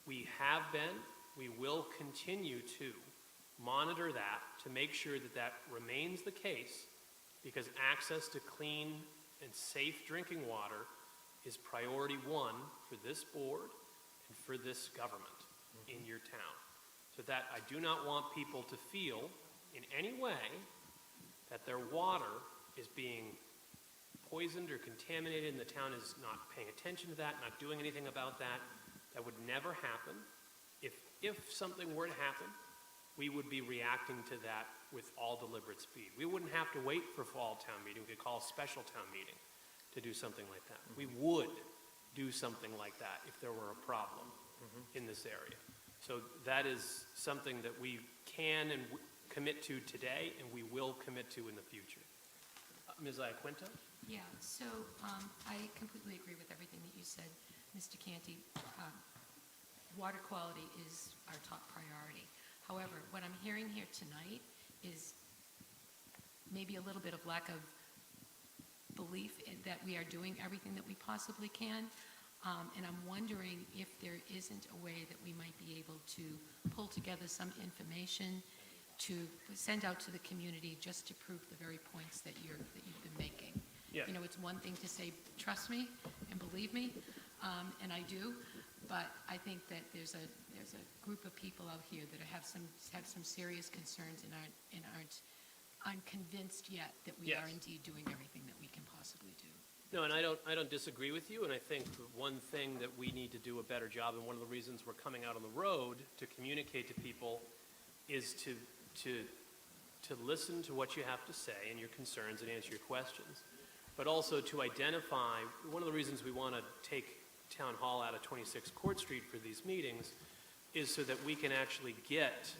We have been, we will continue to monitor that to make sure that that remains the case, because access to clean and safe drinking water is priority one for this board and for this government in your town. So that I do not want people to feel in any way that their water is being poisoned or contaminated and the town is not paying attention to that, not doing anything about that. That would never happen. If something were to happen, we would be reacting to that with all deliberate speed. We wouldn't have to wait for fall town meeting. We could call a special town meeting to do something like that. We would do something like that if there were a problem in this area. So that is something that we can and commit to today, and we will commit to in the future. Ms. Iaquinta?
Yeah, so I completely agree with everything that you said, Mr. Canty. Water quality is our top priority. However, what I'm hearing here tonight is maybe a little bit of lack of belief that we are doing everything that we possibly can. And I'm wondering if there isn't a way that we might be able to pull together some information to send out to the community just to prove the very points that you've been making.
Yeah.
You know, it's one thing to say, trust me and believe me, and I do, but I think that there's a group of people out here that have some serious concerns and aren't convinced yet that we are indeed doing everything that we can possibly do.
No, and I don't disagree with you, and I think one thing that we need to do a better job, and one of the reasons we're coming out on the road to communicate to people, is to listen to what you have to say and your concerns and answer your questions, but also to identify. One of the reasons we want to take Town Hall out of 26 Court Street for these meetings is so that we can actually get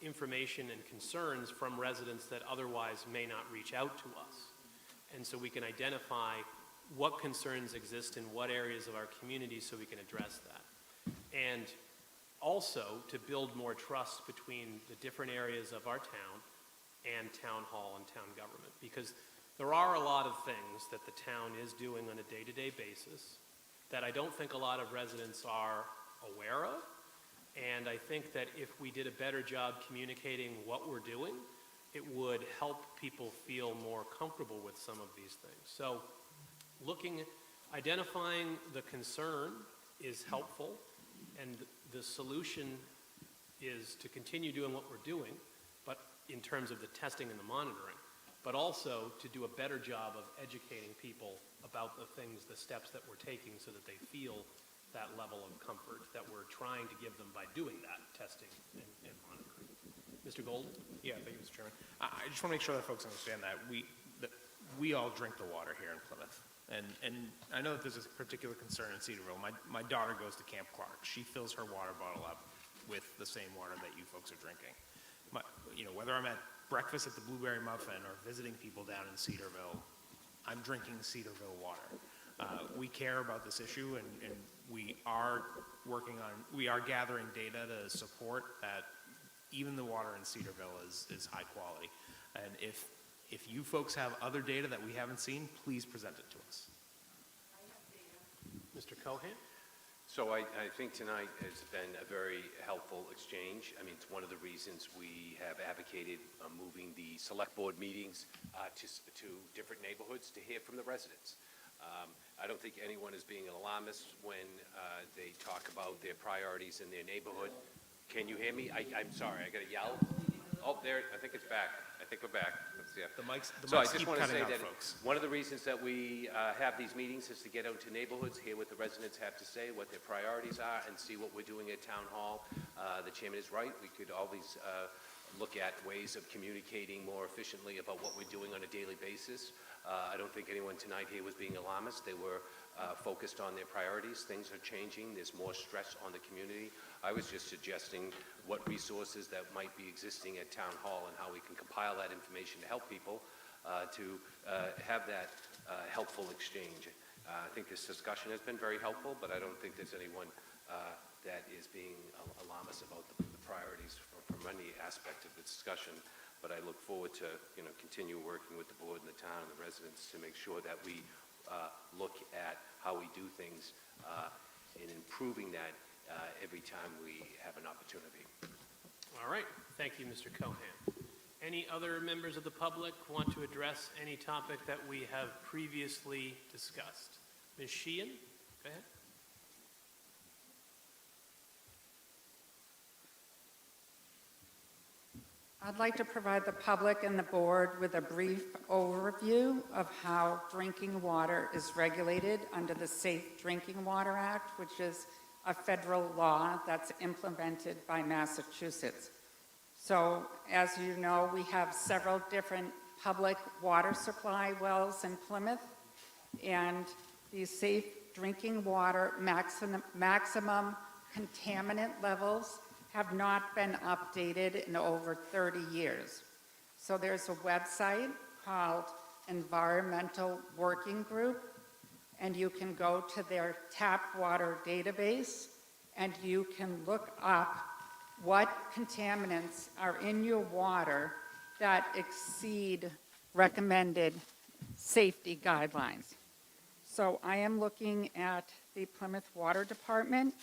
information and concerns from residents that otherwise may not reach out to us. And so we can identify what concerns exist in what areas of our community so we can address that. And also to build more trust between the different areas of our town and Town Hall and town government. Because there are a lot of things that the town is doing on a day-to-day basis that I don't think a lot of residents are aware of. And I think that if we did a better job communicating what we're doing, it would help people feel more comfortable with some of these things. So identifying the concern is helpful, and the solution is to continue doing what we're doing, but in terms of the testing and the monitoring, but also to do a better job of educating people about the things, the steps that we're taking so that they feel that level of comfort that we're trying to give them by doing that testing and monitoring. Mr. Golden?
Yeah, thank you, Mr. Chairman. I just want to make sure that folks understand that we all drink the water here in Plymouth. And I know that there's a particular concern in Cedarville. My daughter goes to Camp Clark. She fills her water bottle up with the same water that you folks are drinking. Whether I'm at breakfast at the Blueberry Muffin or visiting people down in Cedarville, I'm drinking Cedarville water. we care about this issue, and we are we are gathering data to support that even the water in Cedarville is high quality. And if you folks have other data that we haven't seen, please present it to us.
Mr. Cohan?
So I think tonight has been a very helpful exchange. I mean, it's one of the reasons we have advocated moving the select board meetings to different neighborhoods to hear from the residents. I don't think anyone is being an alarmist when they talk about their priorities in their neighborhood. Can you hear me? I'm sorry, I gotta yell. Oh, there, I think it's back. I think we're back. Yeah.
The mics
So I
keep
just want to
cutting
say
out,
that
folks.
one of the reasons that we have these meetings is to get out to neighborhoods, hear what the residents have to say, what their priorities are, and see what we're doing at Town Hall. The chairman is right. We could always look at ways of communicating more efficiently about what we're doing on a daily basis. I don't think anyone tonight here was being alarmist. They were focused on their priorities. Things are changing. There's more stress on the community. I was just suggesting what resources that might be existing at Town Hall and how we can compile that information to help people to have that helpful exchange. I think this discussion has been very helpful, but I don't think there's anyone that is being alarmist about the priorities from any aspect of the discussion. But I look forward to continue working with the board and the town and the residents to make sure that we look at how we do things in improving that every time we have an opportunity.
All right. Thank you, Mr. Cohan. Any other members of the public want to address any topic that we have previously discussed? Ms. Sheehan, go ahead.
I'd like to provide the public and the board with a brief overview of how drinking water is regulated under the Safe Drinking Water Act, which is a federal law that's implemented by Massachusetts. So, as you know, we have several different public water supply wells in Plymouth, and these safe drinking water maximum contaminant levels have not been updated in over 30 years. So there's a website called Environmental Working Group, and you can go to their tap water database and you can look up what contaminants are in your water that exceed recommended safety guidelines. So I am looking at the Plymouth Water Department,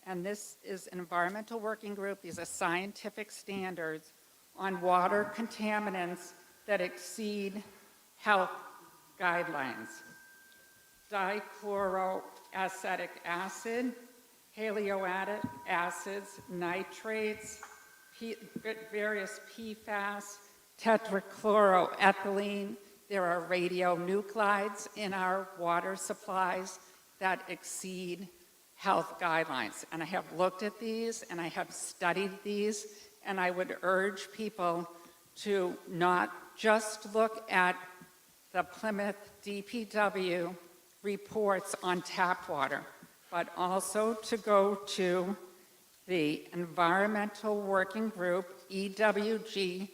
and this is an environmental working group. These are scientific standards on water contaminants that exceed health guidelines. Dichloroacetic acid, halioatic acids, nitrates, various PFAS, tetrachloroethylene. There are radionuclides in our water supplies that exceed health guidelines. And I have looked at these and I have studied these, and I would urge people to not just look at the Plymouth DPW reports on tap water, but also to go to the Environmental Working Group, EWG.org,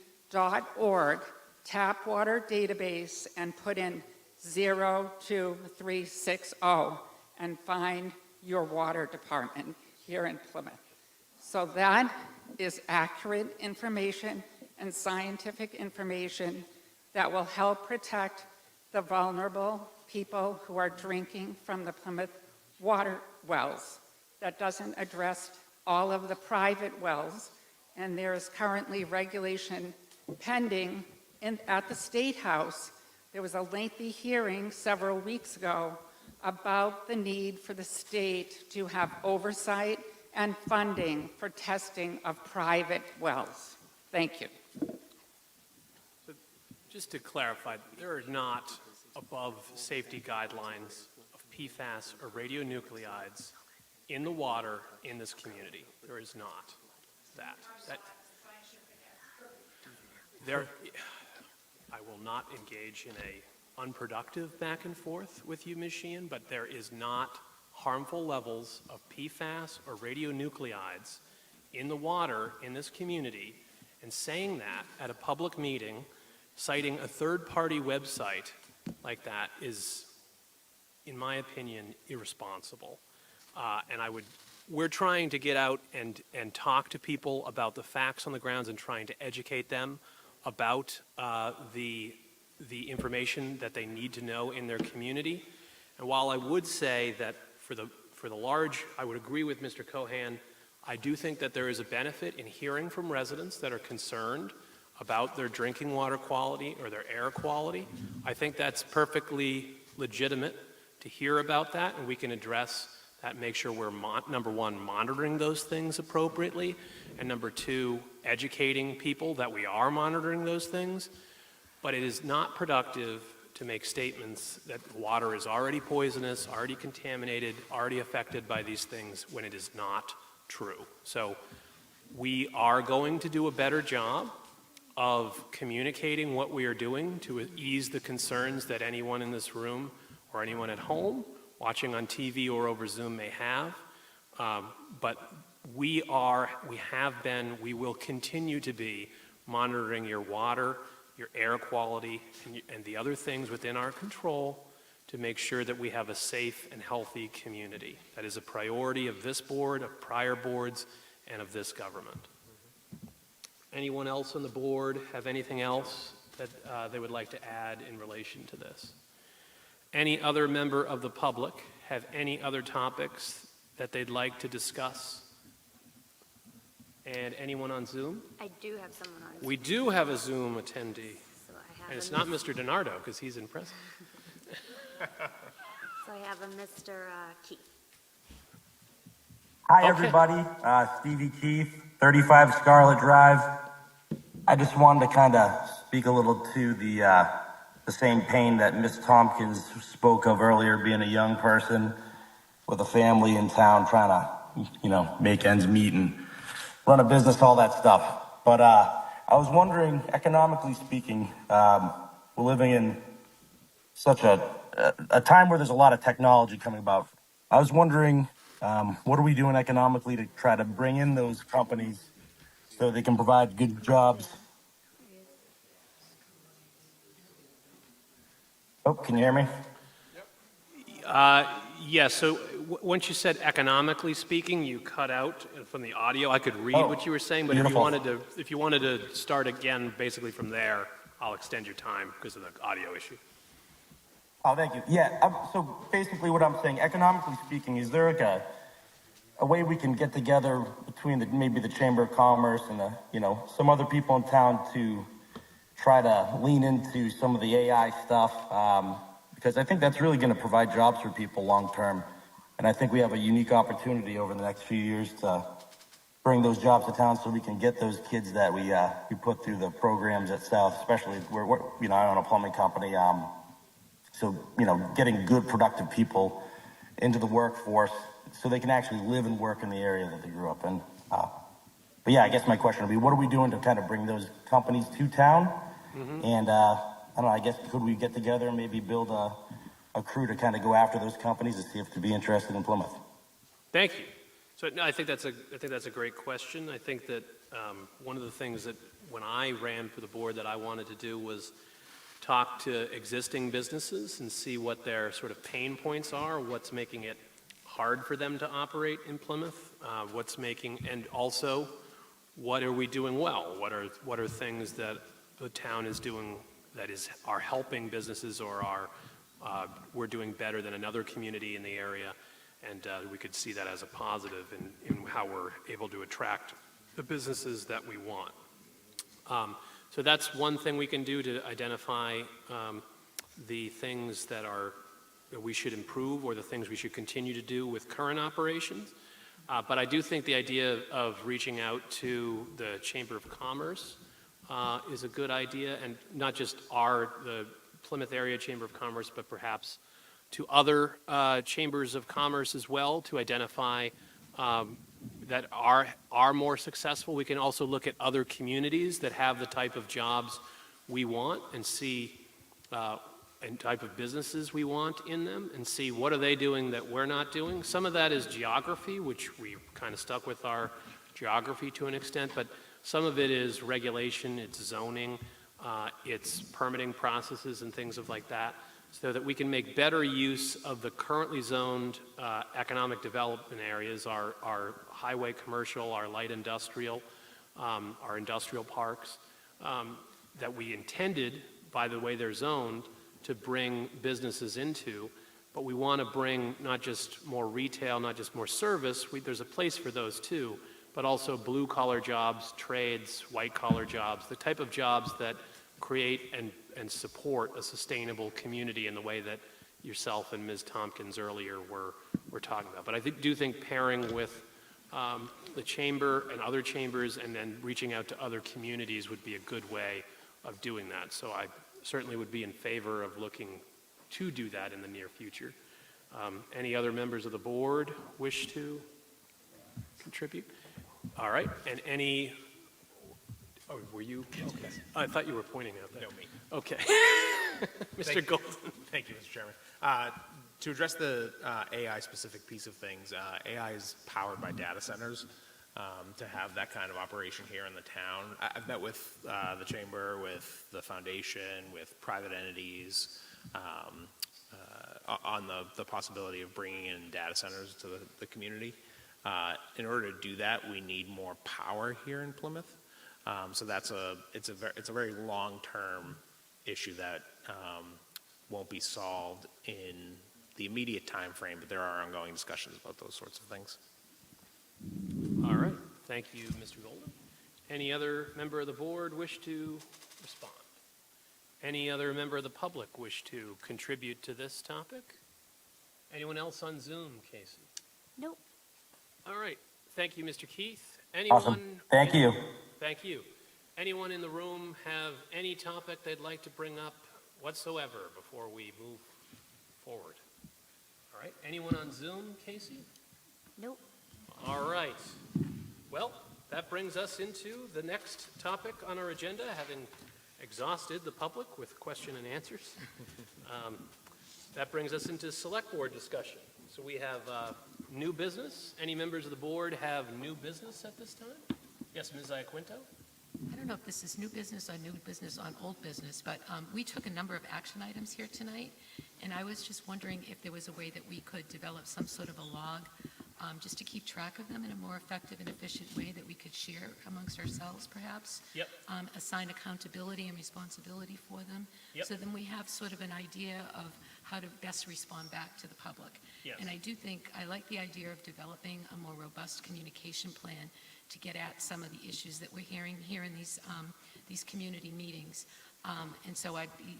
tap water database, and put in 02360 and find your water department here in Plymouth. So that is accurate information and scientific information that will help protect the vulnerable people who are drinking from the Plymouth water wells. That doesn't address all of the private wells, and there is currently regulation pending at the State House. There was a lengthy hearing several weeks ago about the need for the state to have oversight and funding for testing of private wells. Thank you.
So just to clarify, there are not above safety guidelines of PFAS or radionuclides in the water in this community. There is not that. I will not engage in a unproductive back and forth with you, Ms. Sheehan, but there is not harmful levels of PFAS or radionuclides in the water in this community, and saying that at a public meeting, citing a third-party website like that is in my opinion, irresponsible. And we're trying to get out and talk to people about the facts on the grounds and trying to educate them about the information that they need to know in their community. And while I would say that for the large, I would agree with Mr. Cohan, I do think that there is a benefit in hearing from residents that are concerned about their drinking water quality or their air quality. I think that's perfectly legitimate to hear about that, and we can address that, make sure we're, number one, monitoring those things appropriately, and number two, educating people that we are monitoring those things. But it is not productive to make statements that water is already poisonous, already contaminated, already affected by these things when it is not true. So we are going to do a better job of communicating what we are doing to ease the concerns that anyone in this room or anyone at home watching on TV or over Zoom may have. But we have been, we will continue to be monitoring your water, your air quality, and the other things within our control to make sure that we have a safe and healthy community. That is a priority of this board, of prior boards, and of this government. Anyone else on the board have anything else that they would like to add in relation to this? Any other member of the public have any other topics that they'd like to discuss? And anyone on Zoom?
I do have someone on Zoom.
We do have a Zoom attendee.
So I have
And it's
a
not Mr. DiNardo, because he's in prison.
So I have a Mr. Keith.
Hi,
Okay.
everybody. Stevie Keith, 35 Scarlet Drive. I just wanted to kind of speak a little to the same pain that Ms. Tompkins spoke of earlier, being a young person with a family in town trying to, make ends meet and run a business, all that stuff. But I was wondering, economically speaking, we're living in such a time where there's a lot of technology coming about. I was wondering, what are we doing economically to try to bring in those companies so they can provide good jobs? Oh, can you hear me?
Yes, so once you said economically speaking, you cut out from the audio. I could read what you were saying, but
beautiful.
if you wanted to start again basically from there, I'll extend your time because of the audio issue.
Oh, thank you. Yeah, so basically what I'm saying, economically speaking, is there like a way we can get together between maybe the Chamber of Commerce and some other people in town to try to lean into some of the AI stuff? Because I think that's really going to provide jobs for people long term. And I think we have a unique opportunity over the next few years to bring those jobs to town so we can get those kids that we put through the programs at South, especially where I own a plumbing company. So, getting good, productive people into the workforce so they can actually live and work in the area that they grew up in. But yeah, I guess my question would be, what are we doing to kind of bring those companies to town?
Mm-hmm.
And I don't know, I guess could we get together and maybe build a crew to kind of go after those companies and see if they'd be interested in Plymouth?
Thank you. So no, I think that's a great question. I think that one of the things that when I ran for the board that I wanted to do was talk to existing businesses and see what their sort of pain points are, what's making it hard for them to operate in Plymouth, and also what are we doing well? What are things that the town is doing that are helping businesses or we're doing better than another community in the area, and we could see that as a positive in how we're able to attract the businesses that we want. So that's one thing we can do to identify the things that we should improve or the things we should continue to do with current operations. But I do think the idea of reaching out to the Chamber of Commerce is a good idea, and not just the Plymouth Area Chamber of Commerce, but perhaps to other chambers of commerce as well to identify that are more successful. We can also look at other communities that have the type of jobs we want and see and type of businesses we want in them and see what are they doing that we're not doing. Some of that is geography, which we kind of stuck with our geography to an extent, but some of it is regulation, it's zoning, it's permitting processes and things like that. so that we can make better use of the currently zoned economic development areas, our highway commercial, our light industrial, our industrial parks, that we intended, by the way they're zoned, to bring businesses into. But we want to bring not just more retail, not just more service, there's a place for those too, but also blue-collar jobs, trades, white-collar jobs, the type of jobs that create and support a sustainable community in the way that yourself and Ms. Tompkins earlier were talking about. But I do think pairing with the chamber and other chambers and then reaching out to other communities would be a good way of doing that. So I certainly would be in favor of looking to do that in the near future. Any other members of the board wish to contribute? All right, and any, oh, were you? Okay. I thought you were pointing out that.
No, me.
Okay. Mr. Golden.
Thank you, Mr. Chairman. To address the AI-specific piece of things, AI is powered by data centers. To have that kind of operation here in the town, I've met with the chamber, with the foundation, with private entities, on the possibility of bringing in data centers to the community. In order to do that, we need more power here in Plymouth. So it's a very long-term issue that won't be solved in the immediate time frame, but there are ongoing discussions about those sorts of things.
All right, thank you, Mr. Golden. Any other member of the board wish to respond? Any other member of the public wish to contribute to this topic? Anyone else on Zoom, Casey?
Nope.
All right, thank you, Mr. Keith. Anyone?
Awesome. Thank you.
Thank you. Anyone in the room have any topic they'd like to bring up whatsoever before we move forward? All right, anyone on Zoom, Casey?
Nope.
All right. Well, that brings us into the next topic on our agenda, having exhausted the public with question and answers. That brings us into select board discussion. So we have new business. Any members of the board have new business at this time? Yes, Ms. Iaquinto?
I don't know if this is new business or new business on old business, but we took a number of action items here tonight, and I was just wondering if there was a way that we could develop some sort of a log just to keep track of them in a more effective and efficient way that we could share amongst ourselves, perhaps.
Yep.
Assign accountability and responsibility for them.
Yep.
So then we have sort of an idea of how to best respond back to the public.
Yes.
And I do think, I like the idea of developing a more robust communication plan to get at some of the issues that we're hearing here in these community meetings. And so I'd be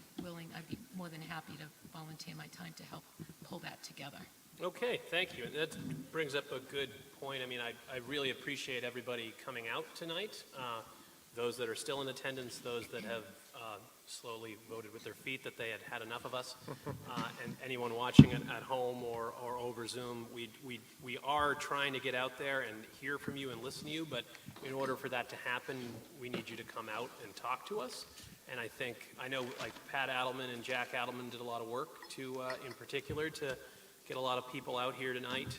more than happy to volunteer my time to help pull that together.
Okay, thank you. That brings up a good point. I mean, I really appreciate everybody coming out tonight. Those that are still in attendance, those that have slowly voted with their feet that they had had enough of us, and anyone watching it at home or over Zoom, we are trying to get out there and hear from you and listen to you, but in order for that to happen, we need you to come out and talk to us. And I know like Pat Adelman and Jack Adelman did a lot of work to, in particular, to get a lot of people out here tonight.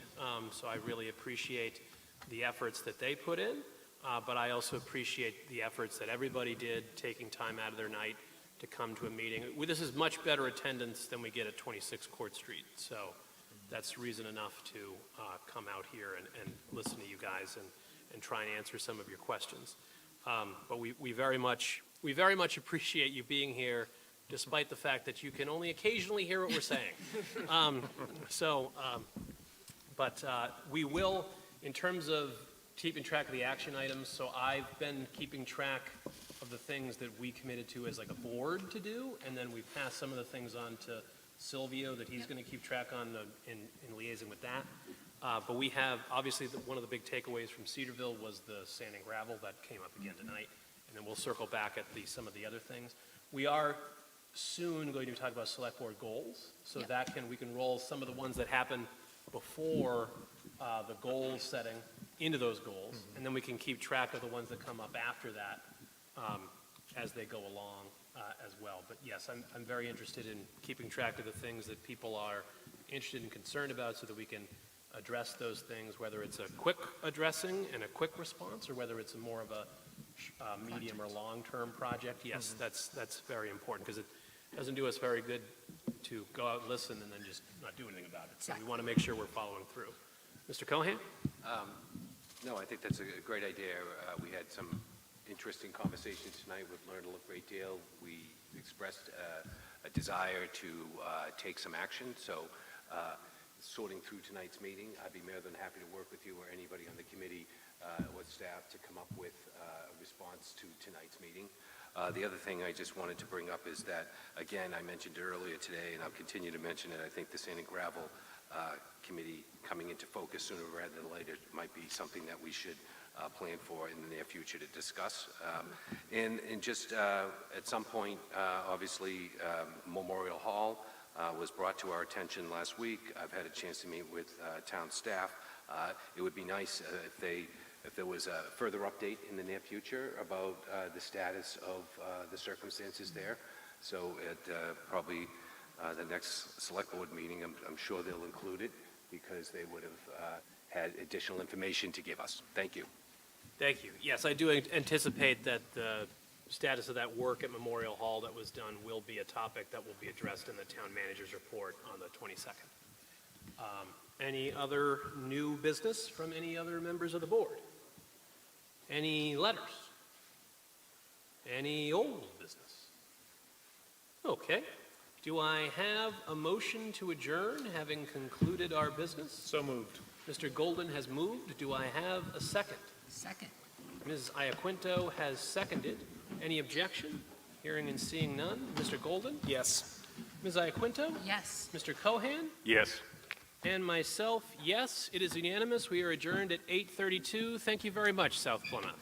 So I really appreciate the efforts that they put in, but I also appreciate the efforts that everybody did, taking time out of their night to come to a meeting. This is much better attendance than we get at 26 Court Street. So that's reason enough to come out here and listen to you guys and try and answer some of your questions. But we very much appreciate you being here, despite the fact that you can only occasionally hear what we're saying. But we will, in terms of keeping track of the action items, so I've been keeping track of the things that we committed to as like a board to do, and then we passed some of the things on to Silvio that he's going to keep track on in liaising with that. But we have, obviously, one of the big takeaways from Cedarville was the sand and gravel that came up again tonight, and then we'll circle back at some of the other things. We are soon going to talk about select board goals, so that we can roll some of the ones that happen before the goal setting into those goals, and then we can keep track of the ones that come up after that as they go along as well. But yes, I'm very interested in keeping track of the things that people are interested and concerned about so that we can address those things, whether it's a quick addressing and a quick response or whether it's more of a medium or long-term project. Yes, that's very important because Doesn't do us very good to go out and listen and then just not do anything about it. So we want to make sure we're following through. Mr. Cohan?
No, I think that's a great idea. We had some interesting conversations tonight. We've learned a great deal. We expressed a desire to take some action. So sorting through tonight's meeting, I'd be more than happy to work with you or anybody on the committee with staff to come up with a response to tonight's meeting. The other thing I just wanted to bring up is that, again, I mentioned earlier today, and I'll continue to mention it, I think the Sand and Gravel Committee coming into focus sooner rather than later might be something that we should plan for in the near future to discuss. And just at some point, obviously, Memorial Hall was brought to our attention last week. I've had a chance to meet with town staff. It would be nice if there was a further update in the near future about the status of the circumstances there. So at probably the next select board meeting, I'm sure they'll include it because they would have had additional information to give us. Thank you.
Thank you. Yes, I do anticipate that the status of that work at Memorial Hall that was done will be a topic that will be addressed in the town manager's report on the 22nd. Any other new business from any other members of the board? Any letters? Any old business? Okay. Do I have a motion to adjourn, having concluded our business?
So moved.
Mr. Golden has moved. Do I have a second?
Second.
Ms. Iaquinto has seconded. Any objection? Hearing and seeing none. Mr. Golden?
Yes.
Ms. Iaquinto?
Yes.
Mr. Cohan?
Yes.
And myself, yes. It is unanimous. We are adjourned at 8:32. Thank you very much, South Plymouth.